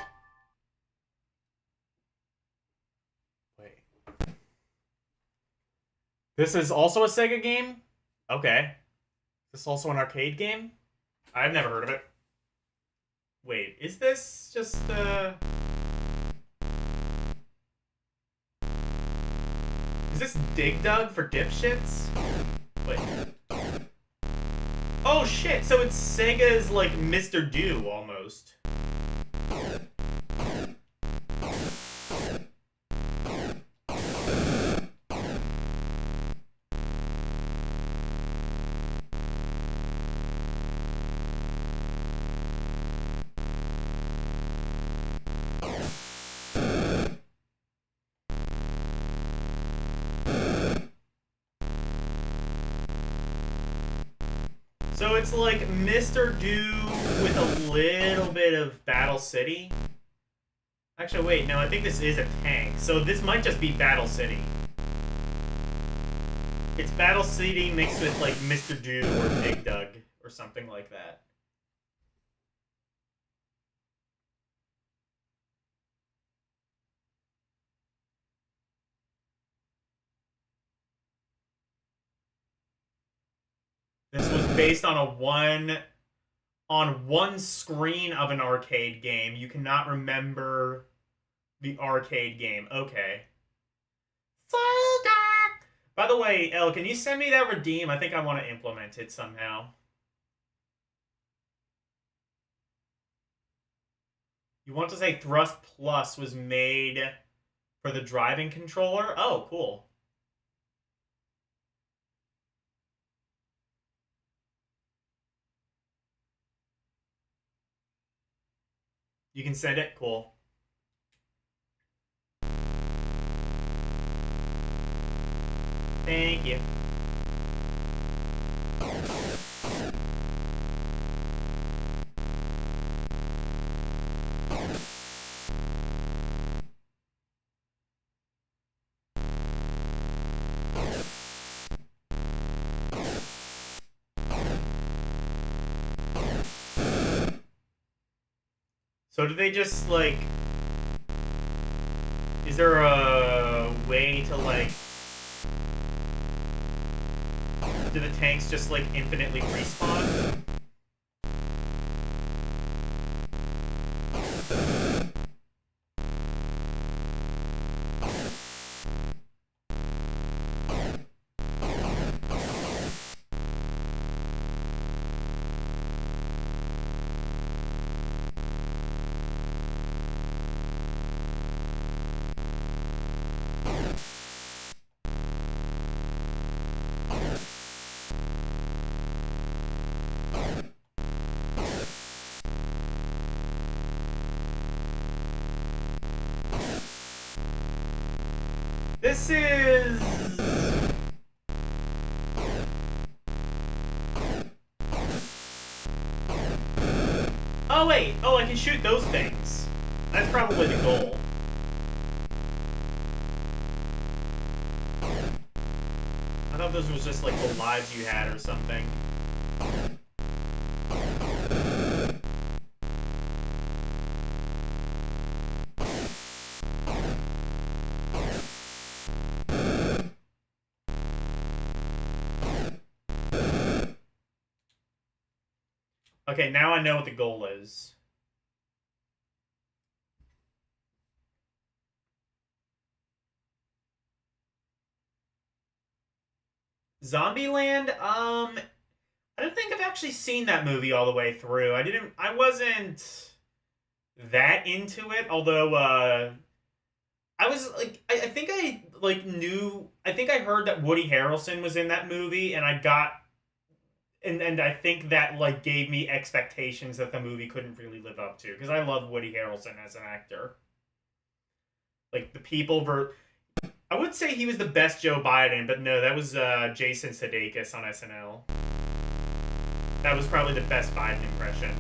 Wait. This is also a Sega game? Okay. Is this also an arcade game? I've never heard of it. Wait, is this just, Is this Dig Dug for dipshits? Wait. Oh shit, so it's Sega's, like, Mr. Do, almost. So it's like Mr. Do with a little bit of Battle City. Actually, wait, no, I think this is a tank. So this might just be Battle City. It's Battle City mixed with like Mr. Do or Dig Dug or something like that. This was based on one screen of an arcade game. You cannot remember the arcade game. Okay. By the way, Elle, can you send me that redeem? I think I want to implement it somehow. You want to say Thrust Plus was made for the driving controller? Oh, cool. You can send it? Cool. Thank you. So do they just, like... Is there a way to, like... Do the tanks just, like, infinitely respawn? This is... Oh, wait. Oh, I can shoot those things. That's probably the goal. I thought those was just, like, the lives you had or something. Okay, now I know what the goal is. Zombieland, I don't think I've actually seen that movie all the way through. I wasn't that into it, although, I was, like, I think I, like, I think I heard that Woody Harrelson was in that movie, and I got, and I think that, like, gave me expectations that the movie couldn't really live up to, because I love Woody Harrelson as an actor. Like, the people I would say he was the best Joe Biden, but no, that was Jason Sudeikis on SNL. That was probably the best Biden impression,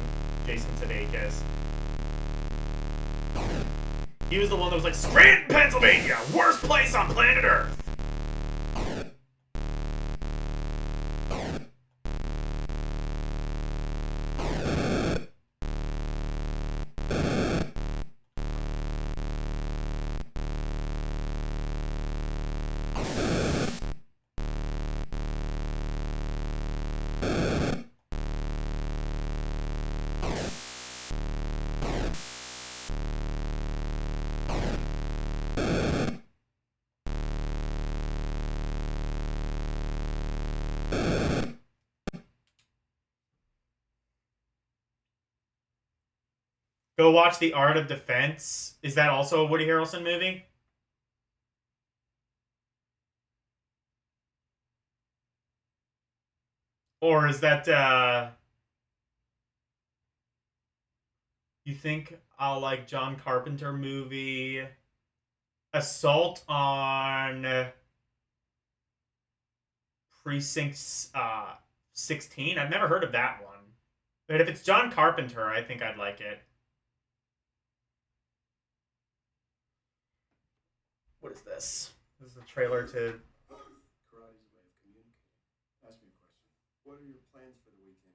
Jason Sudeikis. He was the one that was like, Scranton, Pennsylvania, worst place on planet Earth. Go watch The Art of Defense. Is that also a Woody Harrelson movie? Or is that, you think I'll like John Carpenter movie? Assault on Precinct 16? I've never heard of that one. But if it's John Carpenter, I think I'd like it. What is this? This is the trailer to... Karate is a way of communicating. Ask me a question. What are your plans for the weekend?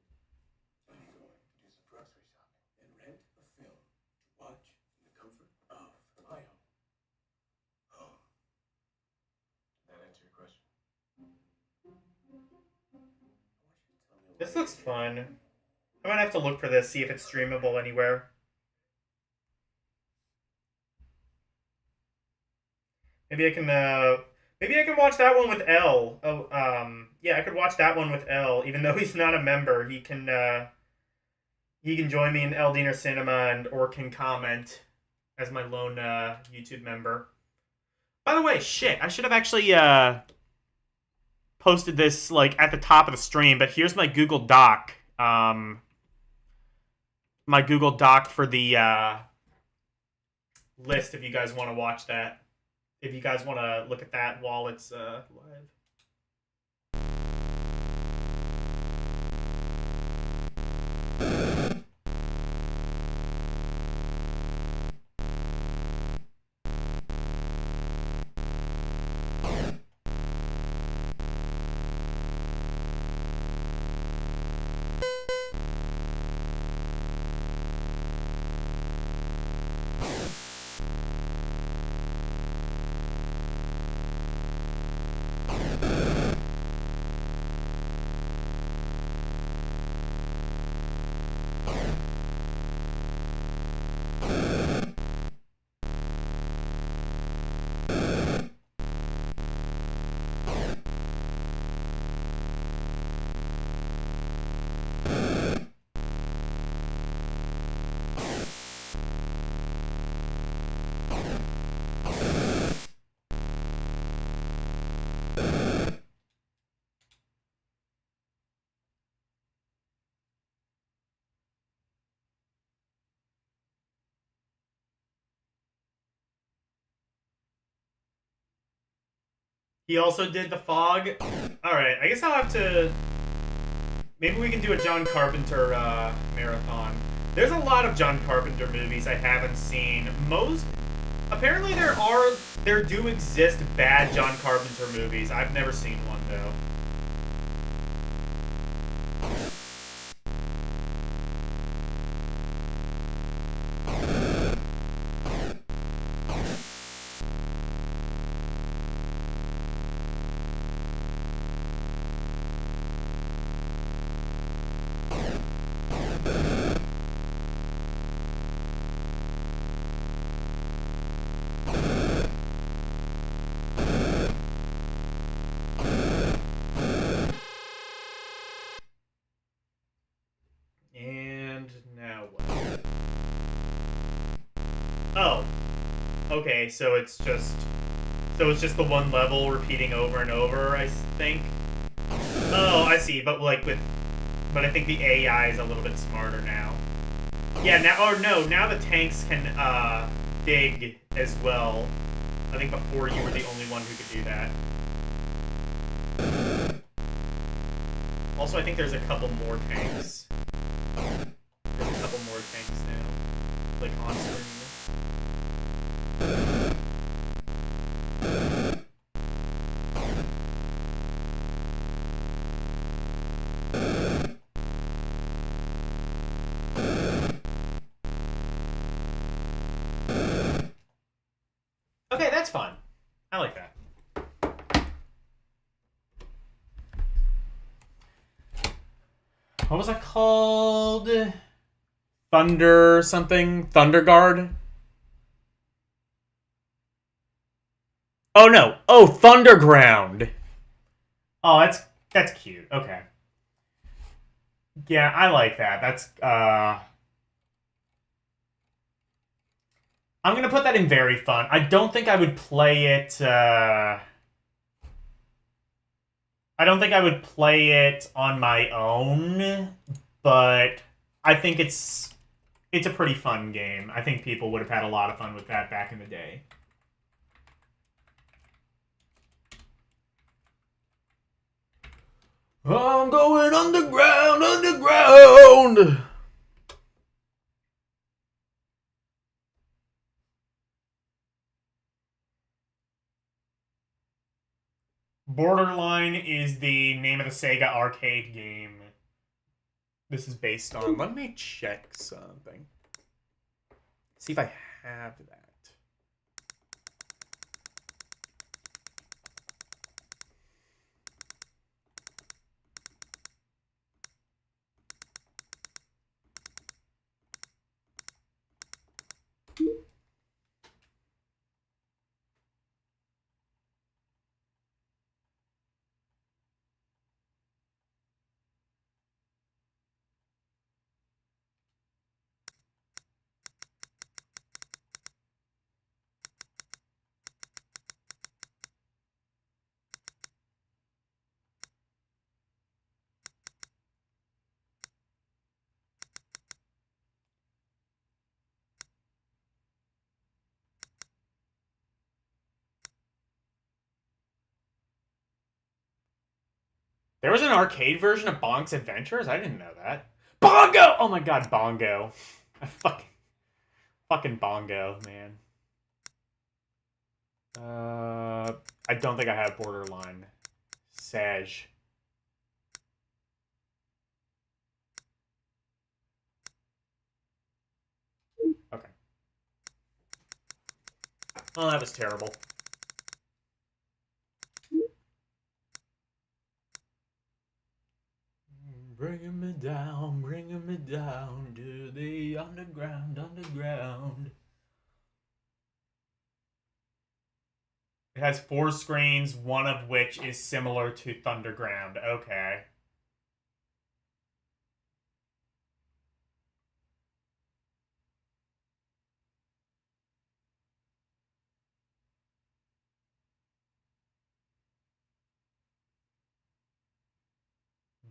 I'm going to do some grocery shopping and rent a film to watch in the comfort of my home. Did that answer your question? This looks fun. I might have to look for this, see if it's streamable anywhere. Maybe I can watch that one with L. Oh, yeah, I could watch that one with L, even though he's not a member. He can join me in L Diener Cinema or can comment as my lone YouTube member. By the way, shit, I should have actually posted this like at the top of the stream, but here's my Google Doc. My Google Doc for the list if you guys want to watch that. If you guys want to look at that while it's live. He also did The Fog. Alright, I guess I'll have to... Maybe we can do a John Carpenter marathon. There's a lot of John Carpenter movies I haven't seen. Apparently there do exist bad John Carpenter movies. I've never seen one, though. And now what? Oh. Okay, so it's just the one level repeating over and over, I think. Oh, I see, but I think the AI is a little bit smarter now. Yeah, now the tanks can dig as well. I think before you were the only one who could do that. Also, I think there's a couple more tanks. There's a couple more tanks now, like on screen. Okay, that's fun. I like that. What was that called? Thunder something? Thunder Guard? Oh no. Oh, Thunderground. Oh, that's cute. Okay. Yeah, I like that. That's I'm gonna put that in very fun. I don't think I would play it I don't think I would play it on my own, but I think it's a pretty fun game. I think people would have had a lot of fun with that back in the day. I'm going underground, underground! Borderline is the name of the Sega arcade game this is based on. Let me check something. See if I have that. There was an arcade version of Bonk's Adventures? I didn't know that. Bongo! Oh my god, Bongo. I fucking Bongo, man. I don't think I have Borderline. Sage. Okay. Well, that was terrible. Bringing me down to the underground, underground. It has 4 screens, one of which is similar to Thunderground. Okay.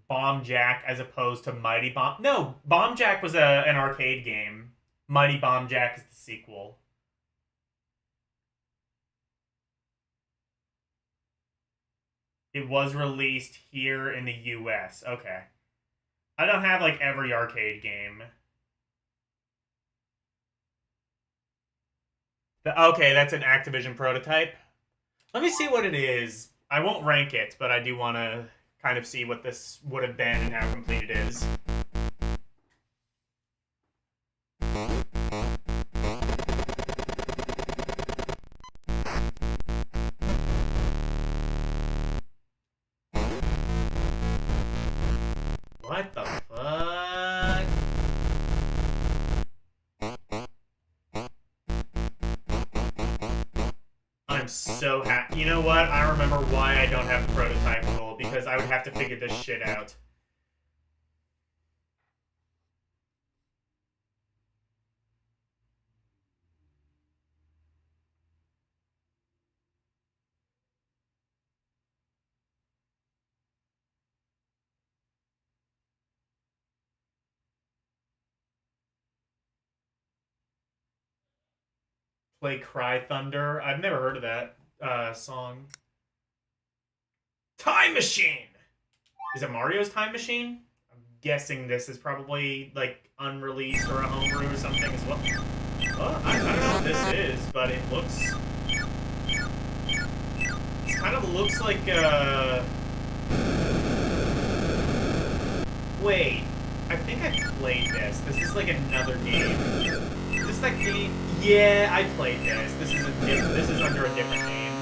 Bomb Jack as opposed to Mighty Bomb. No, Bomb Jack was an arcade game. Mighty Bomb Jack is the sequel. It was released here in the US. Okay. I don't have, like, every arcade game. Okay, that's an Activision prototype. Let me see what it is. I won't rank it, but I do want to kind of see what this would have been and how complete it is. What the fuck? I'm so happy. You know what? I remember why I don't have the prototype full, because I would have to figure this shit out. Play Cry Thunder. I've never heard of that song. Time Machine! Is it Mario's Time Machine? I'm guessing this is probably, like, unreleased or a homebrew or something as well. Well, I don't know what this is, but it looks... It kind of looks like, Wait. I think I played this. This is, like, another game. Is this that game? Yeah, I played this. This is under a different name.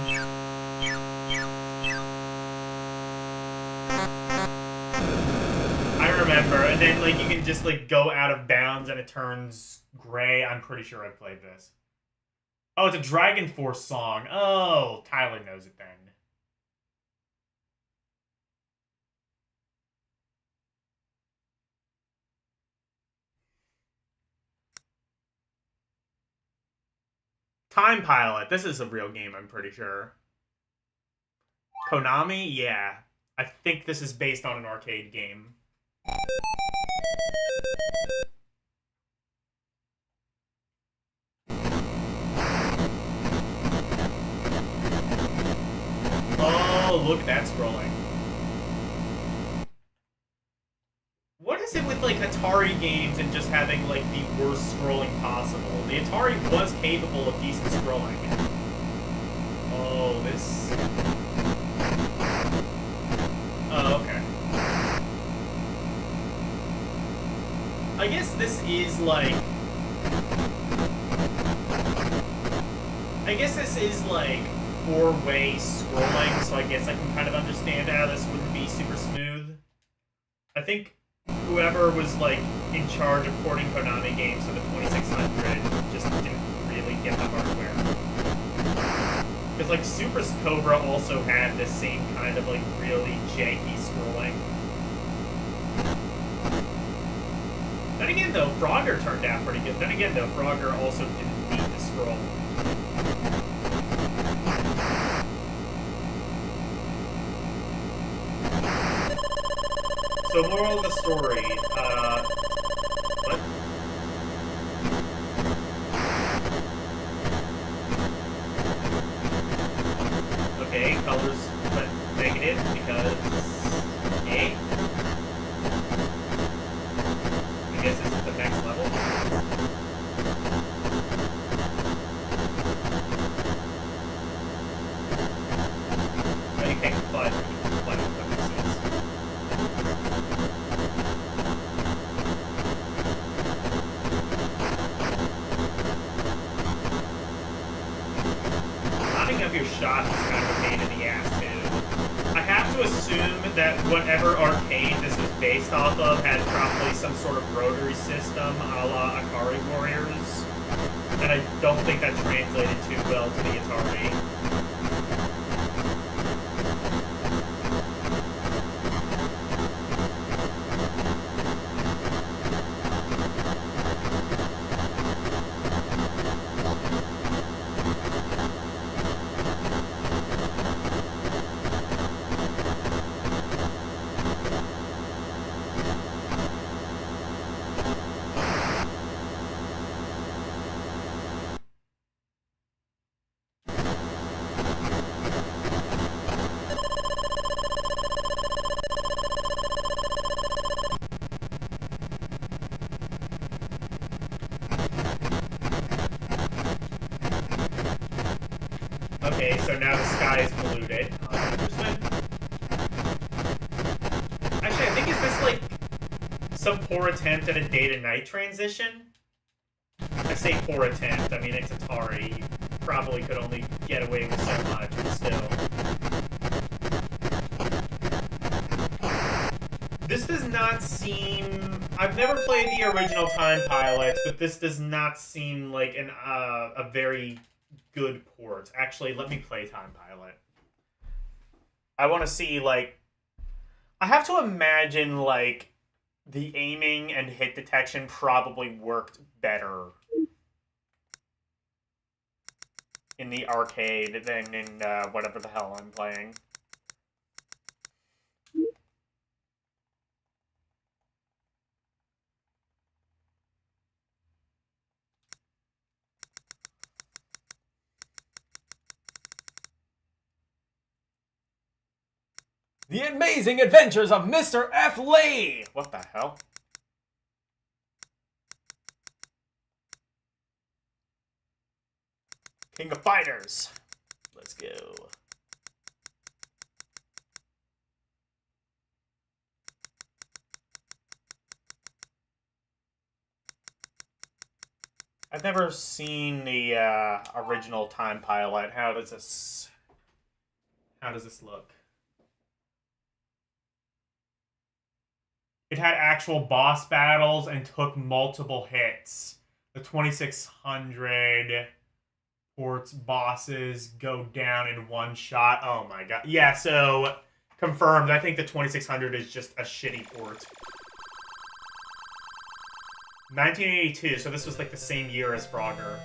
I remember, and then like you can just like go out of bounds and it turns gray. I'm pretty sure I played this. Oh, it's a Dragon Force song. Oh, Tyler knows it then. Time Pilot. This is a real game, I'm pretty sure. Konami? Yeah. I think this is based on an arcade game. Oh, look at that scrolling. What is it with, like, Atari games and just having, like, the worst scrolling possible? The Atari was capable of decent scrolling. Oh, this... Oh, okay. I guess this is, like... I guess this is, like, four-way scrolling, so I guess I can kind of understand how this wouldn't be super smooth. I think whoever was, like, in charge of porting Konami games to the 2600 just didn't really get the hardware. Because, like, Super Cobra also had this same kind of, like, really janky scrolling. Then again, though, Frogger turned out pretty good. Then again, though, Frogger also didn't need to scroll. So, moral of the story, what? Okay, colors went negative because, A. I guess this is the next level. Oh, you can't fly through the fly with them, it seems. Lining up your shots is kind of a pain in the ass, too. I have to assume that whatever arcade this was based off of had probably some sort of rotary system a la Atari Warriors, and I don't think that translated too well to the Atari. Okay, so now the sky is polluted. Interesting. Actually, I think is this like some poor attempt at a day-to-night transition? I say poor attempt. I mean, it's Atari. You probably could only get away with so much, but still. This does not seem... I've never played the original Time Pilots, but this does not seem like a very good port. Actually, let me play Time Pilot. I want to see, like... I have to imagine, like, the aiming and hit detection probably worked better in the arcade than in whatever the hell I'm playing. The Amazing Adventures of Mr. F. Lee! What the hell? King of Fighters. Let's go. I've never seen the original Time Pilot. How does this look? It had actual boss battles and took multiple hits. The 2600 ports bosses go down in one shot. Oh my god. Yeah, so confirmed. I think the 2600 is just a shitty port. 1982, so this was like the same year as Frogger.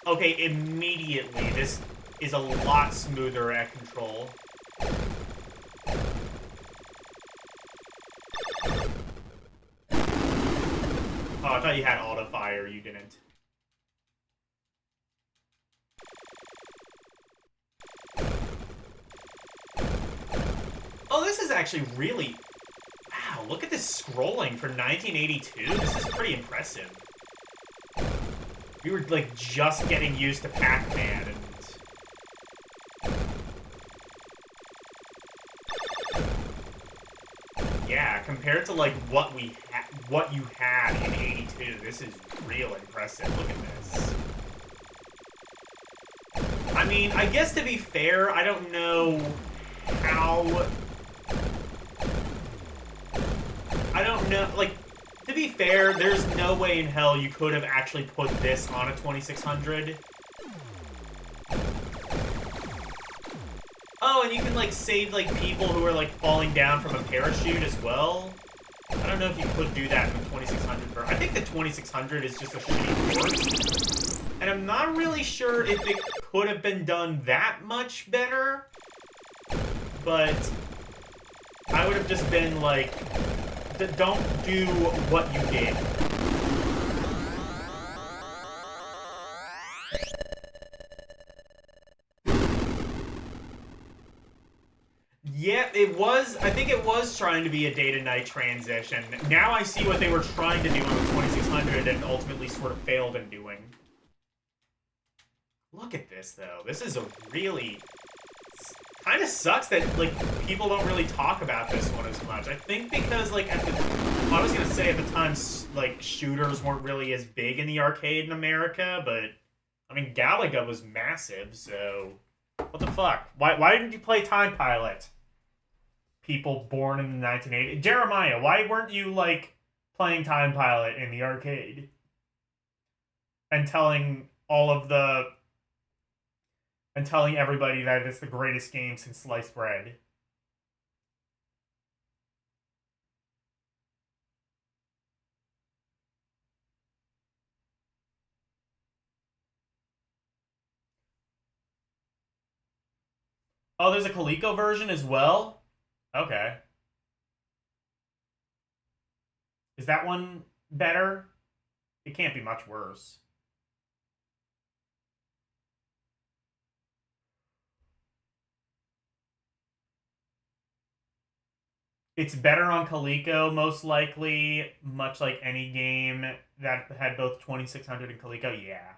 Okay, immediately, this is a lot smoother at control. Oh, I thought you had auto fire, you didn't. Oh, this is actually really... Wow, look at this scrolling for 1982. This is pretty impressive. We were, like, just getting used to Pac-Man, and... Yeah, compared to, like, what you had in 82, this is real impressive. Look at this. I mean, I guess to be fair, I don't know how... I don't know, like, to be fair, there's no way in hell you could have actually put this on a 2600. Oh, and you can, like, save, like, people who are, like, falling down from a parachute as well. I don't know if you could do that in the 2600. I think the 2600 is just a shitty port. And I'm not really sure if it could have been done that much better. But I would have just been, like... Don't do what you did. Yeah, it was. I think it was trying to be a day-to-night transition. Now I see what they were trying to do on the 2600 and ultimately sort of failed in doing. Look at this, though. This is a really... Kind of sucks that, like, people don't really talk about this one as much. I think because, like, I was gonna say at the time, like, shooters weren't really as big in the arcade in America, but, I mean, Galaga was massive, so... What the fuck? Why didn't you play Time Pilot? People born in the 1980s. Jeremiah, why weren't you, like, playing Time Pilot in the arcade? And telling all of the... And telling everybody that it's the greatest game since sliced bread. Oh, there's a Coleco version as well? Okay. Is that one better? It can't be much worse. It's better on Coleco, most likely, much like any game that had both 2600 and Coleco? Yeah.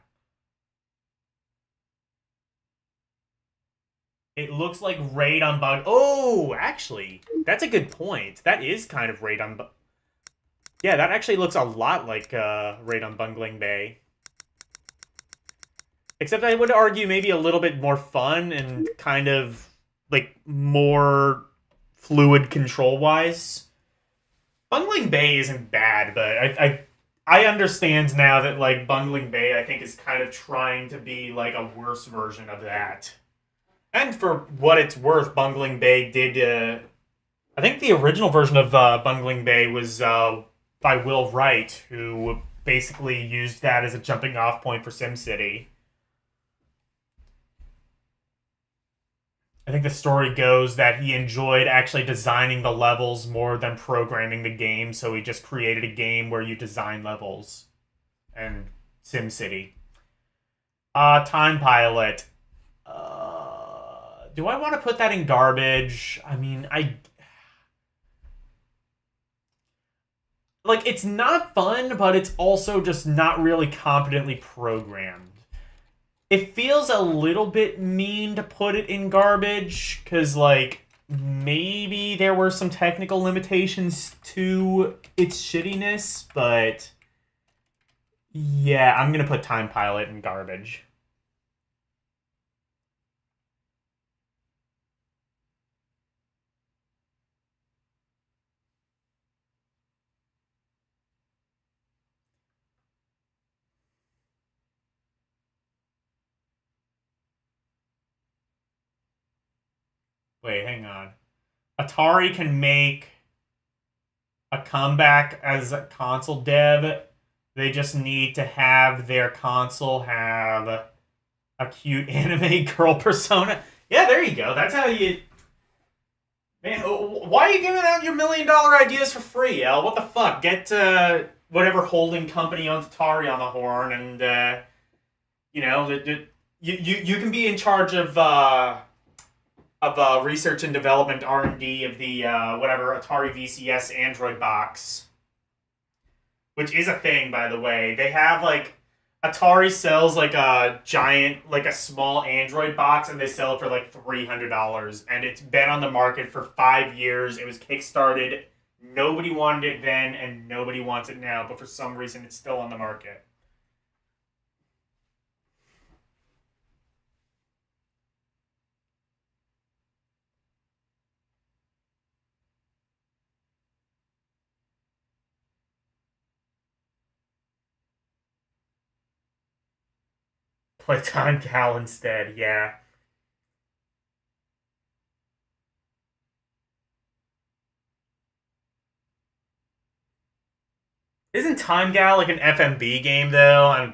It looks like Raid on Bug. Oh, actually, that's a good point. That is kind of Raid on. Yeah, that actually looks a lot like Raid on Bungling Bay. Except I would argue maybe a little bit more fun and kind of like more fluid control wise. Bungling Bay isn't bad, but I understand now that like Bungling Bay I think is kind of trying to be like a worse version of that. And for what it's worth, Bungling Bay did. I think the original version of Bungling Bay was by Will Wright, who basically used that as a jumping off point for SimCity. I think the story goes that he enjoyed actually designing the levels more than programming the game, so he just created a game where you design levels. And SimCity. Time Pilot. Do I want to put that in garbage? I mean, like, it's not fun, but it's also just not really competently programmed. It feels a little bit mean to put it in garbage, because, like, maybe there were some technical limitations to its shittiness, but yeah, I'm going to put Time Pilot in garbage. Wait, hang on. Atari can make a comeback as a console dev. They just need to have their console have a cute anime girl persona. Yeah, there you go. That's how you... Man, why are you giving out your $1 million ideas for free, El? What the fuck? Get whatever holding company owns Atari on the horn, and you know, you can be in charge of research and development R&D of the whatever Atari VCS Android box, which is a thing, by the way. They have like Atari sells like a giant, like a small Android box, and they sell it for like $300, and it's been on the market for 5 years. It was kickstarted. Nobody wanted it then, and nobody wants it now, but for some reason, it's still on the market. Play Time Gal instead, yeah. Isn't Time Gal like an FMB game though? I'm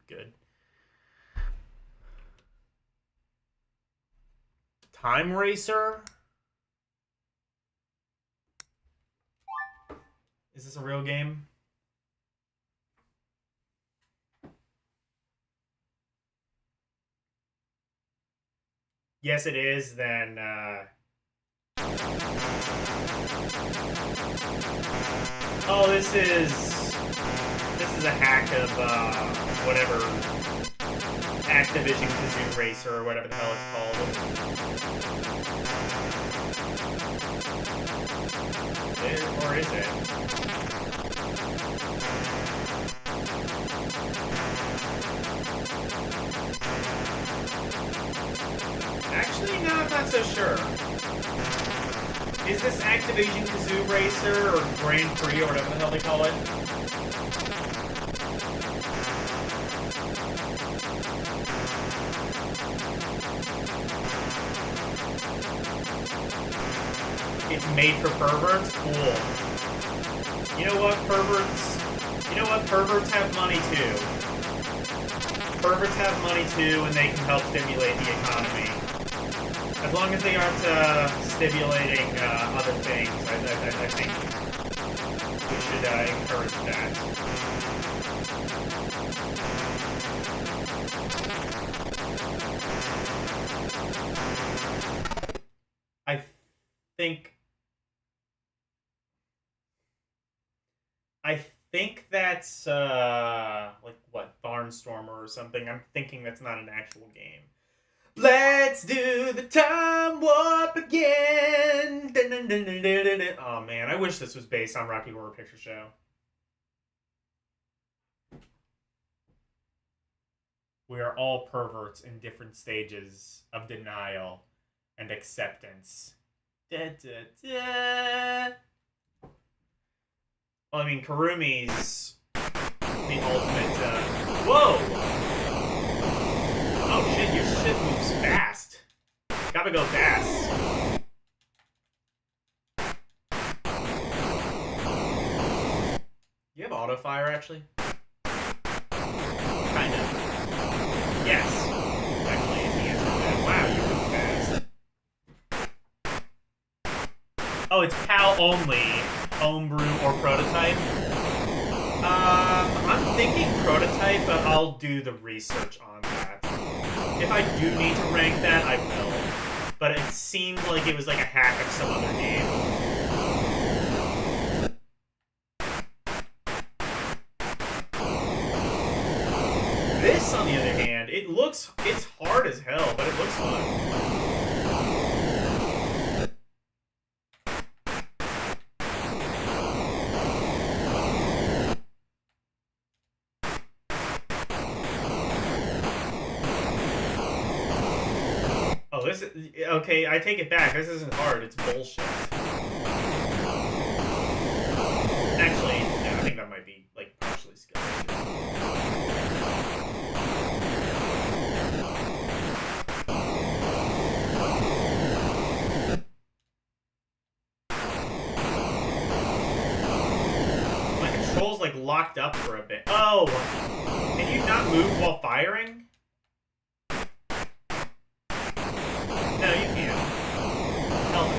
good. Time Racer? Is this a real game? Yes, it is. Then oh, this is a hack of whatever Activision Kazoo Racer or whatever the hell it's called. Or is it? Actually, no, I'm not so sure. Is this Activision Kazoo Racer or Grand Prix or whatever the hell they call it? It's made for perverts? Cool. You know what, perverts? You know what? Perverts have money too. Perverts have money too, and they can help stimulate the economy. As long as they aren't stimulating other things, I think we should encourage that. I think I think that's like what, Barnstormer or something. I'm thinking that's not an actual game. Let's do the time warp again. Dun, dun, dun, dun, dun, dun, dun. Oh man, I wish this was based on Rocky Horror Picture Show. We are all perverts in different stages of denial and acceptance. Da, da, da. Well, I mean, Kurumi's the ultimate, whoa! Oh shit, your shit moves fast. Gotta go fast. You have auto fire, actually? Kind of. Yes. Actually, is the answer to that. Wow, you move fast. Oh, it's PAL only. Homebrew or prototype? I'm thinking prototype, but I'll do the research on that. If I do need to rank that, I will. But it seemed like it was like a hack of some other game. This, on the other hand, it's hard as hell, but it looks fun. Oh, this is... Okay, I take it back. This isn't hard. It's bullshit. Actually, yeah, I think that might be, like, partially skilled. My control's, like, locked up for a bit. Oh! Can you not move while firing? No, you can't. Help it.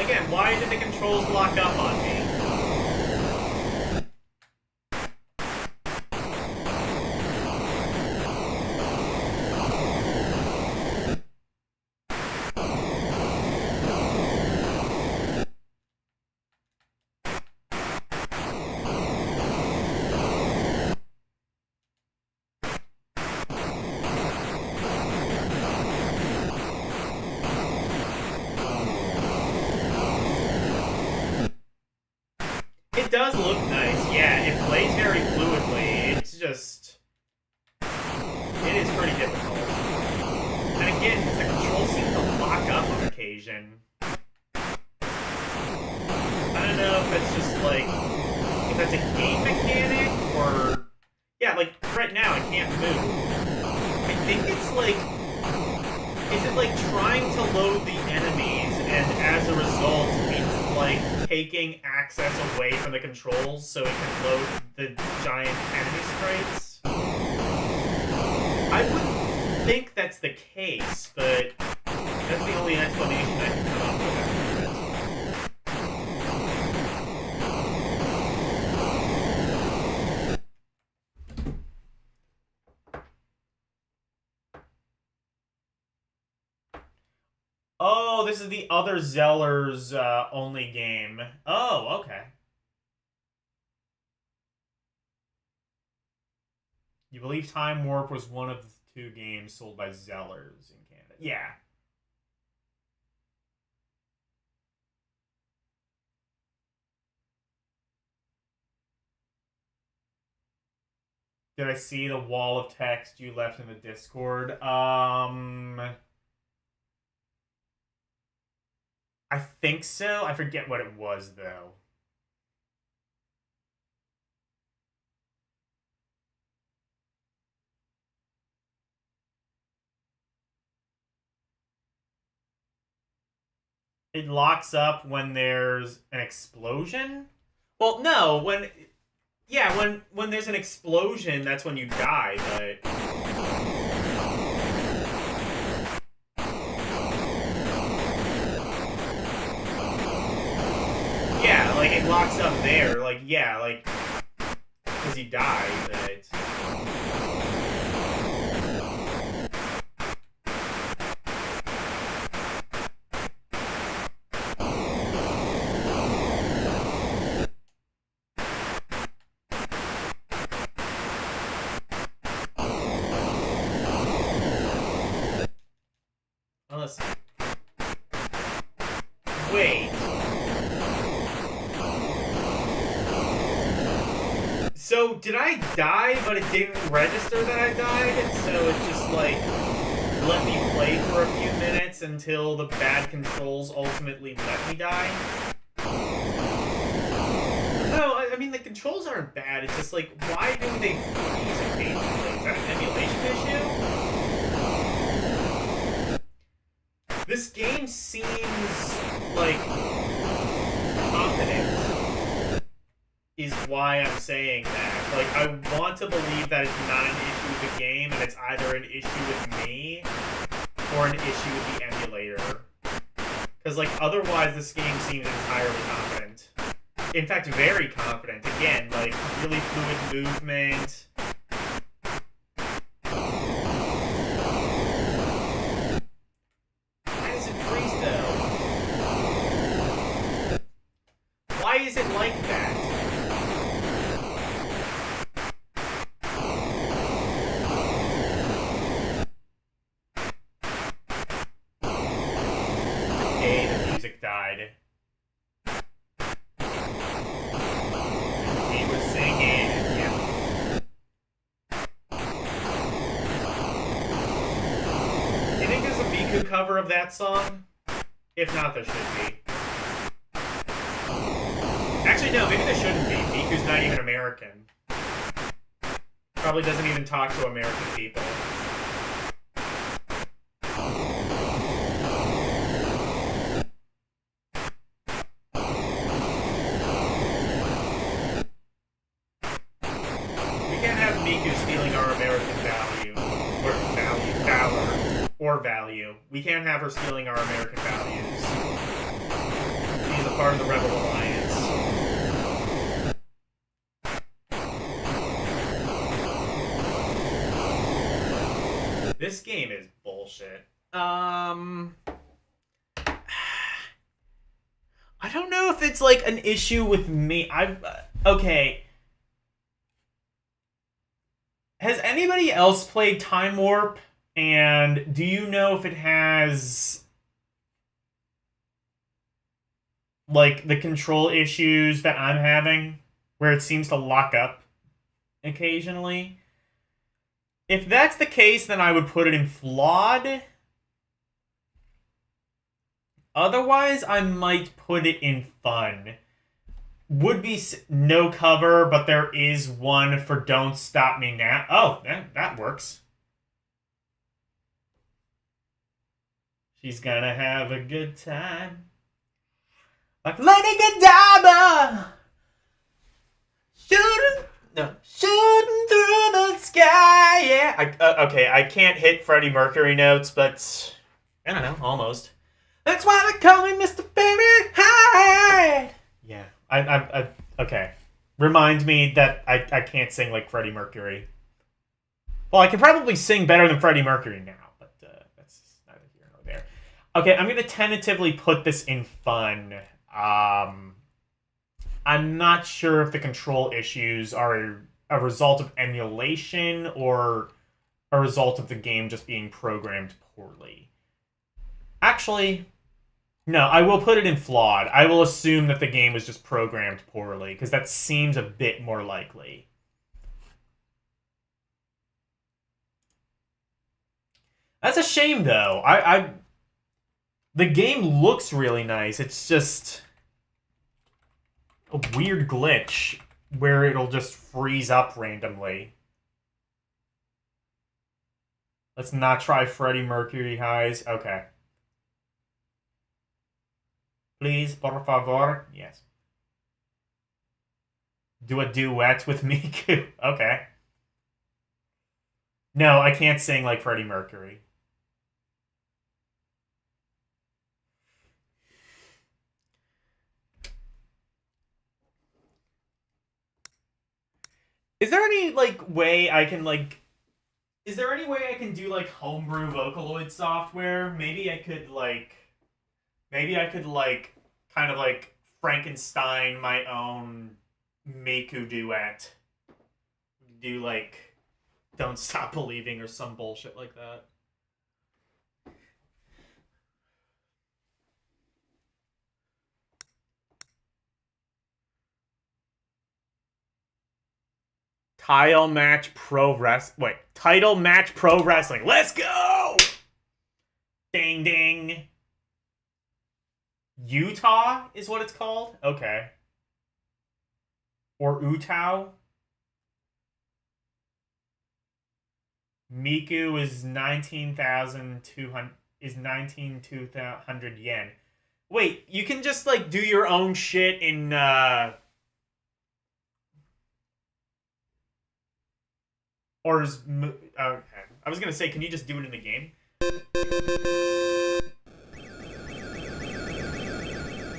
Again, why did the controls lock up on me? It does look nice, yeah, it plays very fluidly, it's just... It is pretty difficult. And again, the controls seem to lock up on occasion. I don't know if it's just like... If that's a game mechanic, or... Yeah, like, right now I can't move. I think it's like... Is it like trying to load the enemies, and as a result, it's like taking access away from the controls so it can load the giant enemy sprites? I wouldn't think that's the case, but that's the only explanation I can come up with after that. Oh, this is the other Zellers only game. Oh, okay. You believe Time Warp was one of the 2 games sold by Zellers in Canada? Yeah. Did I see the wall of text you left in the Discord? I think so. I forget what it was, though. It locks up when there's an explosion? Well, no, when... Yeah, when there's an explosion, that's when you die, but... like, it locks up there. Like, yeah, like, because he died, but... Listen. Wait. So, did I die, but it didn't register that I died? So it just, like, let me play for a few minutes until the bad controls ultimately let me die? No, I mean, the controls aren't bad. It's just, like, why do they freeze occasionally? Is that an emulation issue? This game seems, like, competent, is why I'm saying that. Like, I want to believe that it's not an issue with the game, and it's either an issue with me, or an issue with the emulator. Because, like, otherwise this game seems entirely competent. In fact, very confident. Again, like, really fluid movement. Why does it freeze, though? Why is it like that? Okay, the music died. He was singing, yeah. You think there's a Miku cover of that song? If not, there should be. Actually, no, maybe there shouldn't be. Miku's not even American. Probably doesn't even talk to American people. We can't have her stealing our American values. She's a part of the Rebel Alliance. This game is bullshit. I don't know if it's like an issue with me. Okay. Has anybody else played Time Warp? And do you know if it has, like, the control issues that I'm having, where it seems to lock up occasionally? If that's the case, then I would put it in flawed. Otherwise, I might put it in fun. Would be no cover, but there is one for Don't Stop Me Now. Oh, that works. She's gonna have a good time. Like Lady Godiva! Shooting through the sky, yeah! Okay, I can't hit Freddie Mercury notes, but... I don't know, almost. That's why they call me Mr. Fahrenheit! Yeah, okay. Remind me that I can't sing like Freddie Mercury. Well, I can probably sing better than Freddie Mercury now. Okay, I'm going to tentatively put this in fun. I'm not sure if the control issues are a result of emulation or a result of the game just being programmed poorly. Actually, no, I will put it in flawed. I will assume that the game was just programmed poorly, because that seems a bit more likely. That's a shame, though. The game looks really nice. It's just a weird glitch where it'll just freeze up randomly. Let's not try Freddie Mercury highs. Okay. Please, por favor. Yes. Do a duet with Miku. Okay. No, I can't sing like Freddie Mercury. Is there any, like, way I can, like... Is there any way I can do, like, homebrew Vocaloid software? Maybe I could, like... kind of, like, Frankenstein my own Miku duet. Do, like, Don't Stop Believing or some bullshit like that. Title match pro wrestling. Let's go! Ding ding. Utah is what it's called? Okay. Or Utah. Miku is 19,200 yen. Wait, you can just like do your own shit in or is okay. I was gonna say, can you just do it in the game?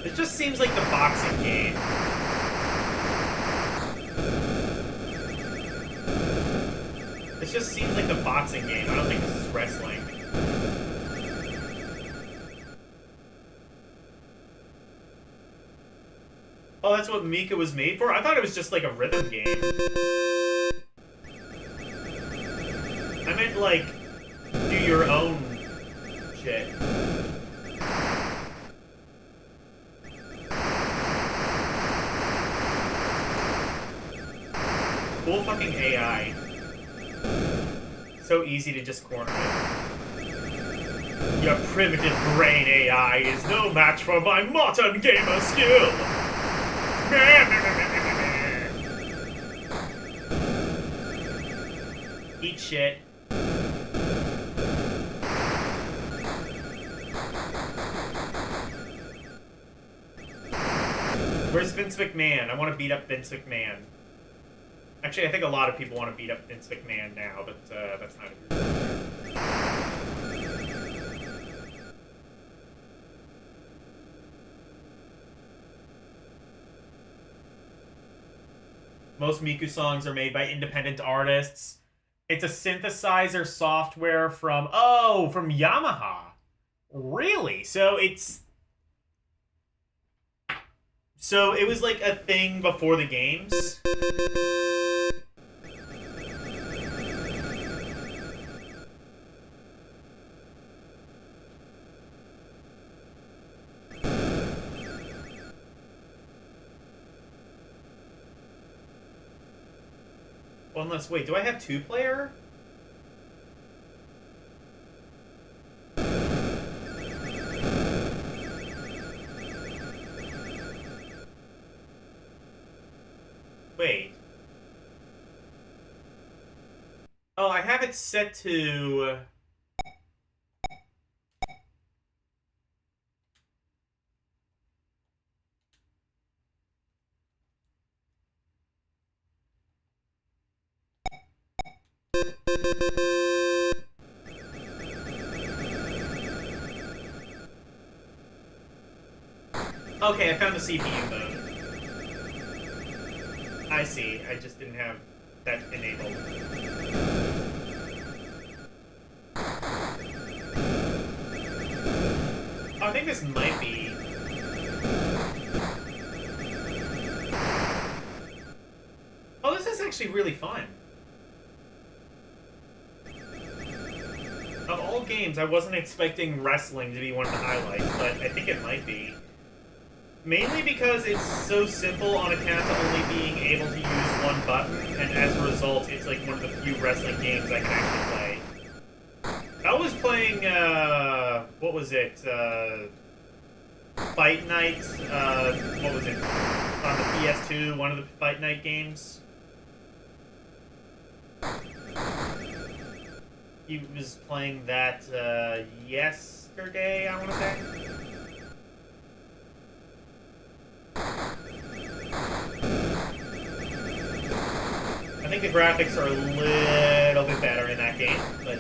It just seems like the boxing game. It just seems like the boxing game. I don't think this is wrestling. Oh, that's what Mika was made for? I thought it was just like a rhythm game. I meant like, do your own shit. Cool fucking AI. So easy to just corner it. Your primitive brain AI is no match for my modern gamer skill. Eat shit. Where's Vince McMahon? I want to beat up Vince McMahon. Actually, I think a lot of people want to beat up Vince McMahon now, but that's not it. Most Miku songs are made by independent artists. It's a synthesizer software from Yamaha. Really? So it was like a thing before the games? Well, unless, wait, do I have 2-player? Wait. Oh, I have it set to... Okay, I found the CPU mode. I see. I just didn't have that enabled. Oh, I think this might be... Oh, this is actually really fun. Of all games, I wasn't expecting wrestling to be one of the highlights, but I think it might be. Mainly because it's so simple on account of only being able to use one button, and as a result, it's like one of the few wrestling games I can actually play. I was playing, what was it? Fight Night, what was it? On the PS2, one of the Fight Night games. He was playing that, yesterday, I want to say. I think the graphics are a little bit better in that game, but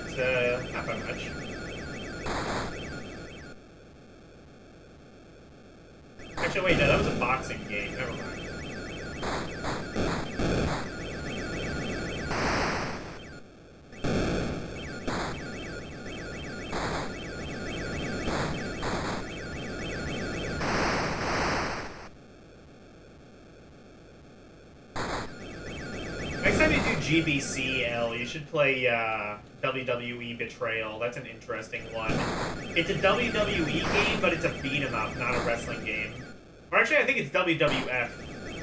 not by much. Actually, wait, no, that was a boxing game. Never mind. GBCL. You should play WWE Betrayal. That's an interesting one. It's a WWE game, but it's a beat 'em up, not a wrestling game. Or actually, I think it's WWF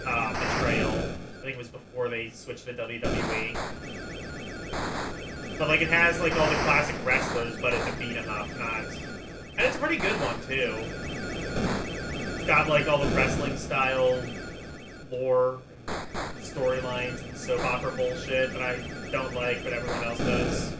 Betrayal. I think it was before they switched to WWE. But like, it has like all the classic wrestlers, but it's a beat 'em up, not. And it's a pretty good one too. It's got like all the wrestling style lore, storylines, and soap opera bullshit that I don't like, but everyone else does.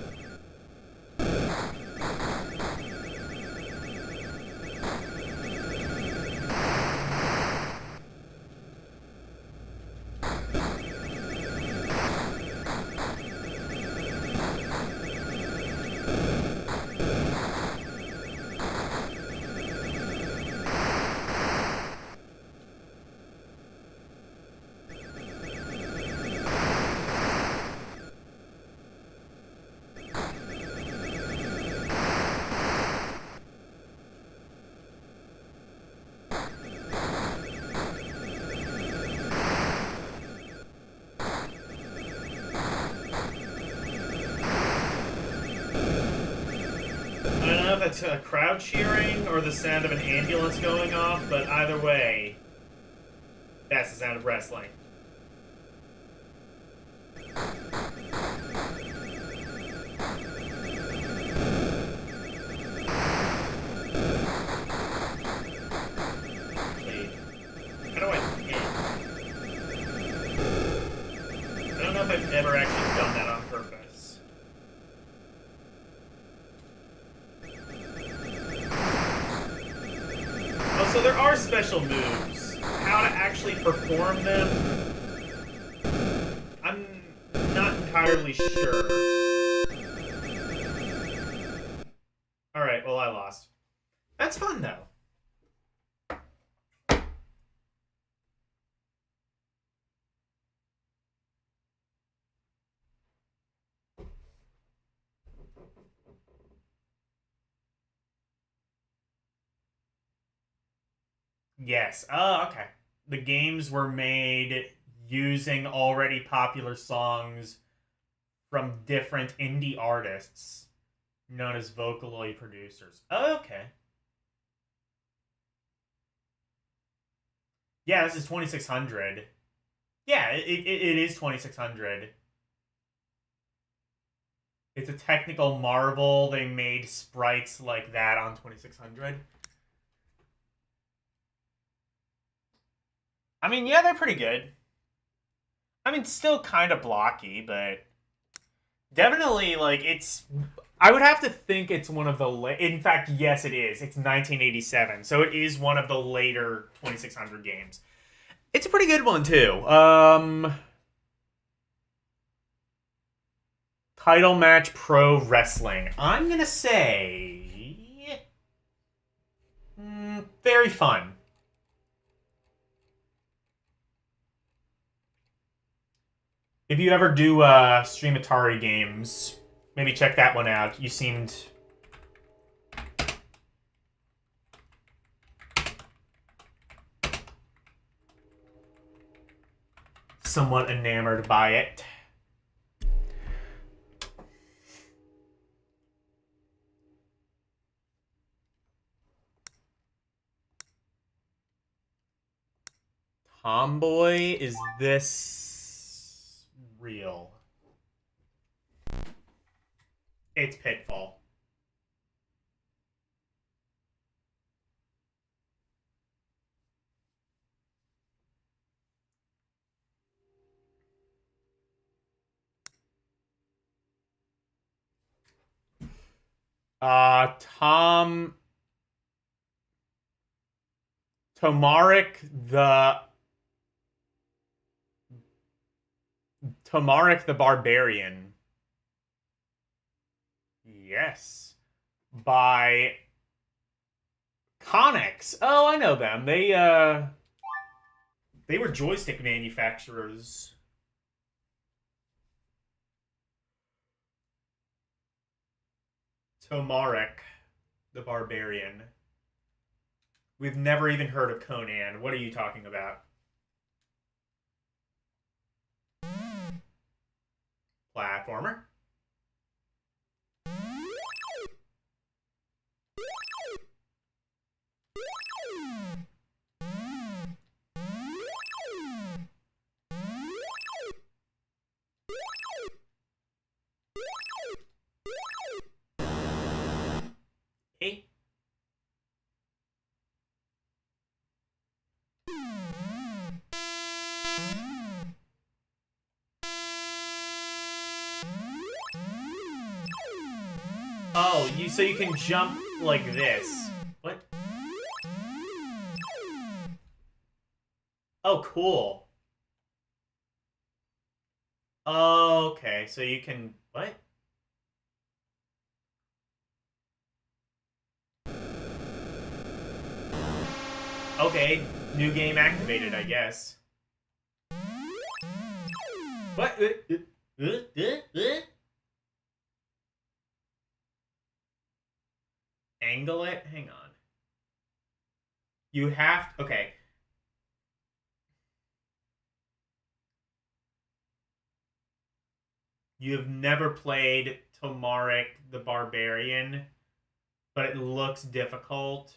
That's a crowd cheering or the sound of an ambulance going off, but either way, that's the sound of wrestling. Wait, how do I hit? I don't know if I've ever actually done that on purpose. So there are special moves. How to actually perform them, I'm not entirely sure. Alright, well I lost. That's fun though. Yes. Oh, okay. The games were made using already popular songs from different indie artists known as Vocaloid producers. Oh, okay. Yeah, this is 2600. Yeah, it is 2600. It's a technical marvel. They made sprites like that on 2600. I mean, yeah, they're pretty good. I mean, still kind of blocky, but definitely, like, it's... I would have to think it's one of the... In fact, yes, it is. It's 1987, so it is one of the later 2600 games. It's a pretty good one, too. Title Match Pro Wrestling. I'm gonna say... very fun. If you ever do stream Atari games, maybe check that one out. You seemed... somewhat enamored by it. Tomboy, is this real? It's Pitfall. Tomaric the Barbarian. Yes. By Connex. Oh, I know them. They were joystick manufacturers. Tomaric the Barbarian. We've never even heard of Conan. What are you talking about? Platformer. Hey. Oh, so you can jump like this. What? Oh, cool. Okay, so you can... What? Okay, new game activated, I guess. What? Angle it? Hang on. You have... Okay. You have never played Tomaric the Barbarian, but it looks difficult.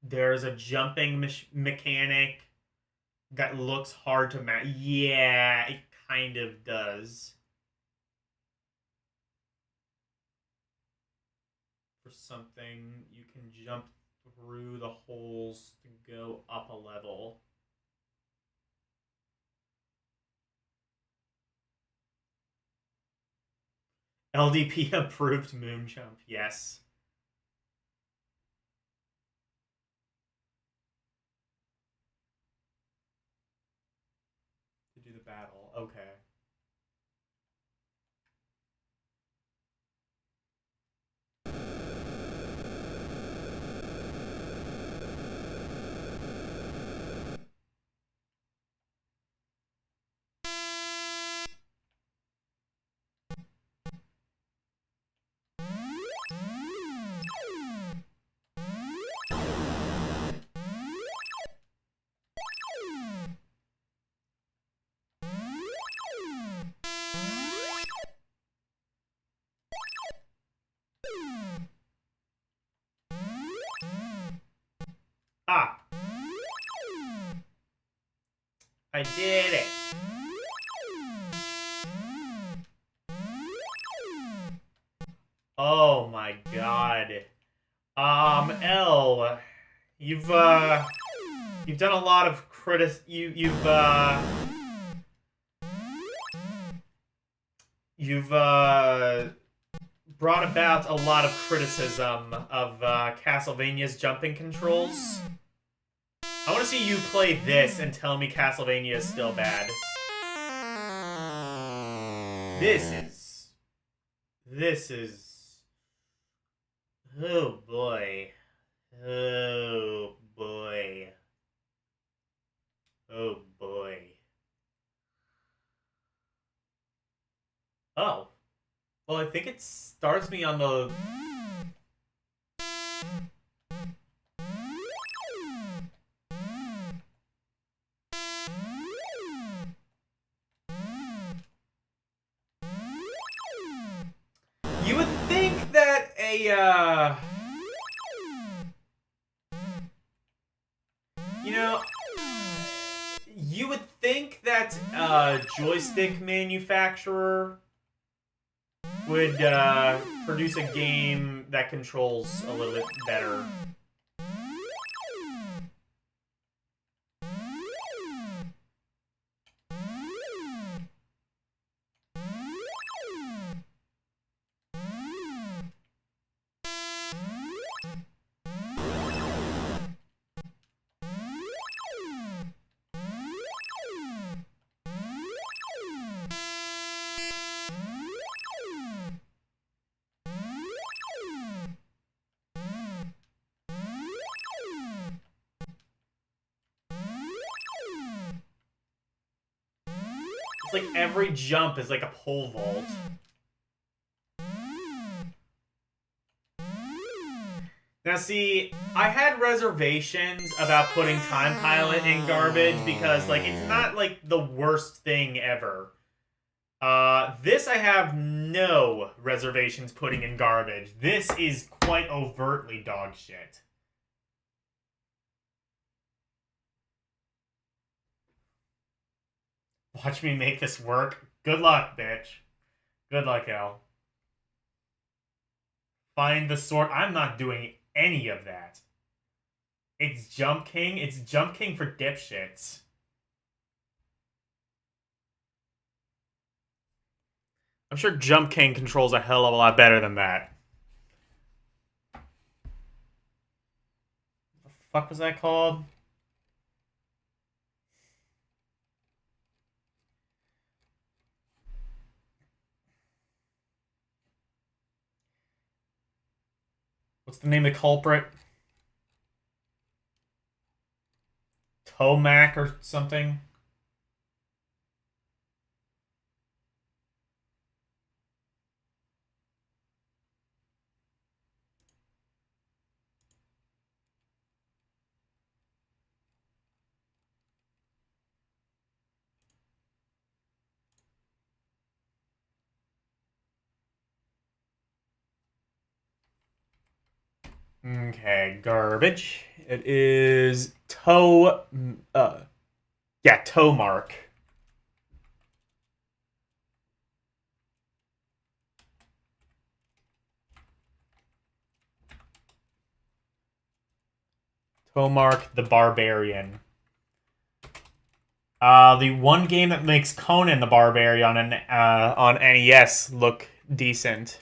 There's a jumping mechanic that looks hard to match. Yeah, it kind of does. For something, you can jump through the holes to go up a level. LDP approved moon jump, yes. To do the battle, okay. Ah! I did it! Oh my god. L, you've done a lot of you've brought about a lot of criticism of Castlevania's jumping controls. I want to see you play this and tell me Castlevania is still bad. This is... Oh boy. Oh boy. Oh boy. Oh. Well, I think it starts me on the... You would think that a, you know, you would think that a joystick manufacturer would produce a game that controls a little bit better. It's like every jump is like a pole vault. Now see, I had reservations about putting Time Pilot in garbage because like it's not like the worst thing ever. This I have no reservations putting in garbage. This is quite overtly dog shit. Watch me make this work. Good luck, bitch. Good luck, Al. Find the sword. I'm not doing any of that. It's Jump King. It's Jump King for dipshits. I'm sure Jump King controls a hell of a lot better than that. What the fuck was that called? What's the name of the culprit? Tomac or something? Okay, garbage. It is Tomark. Tomark the Barbarian. The one game that makes Conan the Barbarian on NES look decent.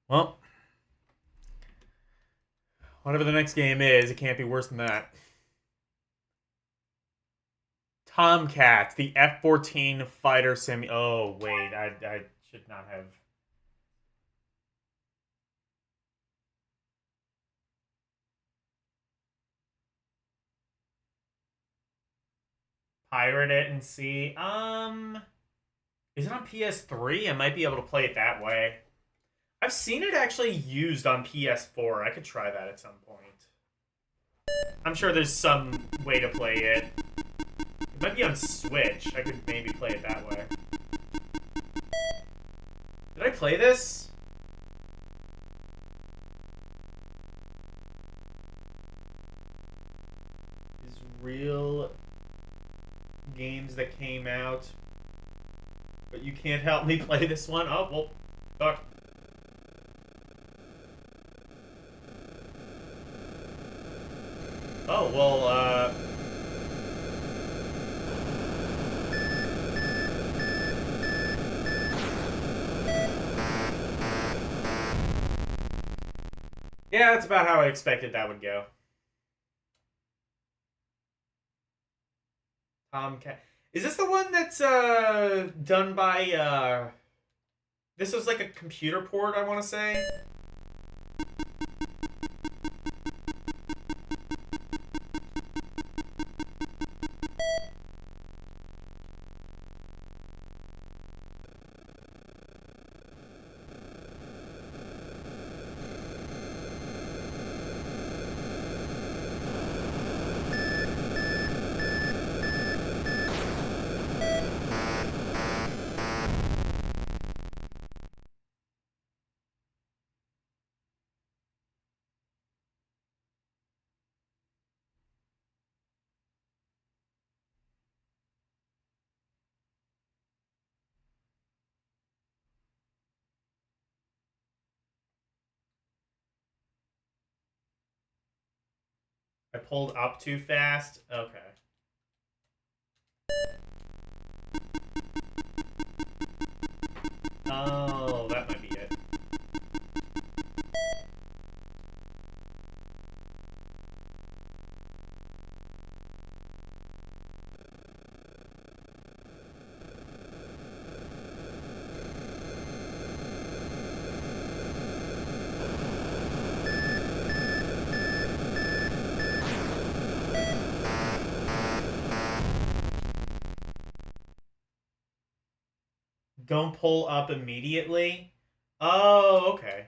Well, whatever the next game is, it can't be worse than that. Tomcat, the F-14 fighter sim. Oh, wait, I should not have. Pirate it and see. Is it on PS3? I might be able to play it that way. I've seen it actually used on PS4. I could try that at some point. I'm sure there's some way to play it. It might be on Switch. I could maybe play it that way. Did I play this? These real games that came out. But you can't help me play this one? Oh, well, fuck. Oh, well, yeah, that's about how I expected that would go. Tomcat. Is this the one that's, done by, this was like a computer port, I want to say? I pulled up too fast? Okay. Oh, that might be it. Don't pull up immediately. Oh, okay.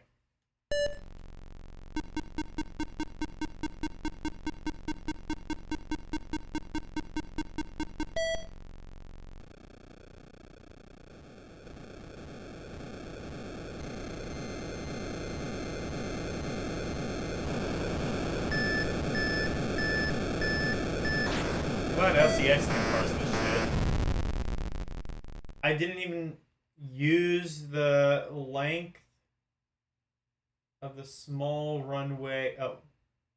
Glad LCX can parse this shit. I didn't even use the length of the small runway. Oh,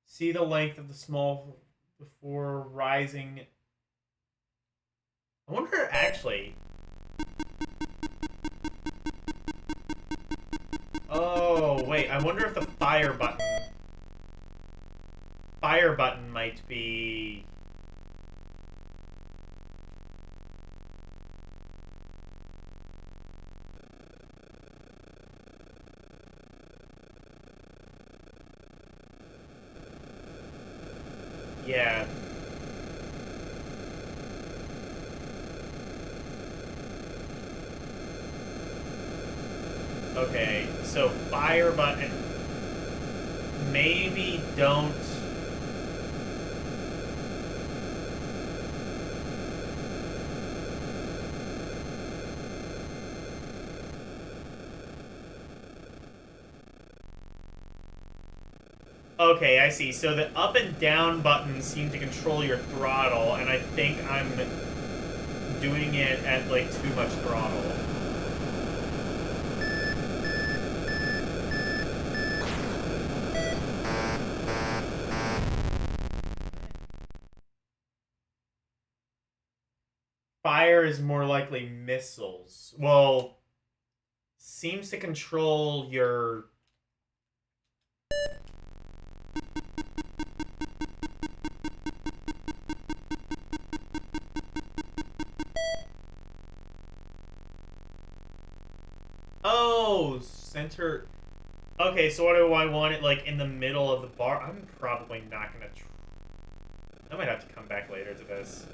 see the length of the small before rising. I wonder actually. Oh, wait. I wonder if the fire button might be. Yeah. Okay, so fire button. Maybe don't. Okay, I see. So the up and down buttons seem to control your throttle, and I think I'm doing it at like too much throttle. Fire is more likely missiles. Well, seems to control your... Oh, center... Okay, so what do I want it, like, in the middle of the bar? I'm probably not gonna... I might have to come back later to this.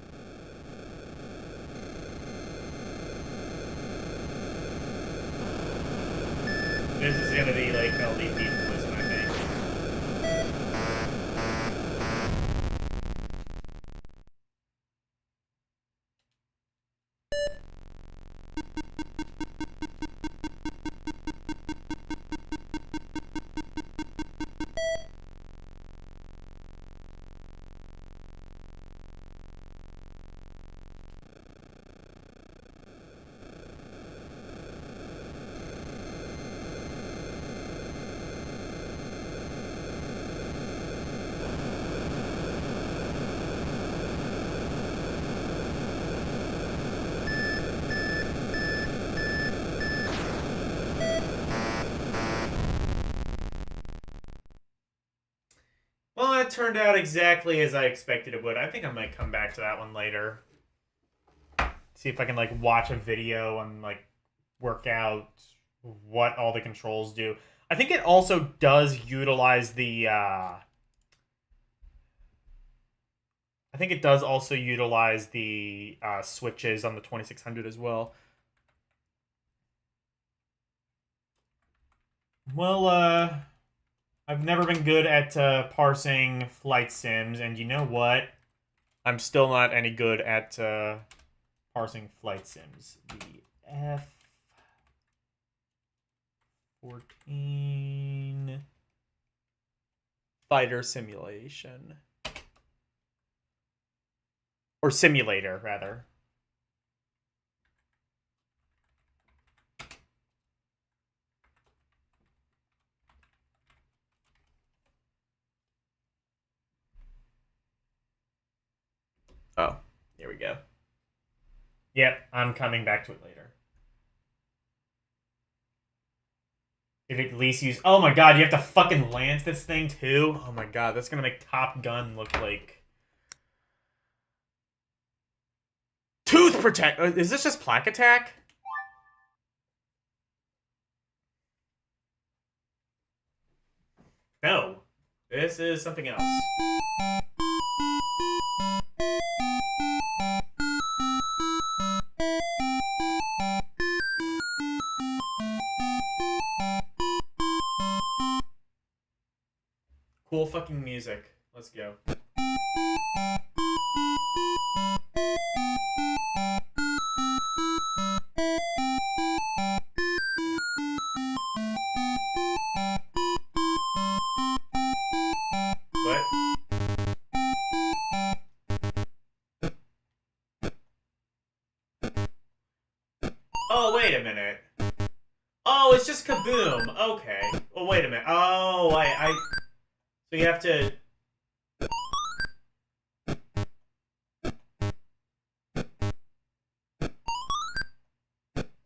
This is gonna be, like, LDP poison, I think. Well, it turned out exactly as I expected it would. I think I might come back to that one later. See if I can, like, watch a video and, like, work out what all the controls do. I think it also does utilize the, I think it does also utilize the switches on the 2600 as well. Well, I've never been good at parsing flight sims, and you know what? I'm still not any good at parsing flight sims. The F-14 fighter simulation. Or simulator, rather. Oh, here we go. Yep, I'm coming back to it later. If it at least use... Oh my god, you have to fucking land this thing too? Oh my god, that's gonna make Top Gun look like... Tooth Protect... Is this just Plaque Attack? No. This is something else. fucking music. Let's go. What? Oh, wait a minute. Oh, it's just Kaboom. Okay. Well, wait a minute. Oh, so you have to...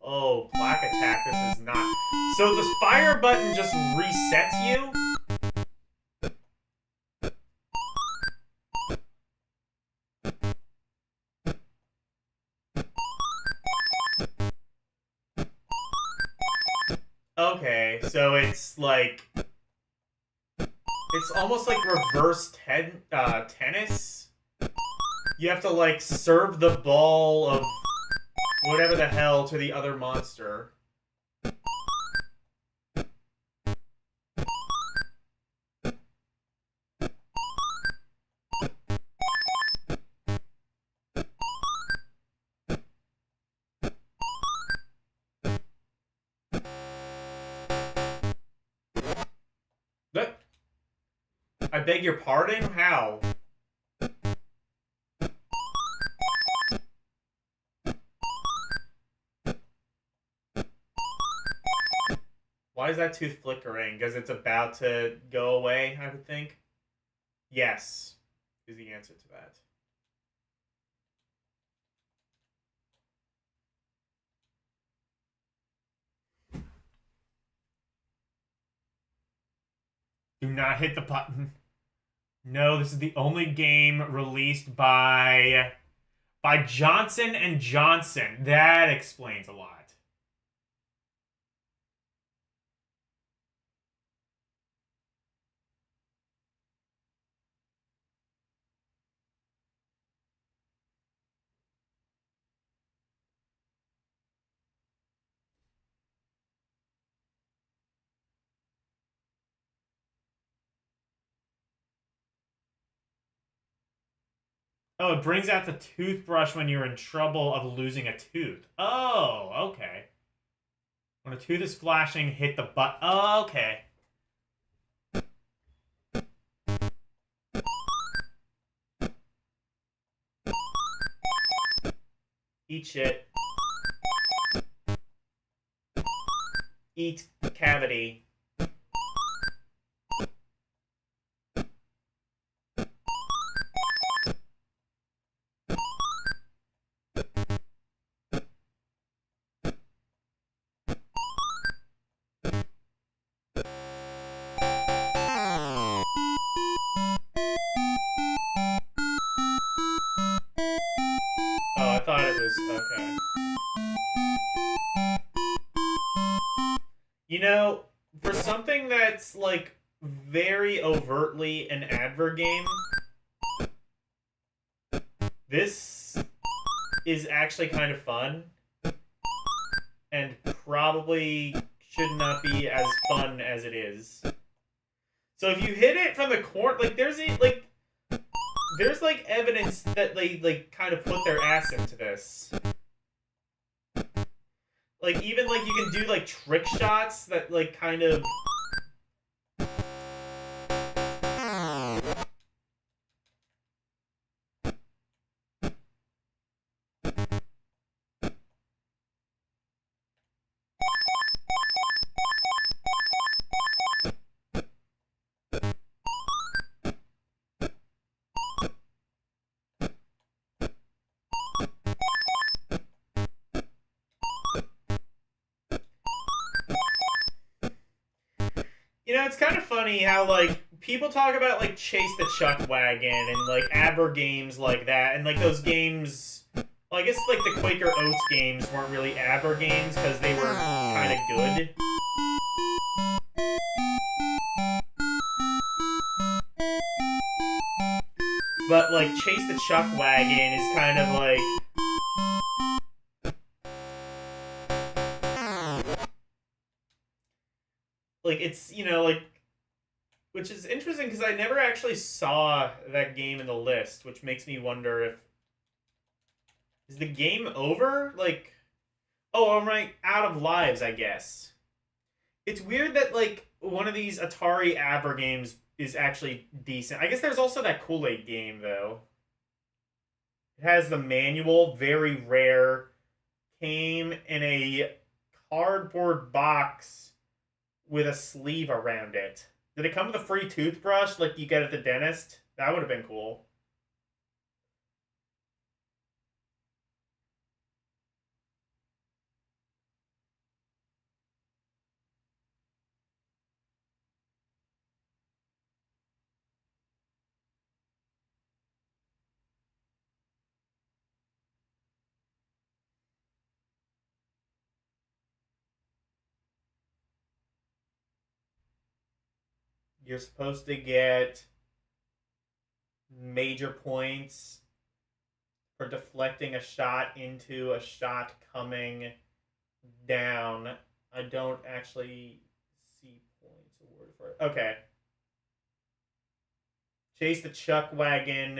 Oh, plaque attack. This is not... So this fire button just resets you? Okay, so it's like... It's almost like reverse tennis? You have to, like, serve the ball of whatever the hell to the other monster. What? I beg your pardon? How? Why is that tooth flickering? Because it's about to go away, I would think. Yes, is the answer to that. Do not hit the button. No, this is the only game released by Johnson & Johnson. That explains a lot. Oh, it brings out the toothbrush when you're in trouble of losing a tooth. Oh, okay. When a tooth is flashing, hit the button. Oh, okay. Eat shit. Eat cavity. Oh, I thought it was... okay. You know, for something that's, like, very overtly an advert game, this is actually kind of fun, and probably should not be as fun as it is. So if you hit it from the corner, like, there's evidence that they, like, kind of put their ass into this. Like, even, like, you can do, like, trick shots that, like, kind of... You know, it's kind of funny how, like, people talk about, like, Chase the Chuck Wagon and, like, Aber games like that, and, like, those games... Well, I guess, like, the Quaker Oats games weren't really Aber games because they were kind of good. But, like, Chase the Chuck Wagon is kind of, like... Like, it's, you know, like, Which is interesting because I never actually saw that game in the list, which makes me wonder if... Is the game over? Like... Oh, I'm right. Out of lives, I guess. It's weird that, like, one of these Atari Abra games is actually decent. I guess there's also that Kool-Aid game, though. It has the manual, very rare. Came in a cardboard box with a sleeve around it. Did it come with a free toothbrush like you get at the dentist? That would have been cool. You're supposed to get major points for deflecting a shot into a shot coming down. I don't actually see points awarded for it. Okay. Chase the Chuck Wagon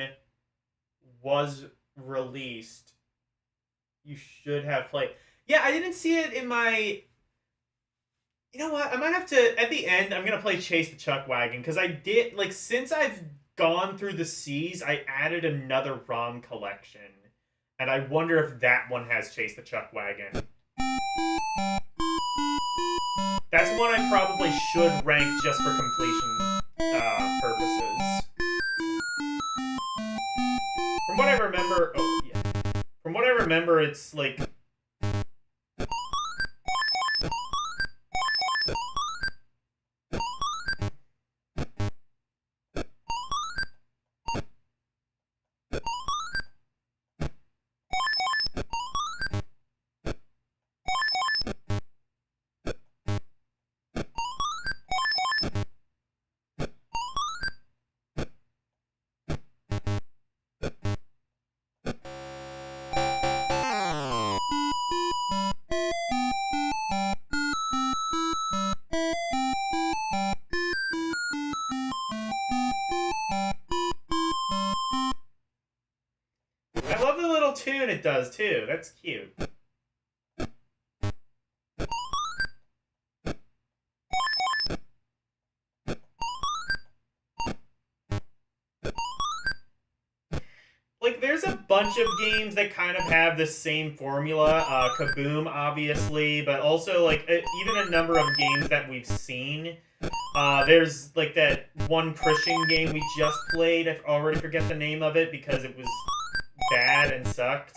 was released. You should have played. Yeah, I didn't see it in my... You know what? I might have to... At the end, I'm going to play Chase the Chuck Wagon, because I did... Like, since I've gone through the seas, I added another ROM collection. And I wonder if that one has Chase the Chuck Wagon. That's one I probably should rank just for completion purposes. From what I remember... Oh, yeah. From what I remember, it's like... I love the little tune it does, too. That's cute. Like, there's a bunch of games that kind of have the same formula. Kaboom, obviously, but also, like, even a number of games that we've seen. There's, like, that one Christian game we just played. I already forget the name of it because it was bad and sucked.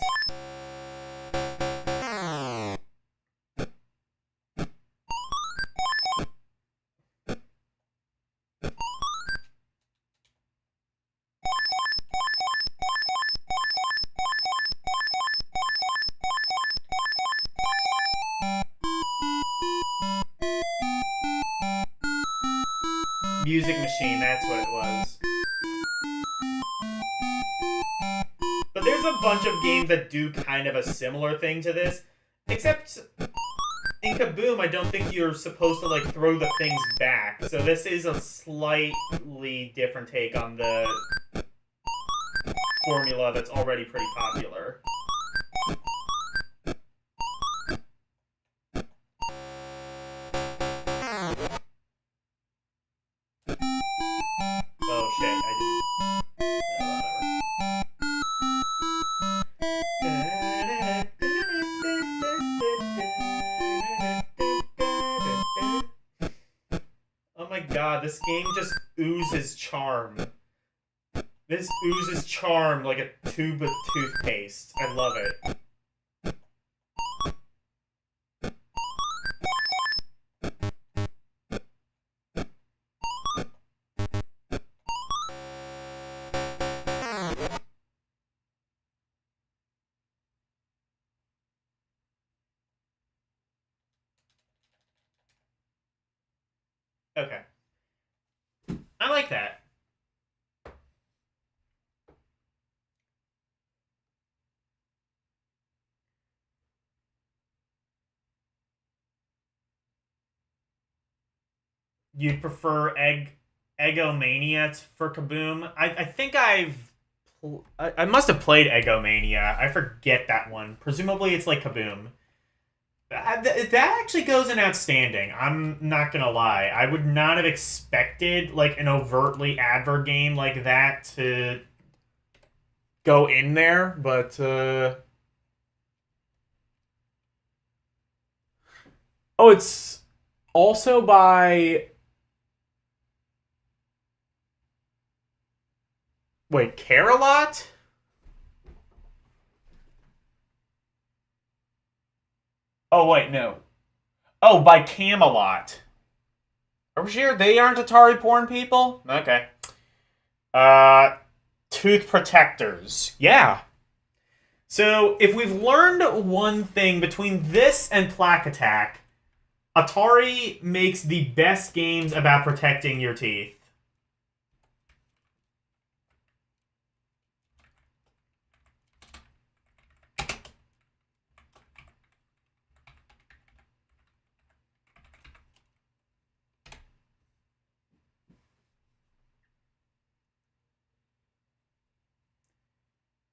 Music Machine, that's what it was. But there's a bunch of games that do kind of a similar thing to this. Except, in Kaboom, I don't think you're supposed to, like, throw the things back. So this is a slightly different take on the formula that's already pretty popular. Oh shit, I didn't. Oh my god, this game just oozes charm. This oozes charm like a tube of toothpaste. I love it. Okay. I like that. You'd prefer egg Egomania for Kaboom. I think I must have played Egomania. I forget that one. Presumably it's like Kaboom. That actually goes in outstanding. I'm not gonna lie. I would not have expected like an overtly advert game like that to go in there, but oh, it's also by wait, Care-a-Lot? Oh wait, no. Oh, by Camelot. Are we sure they aren't Atari porn people? Okay. Tooth protectors. Yeah. So, if we've learned one thing between this and Plaque Attack, Atari makes the best games about protecting your teeth.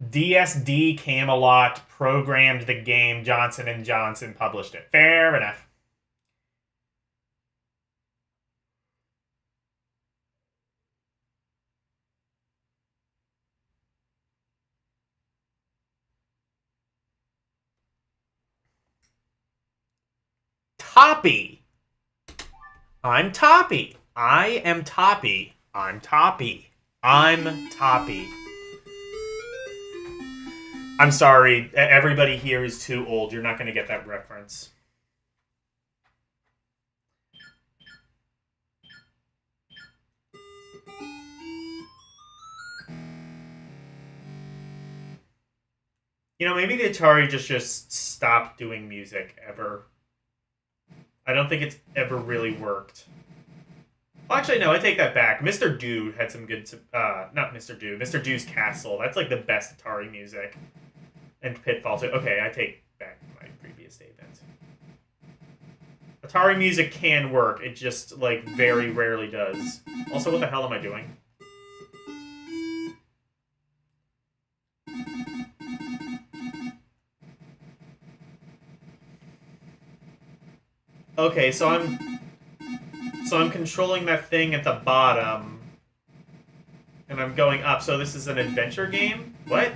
DSD Camelot programmed the game. Johnson & Johnson published it. Fair enough. Toppy. I'm Toppy. I am Toppy. I'm Toppy. I'm Toppy. I'm sorry. Everybody here is too old. You're not going to get that reference. You know, maybe the Atari just stopped doing music ever. I don't think it's ever really worked. Well, actually, no, I take that back. Mr. Do had some good... not Mr. Do. Mr. Do's Castle. That's like the best Atari music. And Pitfall too. Okay, I take back my previous statement. Atari music can work. It just, like, very rarely does. Also, what the hell am I doing? Okay, so I'm controlling that thing at the bottom. And I'm going up, so this is an adventure game? What?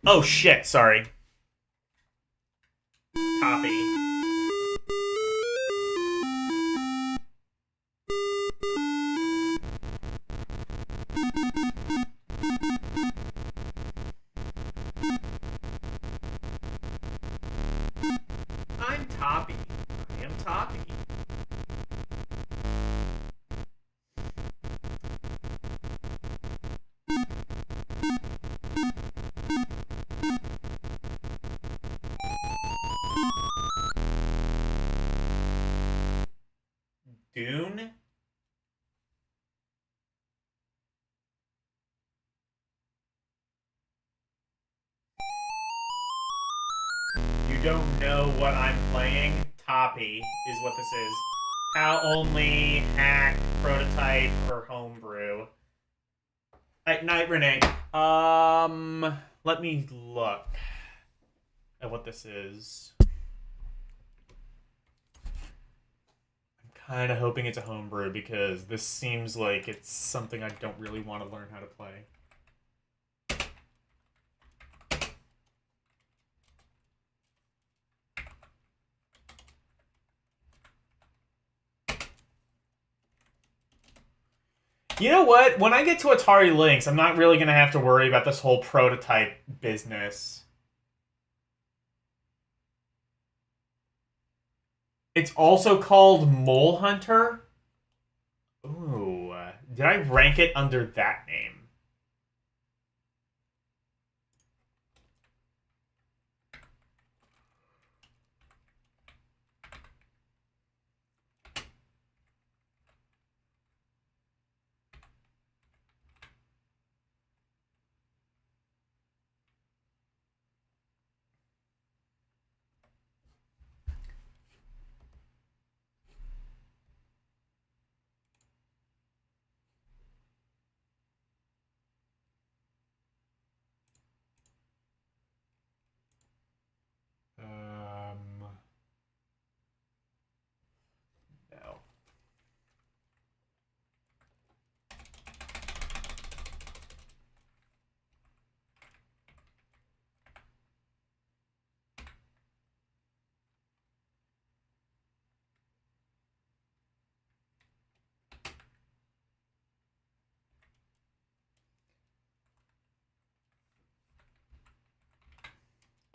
Oh shit, sorry. Toppy. I'm Toppy. I am Toppy. Dune? You don't know what I'm playing? Toppy is what this is. How only, hack, prototype, or homebrew. Night, Renee. Let me look at what this is. I'm kind of hoping it's a homebrew because this seems like it's something I don't really want to learn how to play. You know what? When I get to Atari Lynx, I'm not really going to have to worry about this whole prototype business. It's also called Mole Hunter. Ooh. Did I rank it under that name?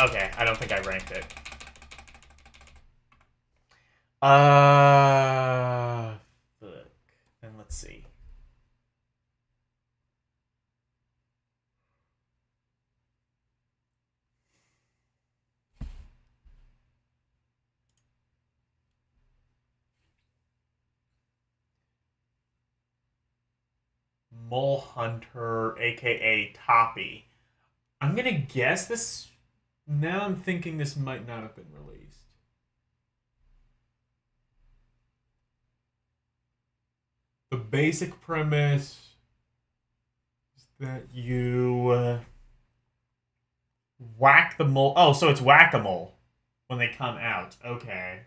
Okay, I don't think I ranked it. Look. And let's see. Mole Hunter, aka Toppy. I'm gonna guess this. Now I'm thinking this might not have been released. The basic premise is that you whack the mole. Oh, so it's whack-a-mole when they come out. Okay.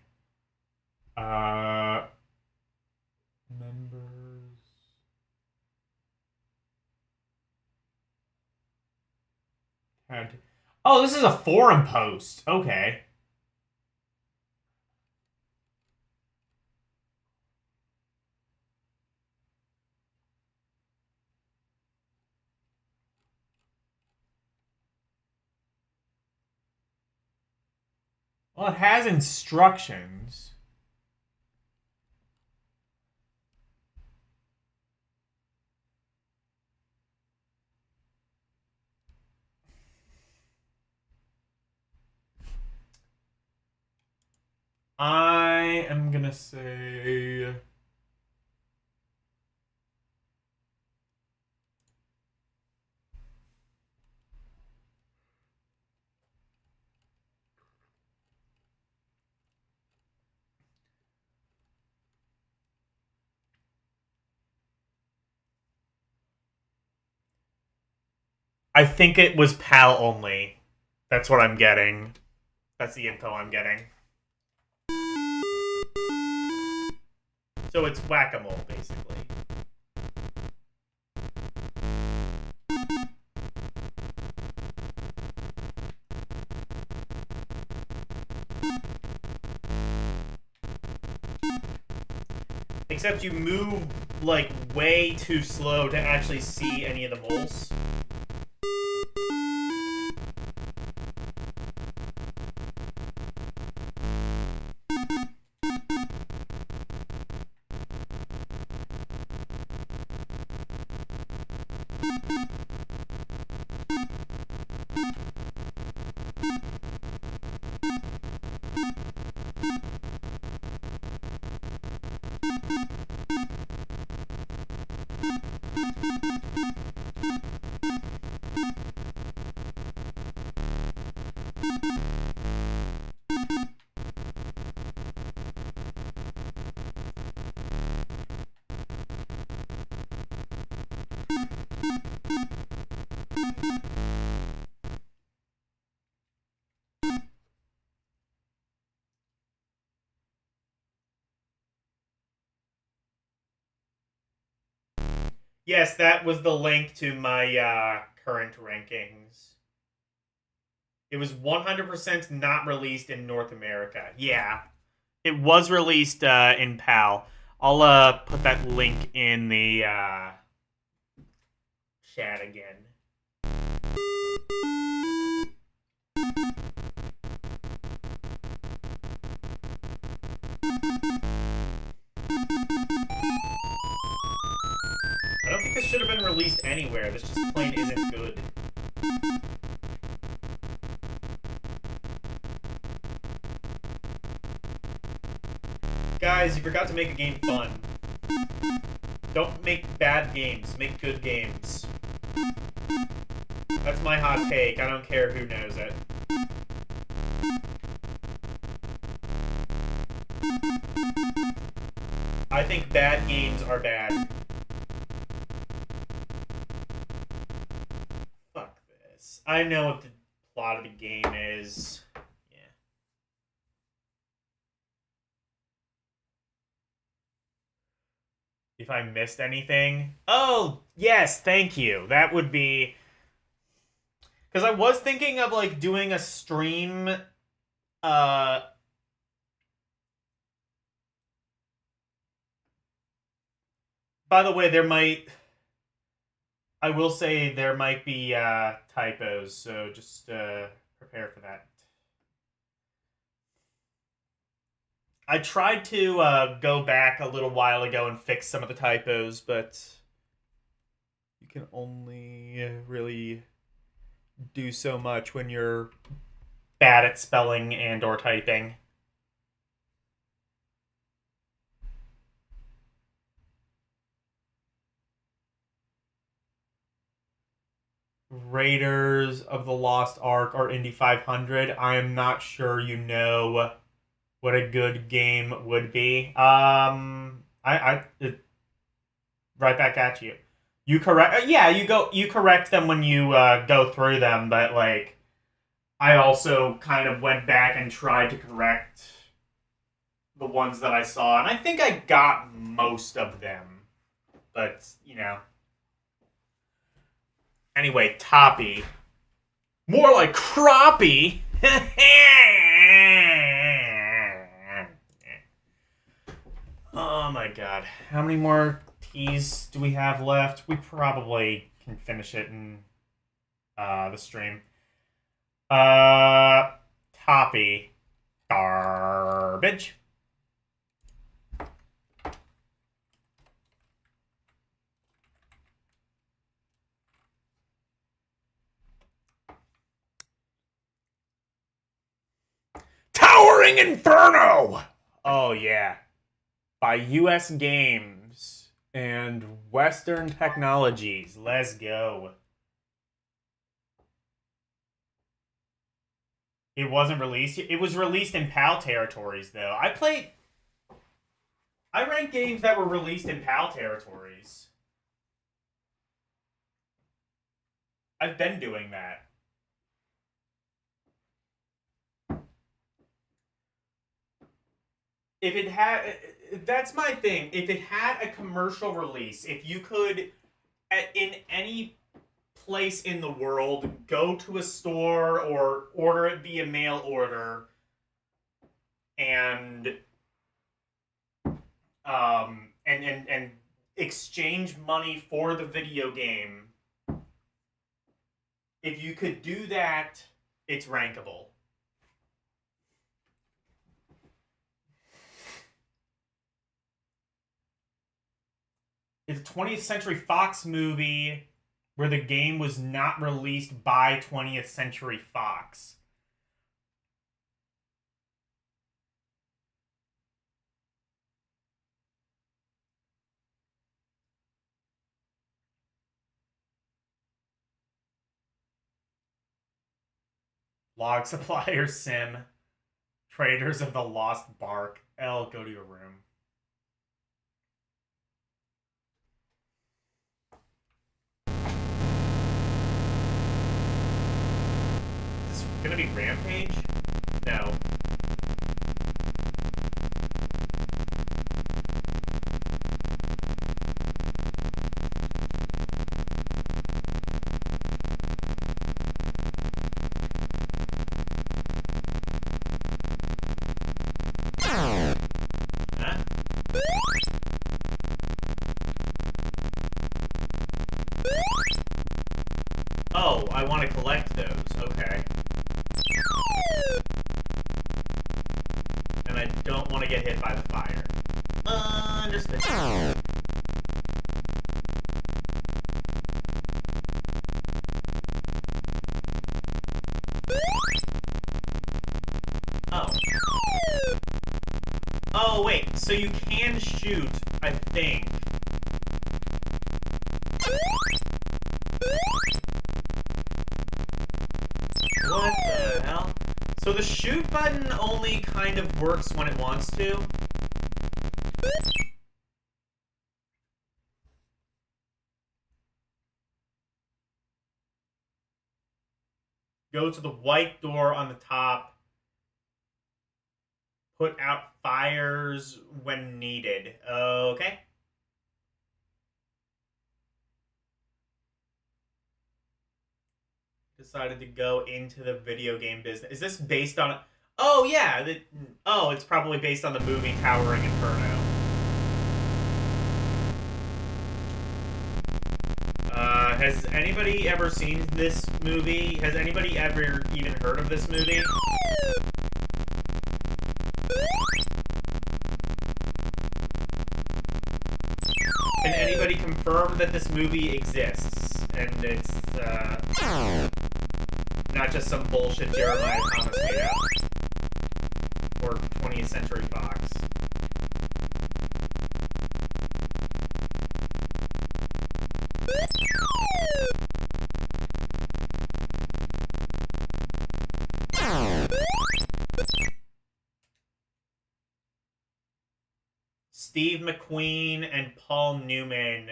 Members. Oh, this is a forum post. Okay. Well, it has instructions. I am gonna say... I think it was PAL only. That's what I'm getting. That's the info I'm getting. So it's whack-a-mole, basically. Except you move, like, way too slow to actually see any of the moles. Yes, that was the link to my current rankings. It was 100% not released in North America. Yeah. It was released in PAL. I'll put that link in the chat again. I don't think this should have been released anywhere. This just plain isn't good. Guys, you forgot to make a game fun. Don't make bad games. Make good games. That's my hot take. I don't care who knows it. I think bad games are bad. Fuck this. I know what the plot of the game is. Yeah. If I missed anything. Oh, yes, thank you. That would be... Because I was thinking of, like, doing a stream... By the way, there might... I will say there might be typos, so just prepare for that. I tried to go back a little while ago and fix some of the typos, but you can only really do so much when you're bad at spelling and or typing. Raiders of the Lost Ark or Indy 500. I am not sure you know what a good game would be. Right back at you. You correct. Yeah, you correct them when you go through them, but like, I also kind of went back and tried to correct the ones that I saw, and I think I got most of them, but you know. Anyway, Toppy. More like Crappie. Oh my god. How many more teas do we have left? We probably can finish it in the stream. Toppy. Garbage. Towering Inferno! Oh, yeah. By US Games and Western Technologies. Let's go. It wasn't released. It was released in PAL territories, though. I ranked games that were released in PAL territories. I've been doing that. If it had... That's my thing. If it had a commercial release, if you could, in any place in the world, go to a store or order it via mail order and exchange money for the video game, if you could do that, it's rankable. It's a 20th Century Fox movie where the game was not released by 20th Century Fox. Log Supplier Sim. Traders of the Lost Bark. Go to your room. Is this gonna be Rampage? No. Oh, I want to collect those. Okay. And I don't want to get hit by the fire. Understood. Oh. Oh, wait. So you can shoot, I think. What the hell? So the shoot button only kind of works when it wants to? Go to the white door on the top. Put out fires when needed. Okay. Decided to go into the video game business. Is this based on... Oh, yeah. Oh, it's probably based on the movie Towering Inferno. Has anybody ever seen this movie? Has anybody ever even heard of this movie? Can anybody confirm that this movie exists? And it's, not just some bullshit Jeremiah Thomas made up. Or 20th Century Fox. Steve McQueen and Paul Newman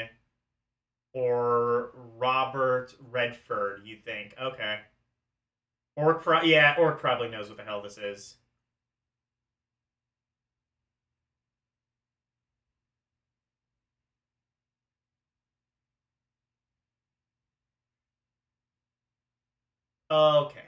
or Robert Redford, you think? Okay. Orc probably knows what the hell this is. Okay.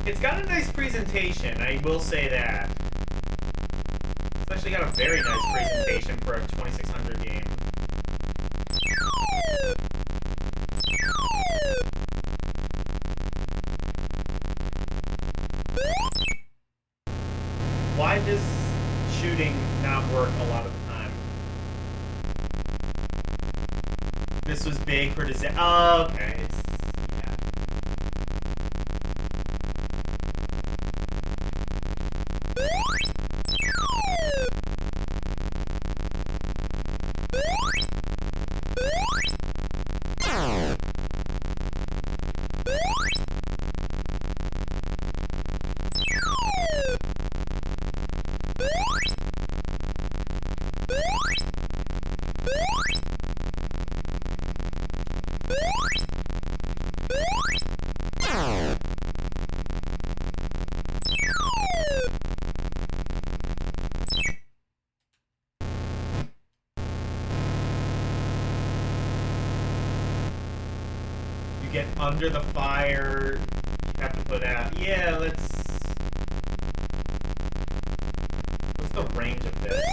It's got a nice presentation, I will say that. It's actually got a very nice presentation for a 2600 game. Why does shooting not work a lot of the time? This was big for design. Oh, okay. You get under the fire, you have to put out. Yeah, what's the range of this?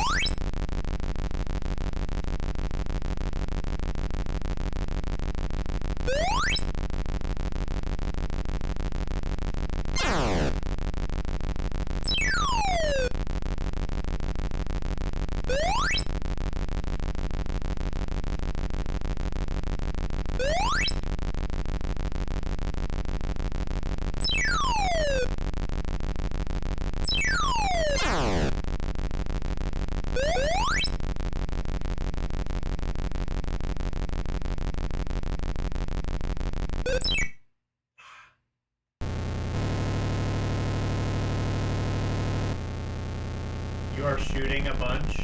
You are shooting a bunch?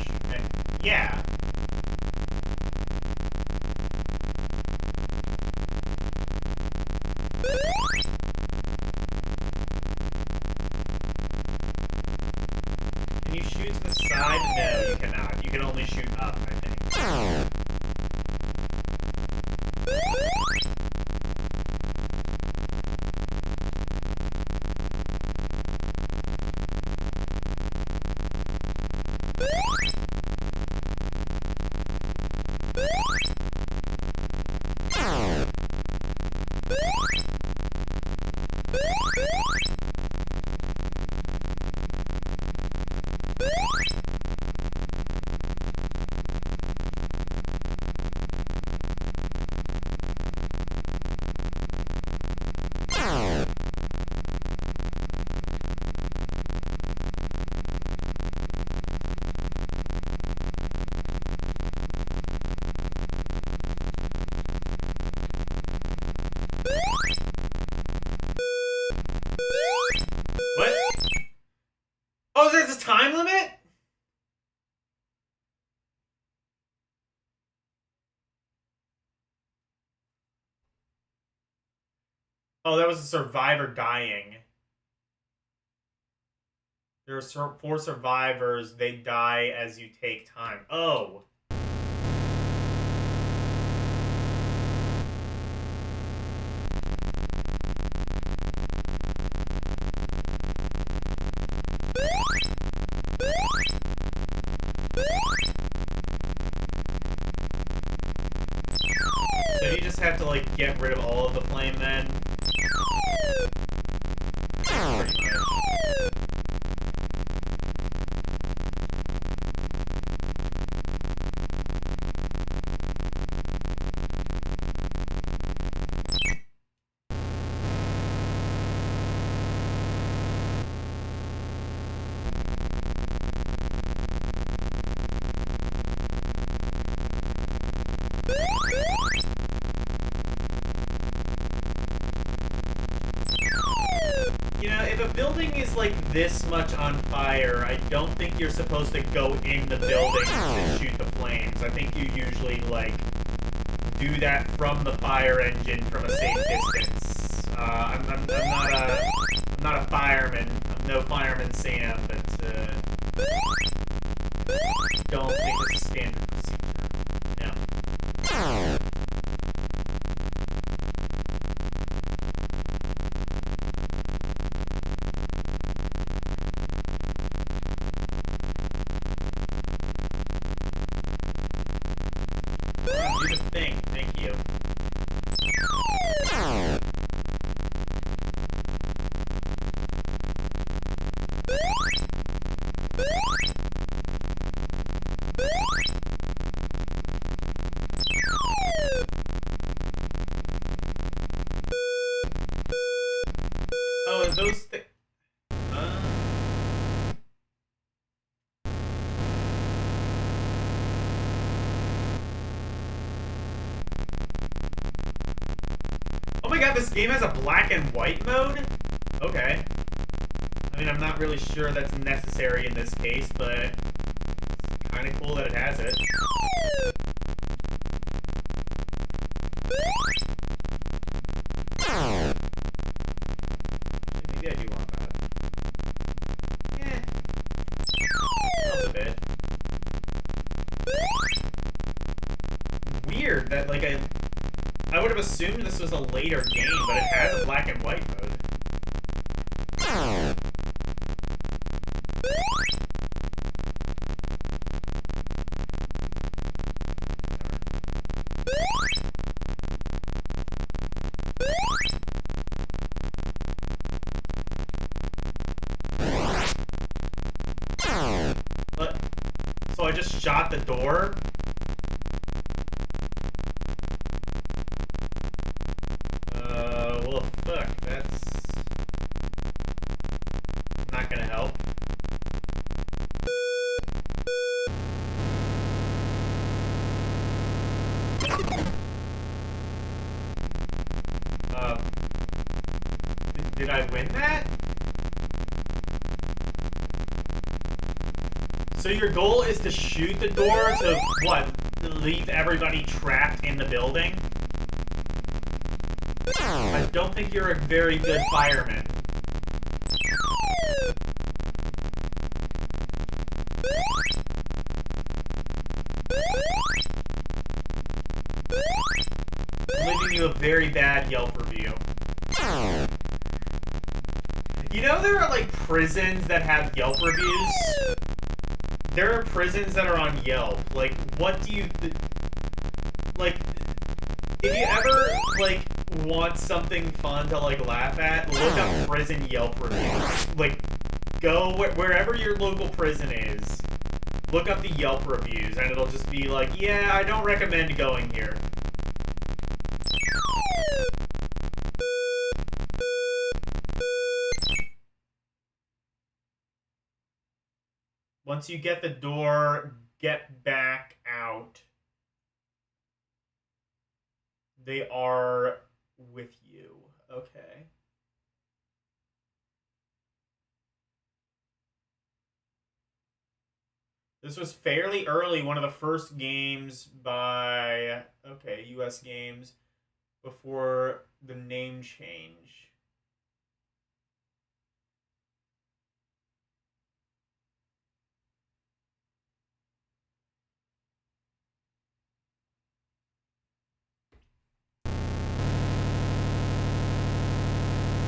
Yeah. Can you shoot to the side? No, you cannot. You can only shoot up, I think. Oh, that was a survivor dying. There are 4 survivors. They die as you take time. Oh. So you just have to, like, get rid of all of the flame then? Pretty much. You know, if a building is like this much on fire, I don't think you're supposed to go in the building to shoot the flames. I think you usually, like, do that from the fire engine from a safe distance. I'm not a fireman. I'm no fireman Sam, but don't think it's a standard procedure. Yeah. Do the thing. Thank you. Oh, and those things. Oh my god, this game has a black and white mode? Okay. I mean, I'm not really sure that's necessary in this case, but it's kind of cool that it has it. Maybe I do want that. Yeah. Helps a bit. Weird that, like, I would have assumed this was a later game, but it has a black and white mode. So I just shot the door? Well, fuck, that's not gonna help. Did I win that? So your goal is to shoot the door to, what, leave everybody trapped in the building? I don't think you're a very good fireman. I'm leaving you a very bad Yelp review. You know there are, like, prisons that have Yelp reviews? There are prisons that are on Yelp. Like, what do you... Like, if you ever, like, want something fun to, like, laugh at, look up prison Yelp reviews. Like, go wherever your local prison is, look up the Yelp reviews, and it'll just be like, yeah, I don't recommend going here. Once you get the door, get back out. They are with you. Okay. This was fairly early, one of the first games by, okay, US Games. before the name change.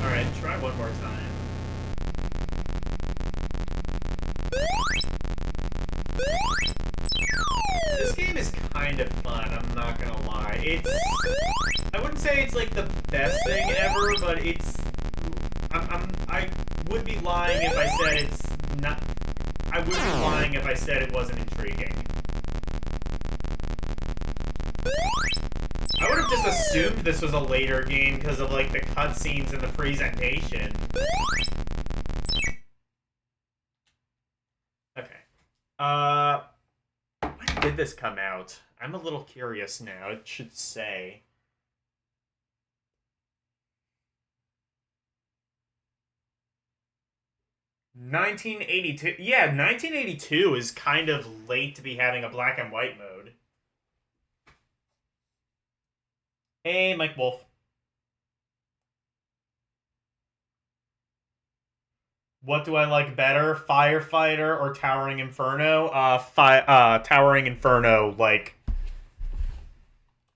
Alright, try one more time. This game is kind of fun, I'm not gonna lie. I wouldn't say it's like the best thing ever, but I would be lying if I said it's not. I would be lying if I said it wasn't intriguing. I would have just assumed this was a later game because of like the cutscenes and the presentation. Okay. When did this come out? I'm a little curious now. It should say. $1982. Yeah, 1982 is kind of late to be having a black and white mode. Hey, Mike Wolf. What do I like better, Firefighter or Towering Inferno? Towering Inferno, like,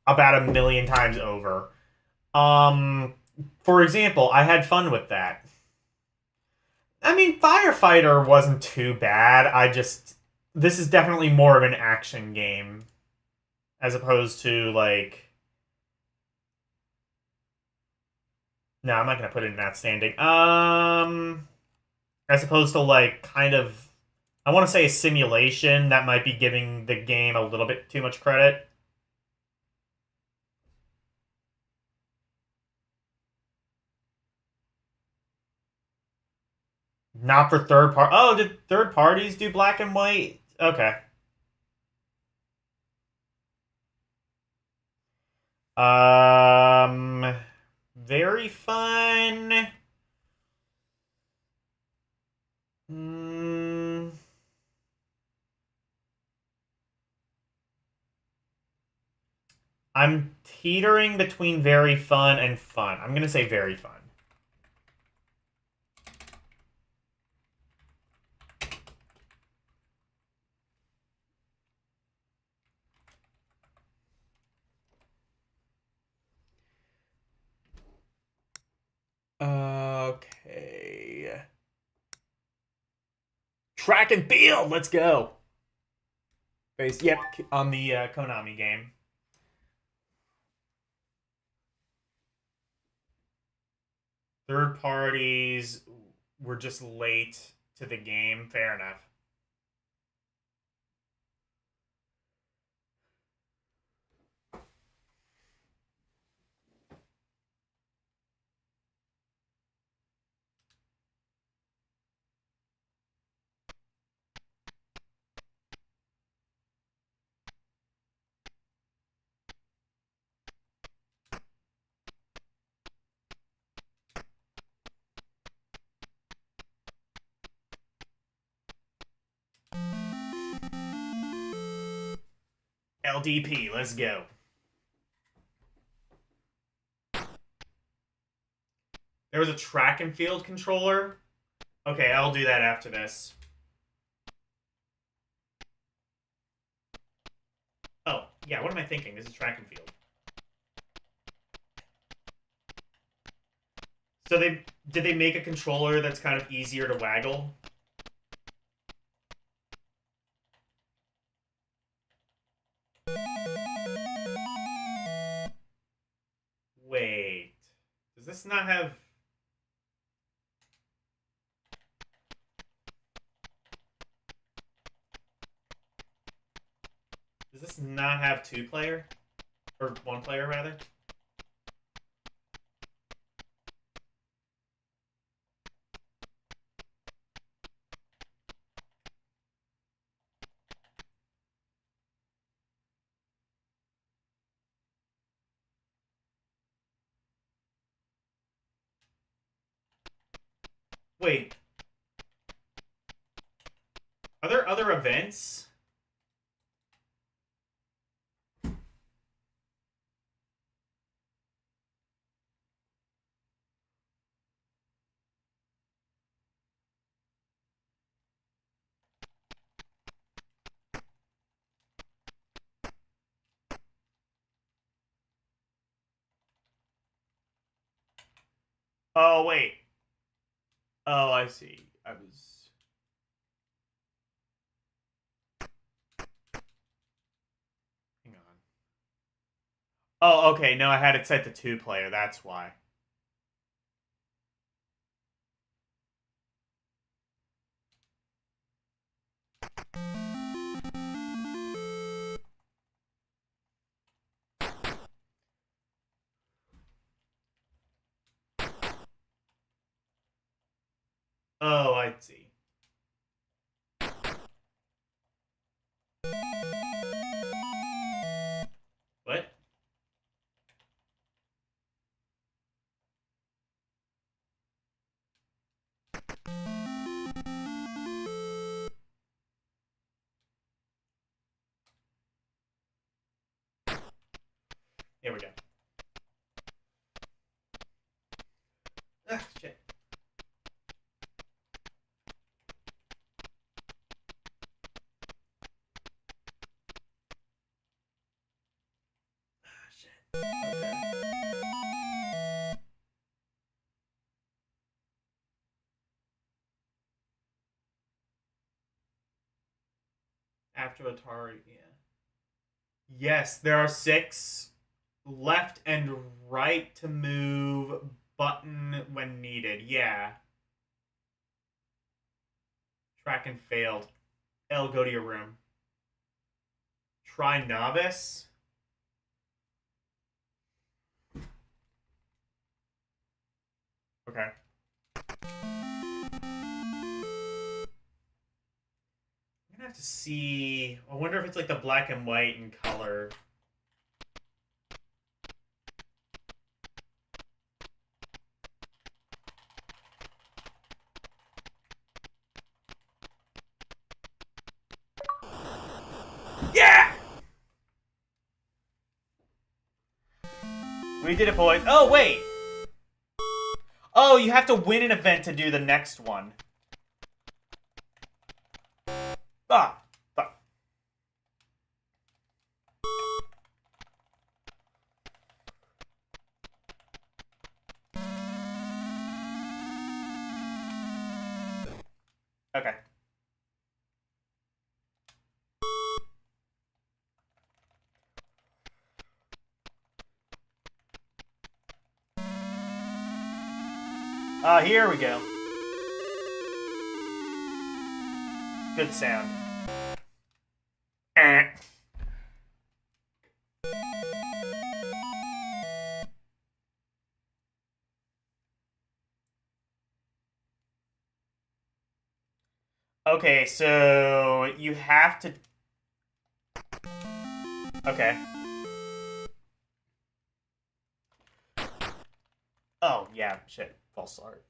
about 1,000,000 times over. For example, I had fun with that. I mean, Firefighter wasn't too bad. This is definitely more of an action game. As opposed to, like... No, I'm not going to put it in outstanding. As opposed to, like, kind of... I want to say a simulation. That might be giving the game a little bit too much credit. Not for third party. Oh, did third parties do black and white? Okay. Very fun. I'm teetering between very fun and fun. I'm gonna say very fun. Okay. Track and field, let's go. Yep, on the Konami game. Third parties were just late to the game. Fair enough. LDP, let's go. There was a track and field controller. Okay, I'll do that after this. Oh, yeah, what am I thinking? This is track and field. So did they make a controller that's kind of easier to waggle? Wait. Does this not have... Does this not have two-player? Or one-player, rather? Wait. Are there other events? Oh, wait. Oh, I see. I was... Hang on. Oh, okay. No, I had it set to 2-player. That's why. Oh, I see. What? Here we go. Ah, shit. Ah, shit. Okay. After Atari, yeah. Yes, there are 6 left and right to move button when needed. Yeah. Track and failed. L, go to your room. Try novice. Okay. I'm gonna have to see. I wonder if it's like the black and white and color. Yeah! We did it, boys. Oh, wait! Oh, you have to win an event to do the next one. Ah, fuck. Okay. Here we go. Good sound. Okay, so you have to... Okay. Oh, yeah, shit. False start.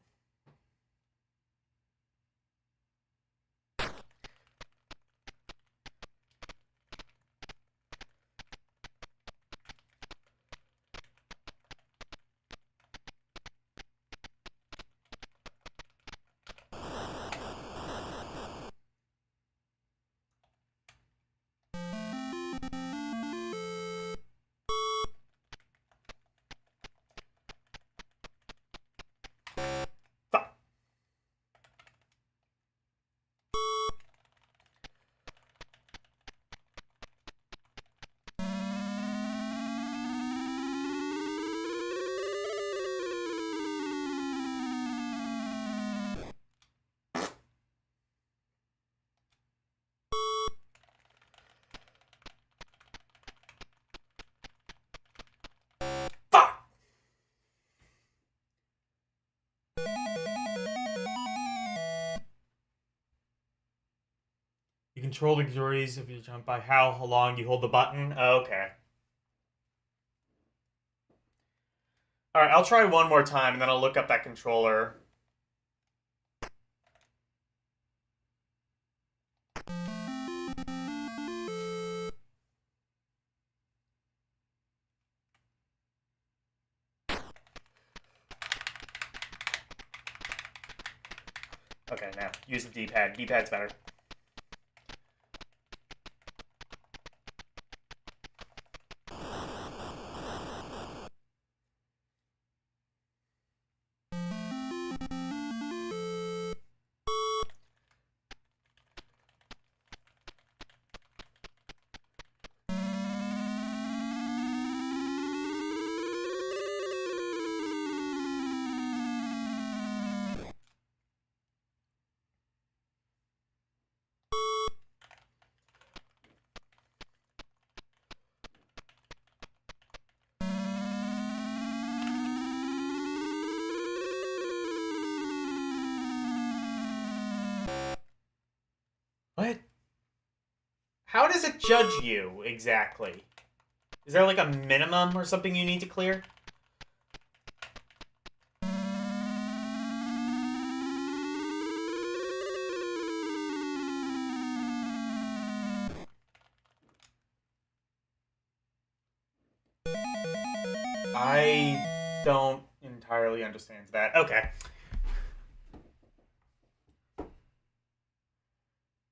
You control the juries if you jump by how long you hold the button. Oh, okay. Alright, I'll try one more time, and then I'll look up that controller. Okay, now, use the D-pad. D-pad's better. it judge you, exactly? Is there like a minimum or something you need to clear? I don't entirely understand that. Okay.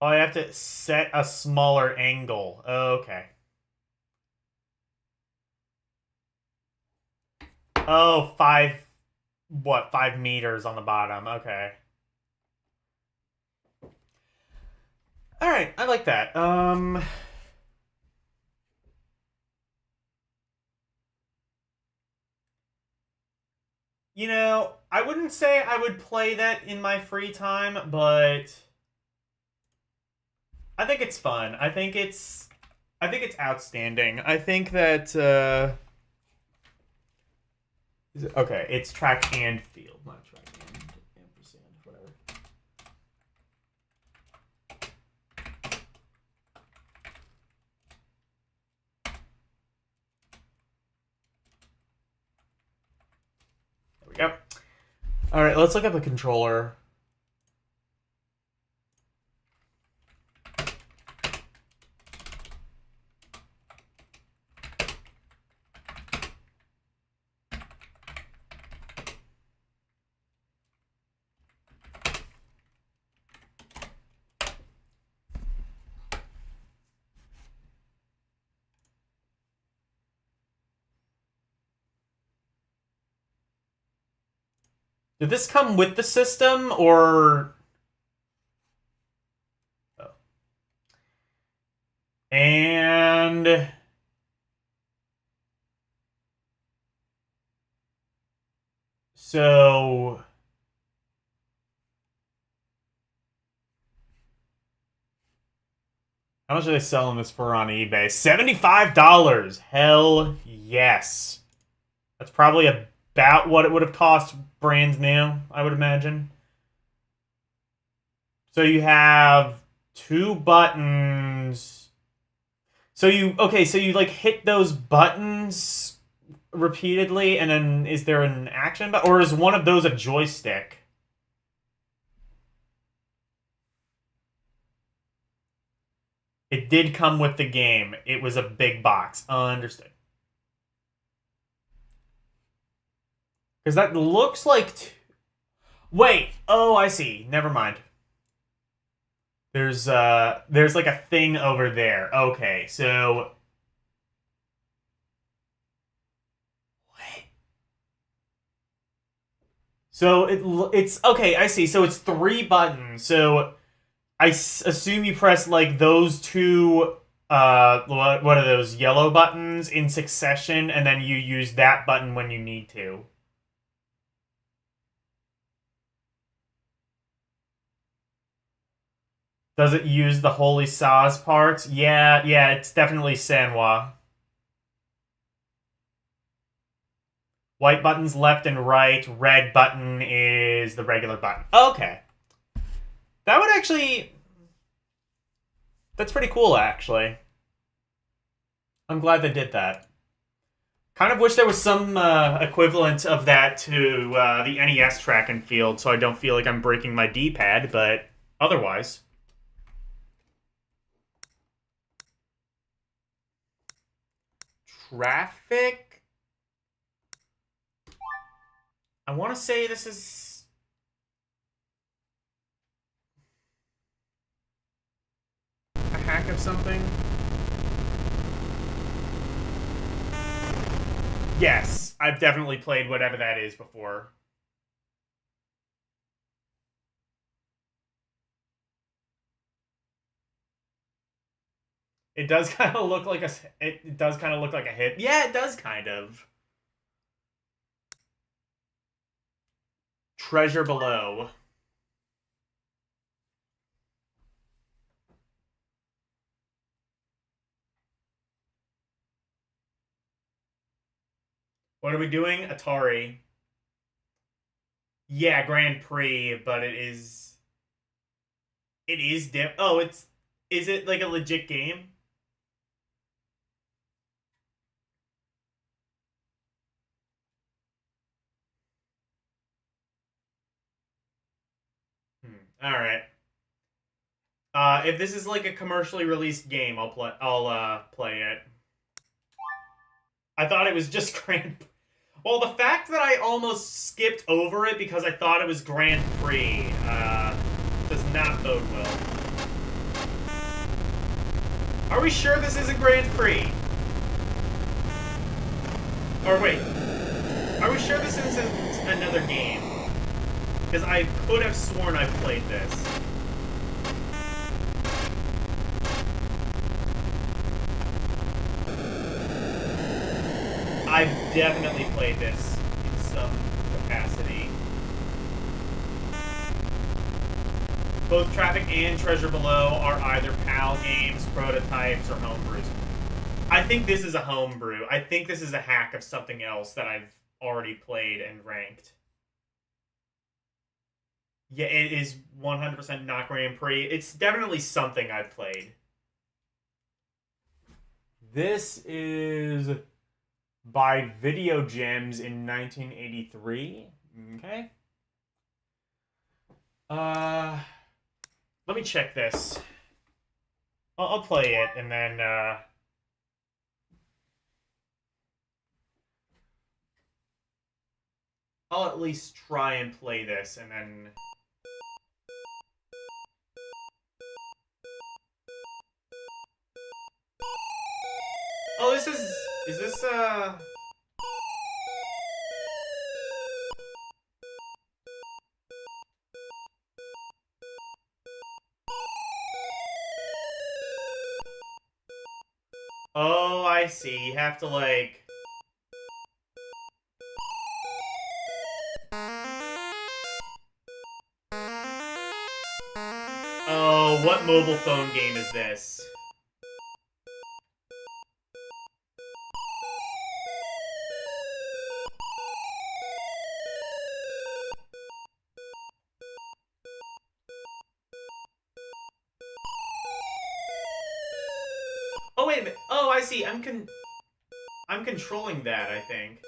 Oh, I have to set a smaller angle. Okay. Oh, 5 meters on the bottom. Okay. Alright, I like that. You know, I wouldn't say I would play that in my free time, but I think it's fun. I think it's outstanding. I think that okay, it's track and field, not track and ampersand, whatever. There we go. All right, let's look up the controller. Did this come with the system, or... Oh. And... So... How much are they selling this for on eBay? $75! Hell yes. That's probably about what it would have cost brand new, I would imagine. So you have 2 buttons. So you like hit those buttons repeatedly, and then is there an action button? Or is one of those a joystick? It did come with the game. It was a big box. Understood. Because that looks like... Wait. Oh, I see. Never mind. There's like a thing over there. Okay, so... What? So it's... Okay, I see. So it's 3 buttons. So... I assume you press, like, those 2, what are those, yellow buttons in succession, and then you use that button when you need to. Does it use the Holy Saws parts? Yeah, it's definitely Sanwa. White button's left and right, red button is the regular button. Okay. That would actually... That's pretty cool, actually. I'm glad they did that. Kind of wish there was some equivalent of that to the NES track and field, so I don't feel like I'm breaking my D-pad, but otherwise... Traffic? I want to say this is... a hack of something? Yes, I've definitely played whatever that is before. It does kind of look like a... It does kind of look like a hit. Yeah, it does kind of. Treasure Below. What are we doing? Atari. Yeah, Grand Prix, but it is... It is Oh, it's... Is it like a legit game? Alright. If this is like a commercially released game, I'll play it. I thought it was just Grand... Well, the fact that I almost skipped over it because I thought it was Grand Prix, does not bode well. Are we sure this isn't Grand Prix? Or wait. Are we sure this isn't another game? Because I could have sworn I played this. I've definitely played this in some capacity. Both Traffic and Treasure Below are either PAL games, prototypes, or homebrews. I think this is a homebrew. I think this is a hack of something else that I've already played and ranked. Yeah, it is 100% not Grand Prix. It's definitely something I've played. This is by Video Gems in 1983. Okay. Let me check this. I'll play it and then I'll at least try and play this and then. Oh, is this Oh, I see. You have to, like... Oh, what mobile phone game is this? Oh, wait a minute. Oh, I see. I'm controlling that, I think.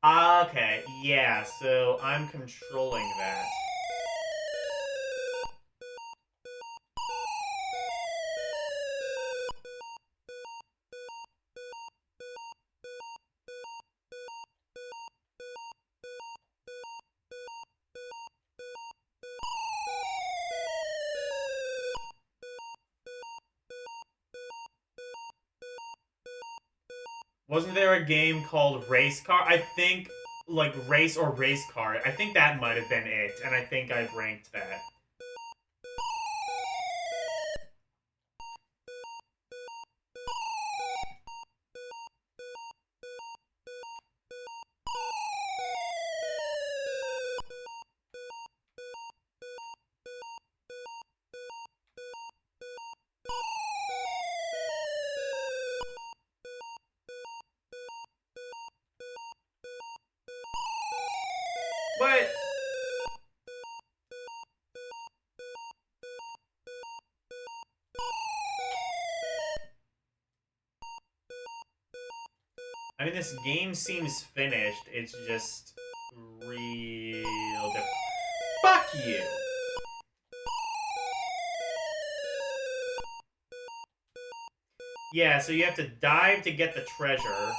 Okay, yeah, so I'm controlling that. Wasn't there a game called Race Car? I think, like, Race or Race Car. I think that might have been it, and I think I've ranked that. But... I mean, this game seems finished. It's just real difficult. Fuck you! Yeah, so you have to dive to get the treasure.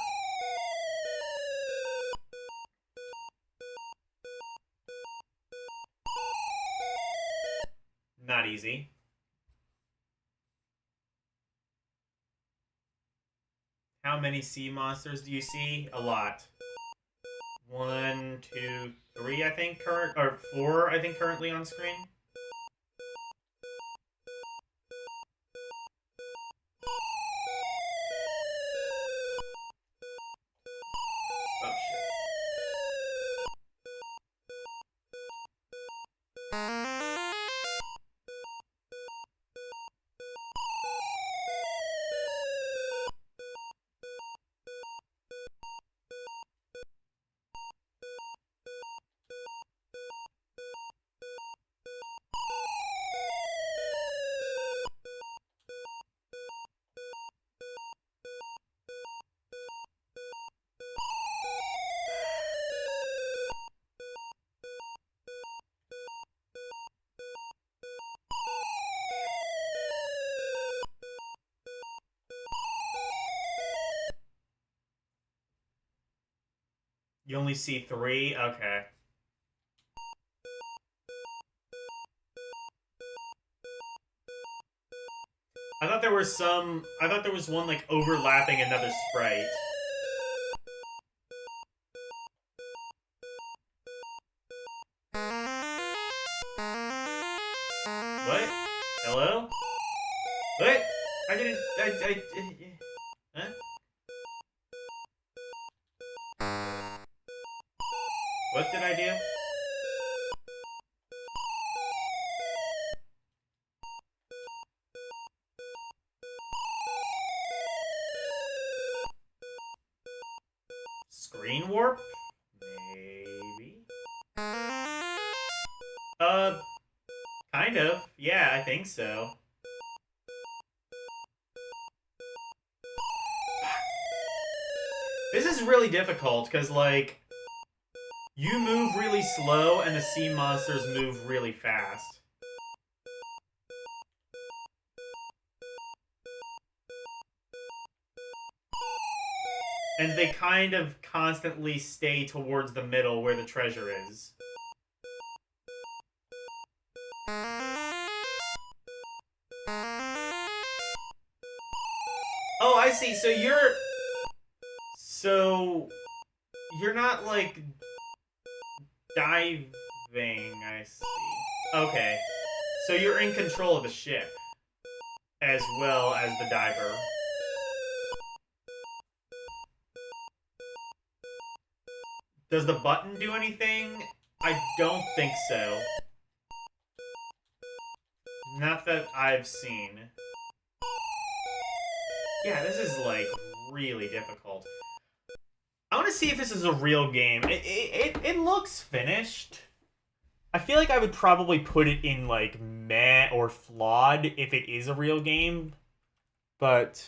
Not easy. How many sea monsters do you see? A lot. 1, 2, 3, I think, or 4, I think, currently on screen. Oh, shit. You only see 3? Okay. I thought there was one, like, overlapping another sprite. What? Hello? What? I didn't... Huh? What did I do? Screen warp? Maybe? Kind of. Yeah, I think so. This is really difficult, because, like, you move really slow, and the sea monsters move really fast. And they kind of constantly stay towards the middle where the treasure is. Oh, I see. So you're not, like, diving, I see. Okay. So you're in control of the ship, as well as the diver. Does the button do anything? I don't think so. Not that I've seen. Yeah, this is, like, really difficult. I want to see if this is a real game. It looks finished. I feel like I would probably put it in, like, meh or flawed if it is a real game. But...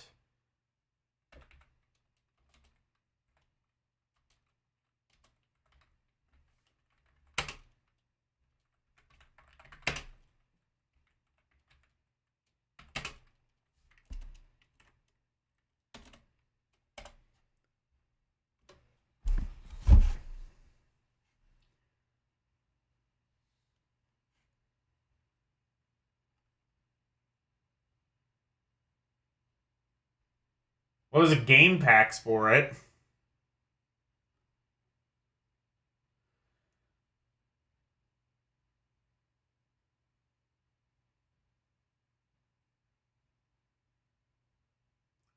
what was the game packs for it?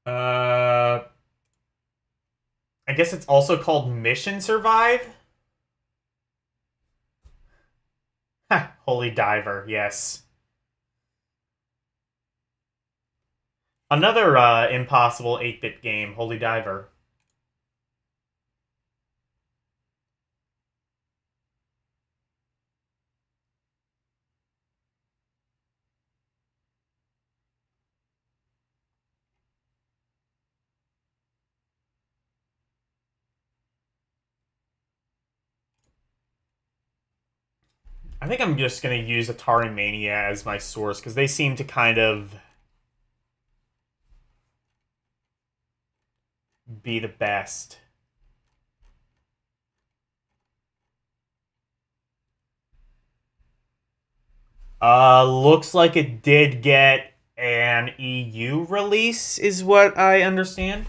I guess it's also called Mission Survive? Ha, Holy Diver, yes. Another impossible 8-bit game, Holy Diver. I think I'm just going to use Atari Mania as my source, because they seem to kind of be the best. Looks like it did get an EU release, is what I understand.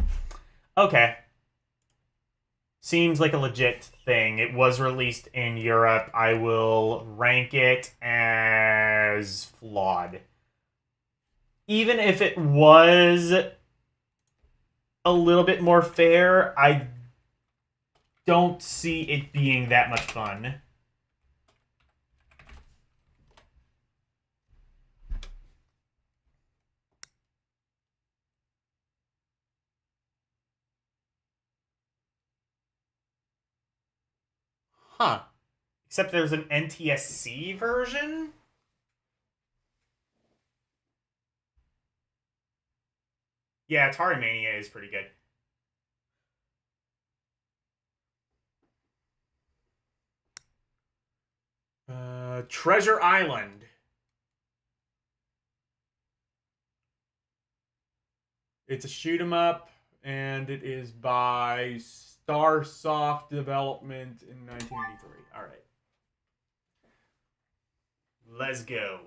Okay. Seems like a legit thing. It was released in Europe. I will rank it as flawed. Even if it was a little bit more fair, I don't see it being that much fun. Huh. Except there's an NTSC version? Yeah, Atari Mania is pretty good. Treasure Island. It's a shoot 'em up, and it is by Starsoft development in 1983. All right. Let's go.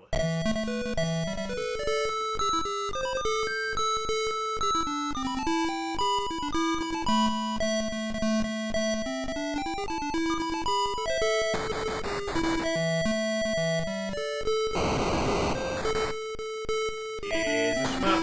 Is a shmup.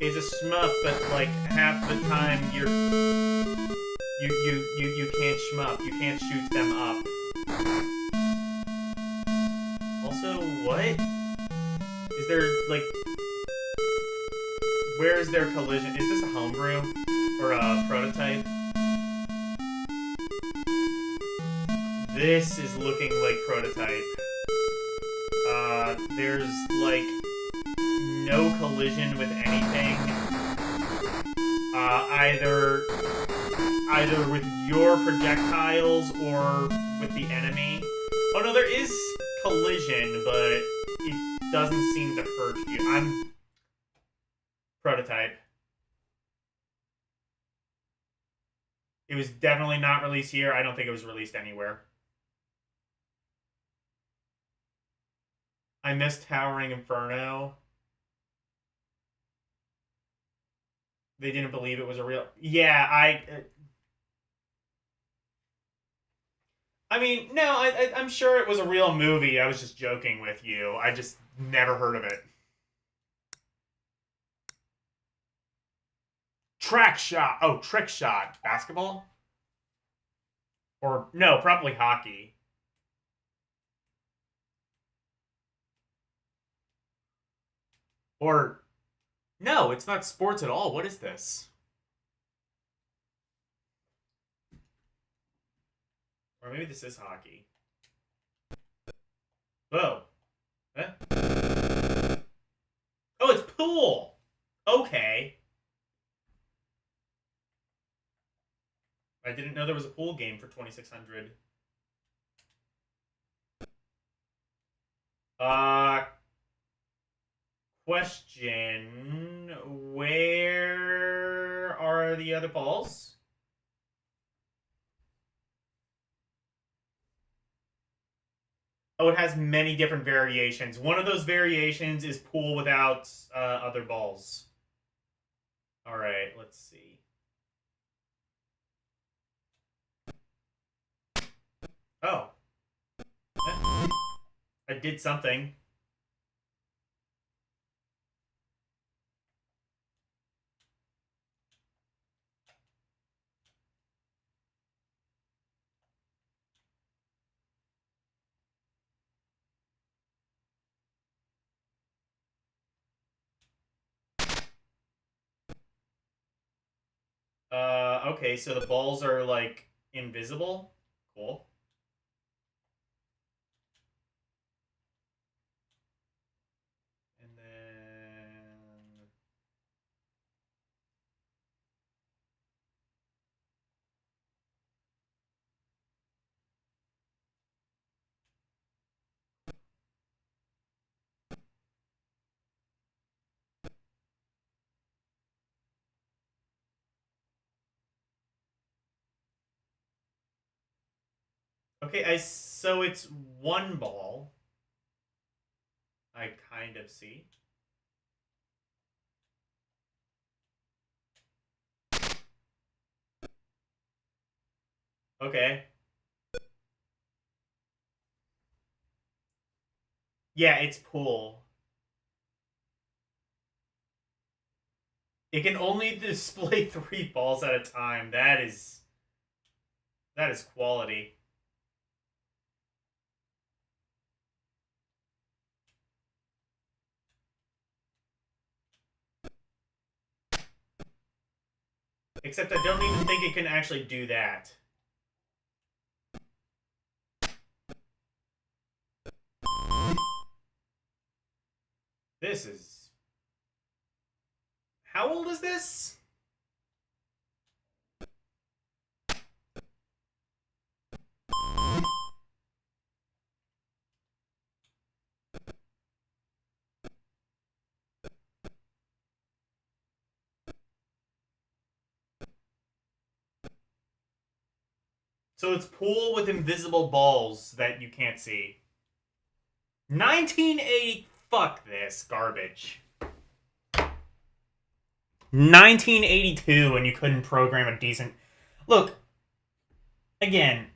Is a shmup, but like half the time you can't shmup. You can't shoot them up. Also, what? Is there like where is their collision? Is this a homebrew or a prototype? This is looking like prototype. There's like no collision with anything. Either with your projectiles or with the enemy. Oh no, there is collision, but it doesn't seem to hurt you. I'm prototype. It was definitely not released here. I don't think it was released anywhere. I missed Towering Inferno. They didn't believe it was a real... Yeah, I mean, no, I'm sure it was a real movie. I was just joking with you. I just never heard of it. Track shot. Oh, trick shot. Basketball? Or, no, probably hockey. Or, no, it's not sports at all. What is this? Or maybe this is hockey. Whoa. Huh? Oh, it's pool! Okay. I didn't know there was a pool game for 2600. Question. Where are the other balls? Oh, it has many different variations. One of those variations is pool without other balls. Alright, let's see. Oh. I did something. Okay, so the balls are, like, invisible? Cool. And then... Okay, so it's one ball. I kind of see. Okay. Yeah, it's pool. It can only display 3 balls at a time. That is quality. Except I don't even think it can actually do that. This is... How old is this? So it's pool with invisible balls that you can't see. 1980... Fuck this garbage. 1982 and you couldn't program a decent... Look, again,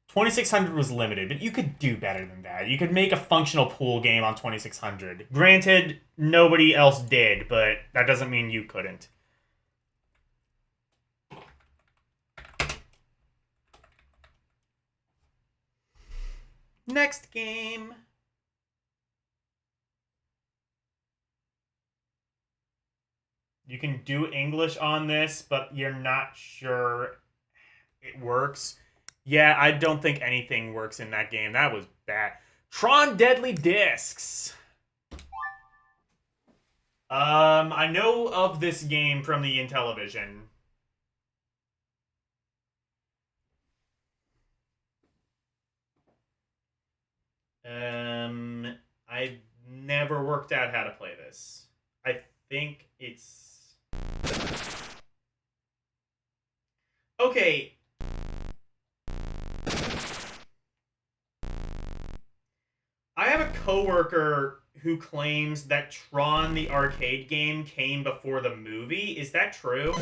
2600 was limited, but you could do better than that. You could make a functional pool game on 2600. Granted, nobody else did, but that doesn't mean you couldn't. Next game. You can do English on this, but you're not sure it works. Yeah, I don't think anything works in that game. That was bad. Tron Deadly Discs. I know of this game from the Intellivision. I've never worked out how to play this. I think it's... Okay. I have a coworker who claims that Tron, the arcade game, came before the movie. Is that true?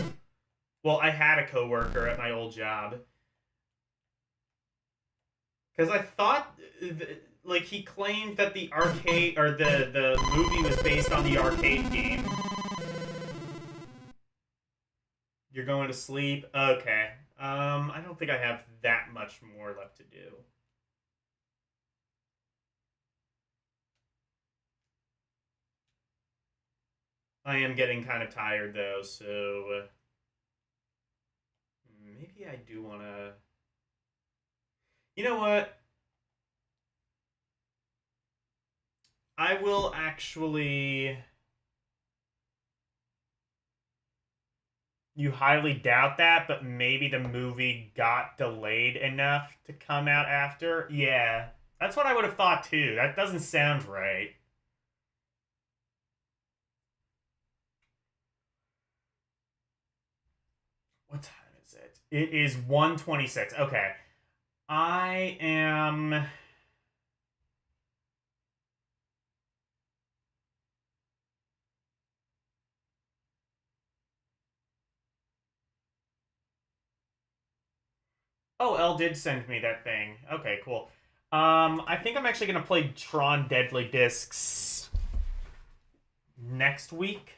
Well, I had a coworker at my old job. Because I thought... Like, he claimed that the arcade... Or the movie was based on the arcade game. You're going to sleep? Okay. I don't think I have that much more left to do. I am getting kind of tired, though, so... maybe I do want to... You know what? I will actually... You highly doubt that, but maybe the movie got delayed enough to come out after? Yeah, that's what I would have thought, too. That doesn't sound right. What time is it? It is 1:26. Okay. I am... Oh, Elle did send me that thing. Okay, cool. I think I'm actually going to play Tron Deadly Discs next week.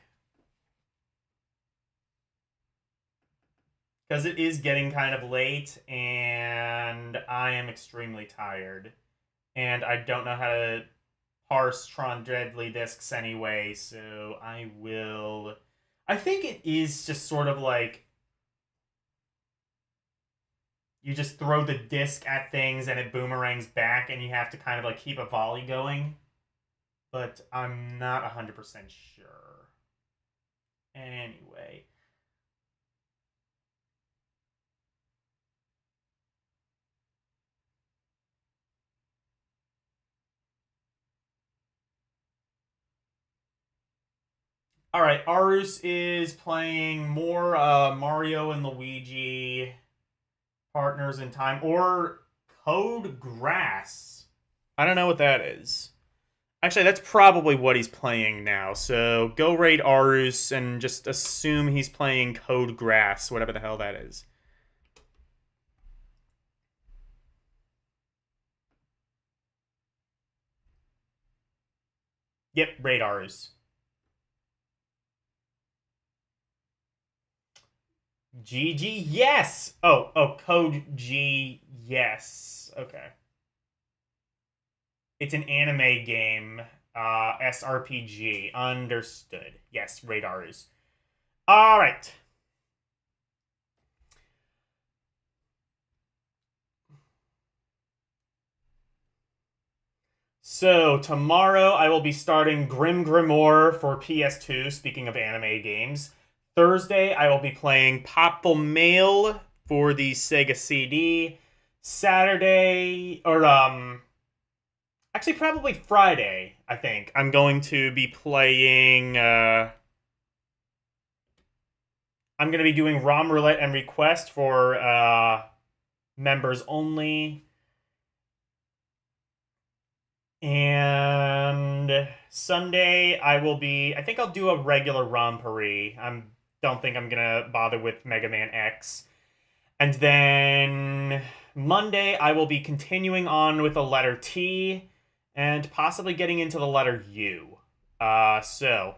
Because it is getting kind of late, and I am extremely tired. And I don't know how to parse Tron Deadly Discs anyway, so I will... I think it is just sort of like... You just throw the disc at things and it boomerangs back and you have to kind of like keep a volley going. But I'm not 100% sure. Anyway. Alright, Arus is playing more Mario and Luigi... Partners in Time, or Code Grass. I don't know what that is. Actually, that's probably what he's playing now, so go raid Arus and just assume he's playing Code Grass, whatever the hell that is. Yep, raid Arus. GG, yes! Oh, Code G, yes. Okay. It's an anime game, SRPG. Understood. Yes, radars. Alright. So, tomorrow I will be starting Grim Grimoire for PS2, speaking of anime games. Thursday, I will be playing Popful Mail for the Sega CD. Saturday, or, actually probably Friday, I think, I'm going to be playing, I'm going to be doing ROM Roulette and Request for, members only. And Sunday, I think I'll do a regular Rompery. Don't think I'm gonna bother with Mega Man X. And then Monday, I will be continuing on with the letter T, and possibly getting into the letter U. So,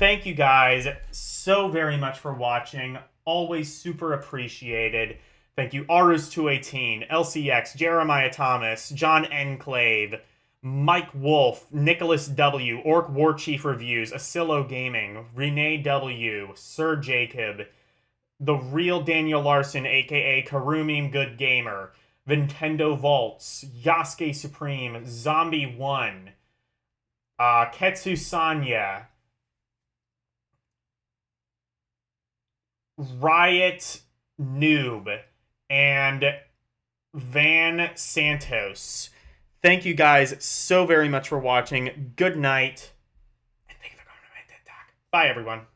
thank you guys so very much for watching. Always super appreciated. Thank you, Arus218, LCX, Jeremiah Thomas, John Enclave, Mike Wolf, Nicholas W, Orc War Chief Reviews, Asilo Gaming, Renee W, Sir Jacob, The Real Daniel Larson, aka Karumim Good Gamer, Nintendo Vaults, Yasuke Supreme, Zombie 1, Ketsu Sanya, Riot Noob, and Van Santos. Thank you guys so very much for watching. Good night. And thank you for going to my TED Talk. Bye, everyone.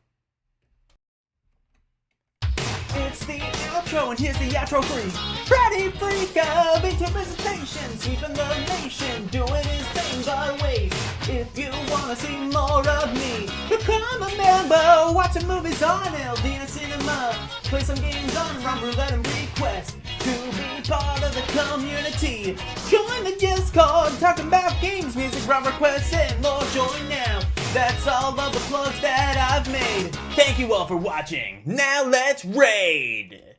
It's the outro, and here's the outro free. Freddy Freak of into presentation, sweeping the nation, doing his thing. But wait, if you wanna see more of me, become a member, watching movies on LDN Cinema, play some games on ROM Roulette and Request. To be part of the community, join the Discord, talking about games, music, ROM requests, and more. Join now. That's all of the plugs that I've made. Thank you all for watching. Now let's raid!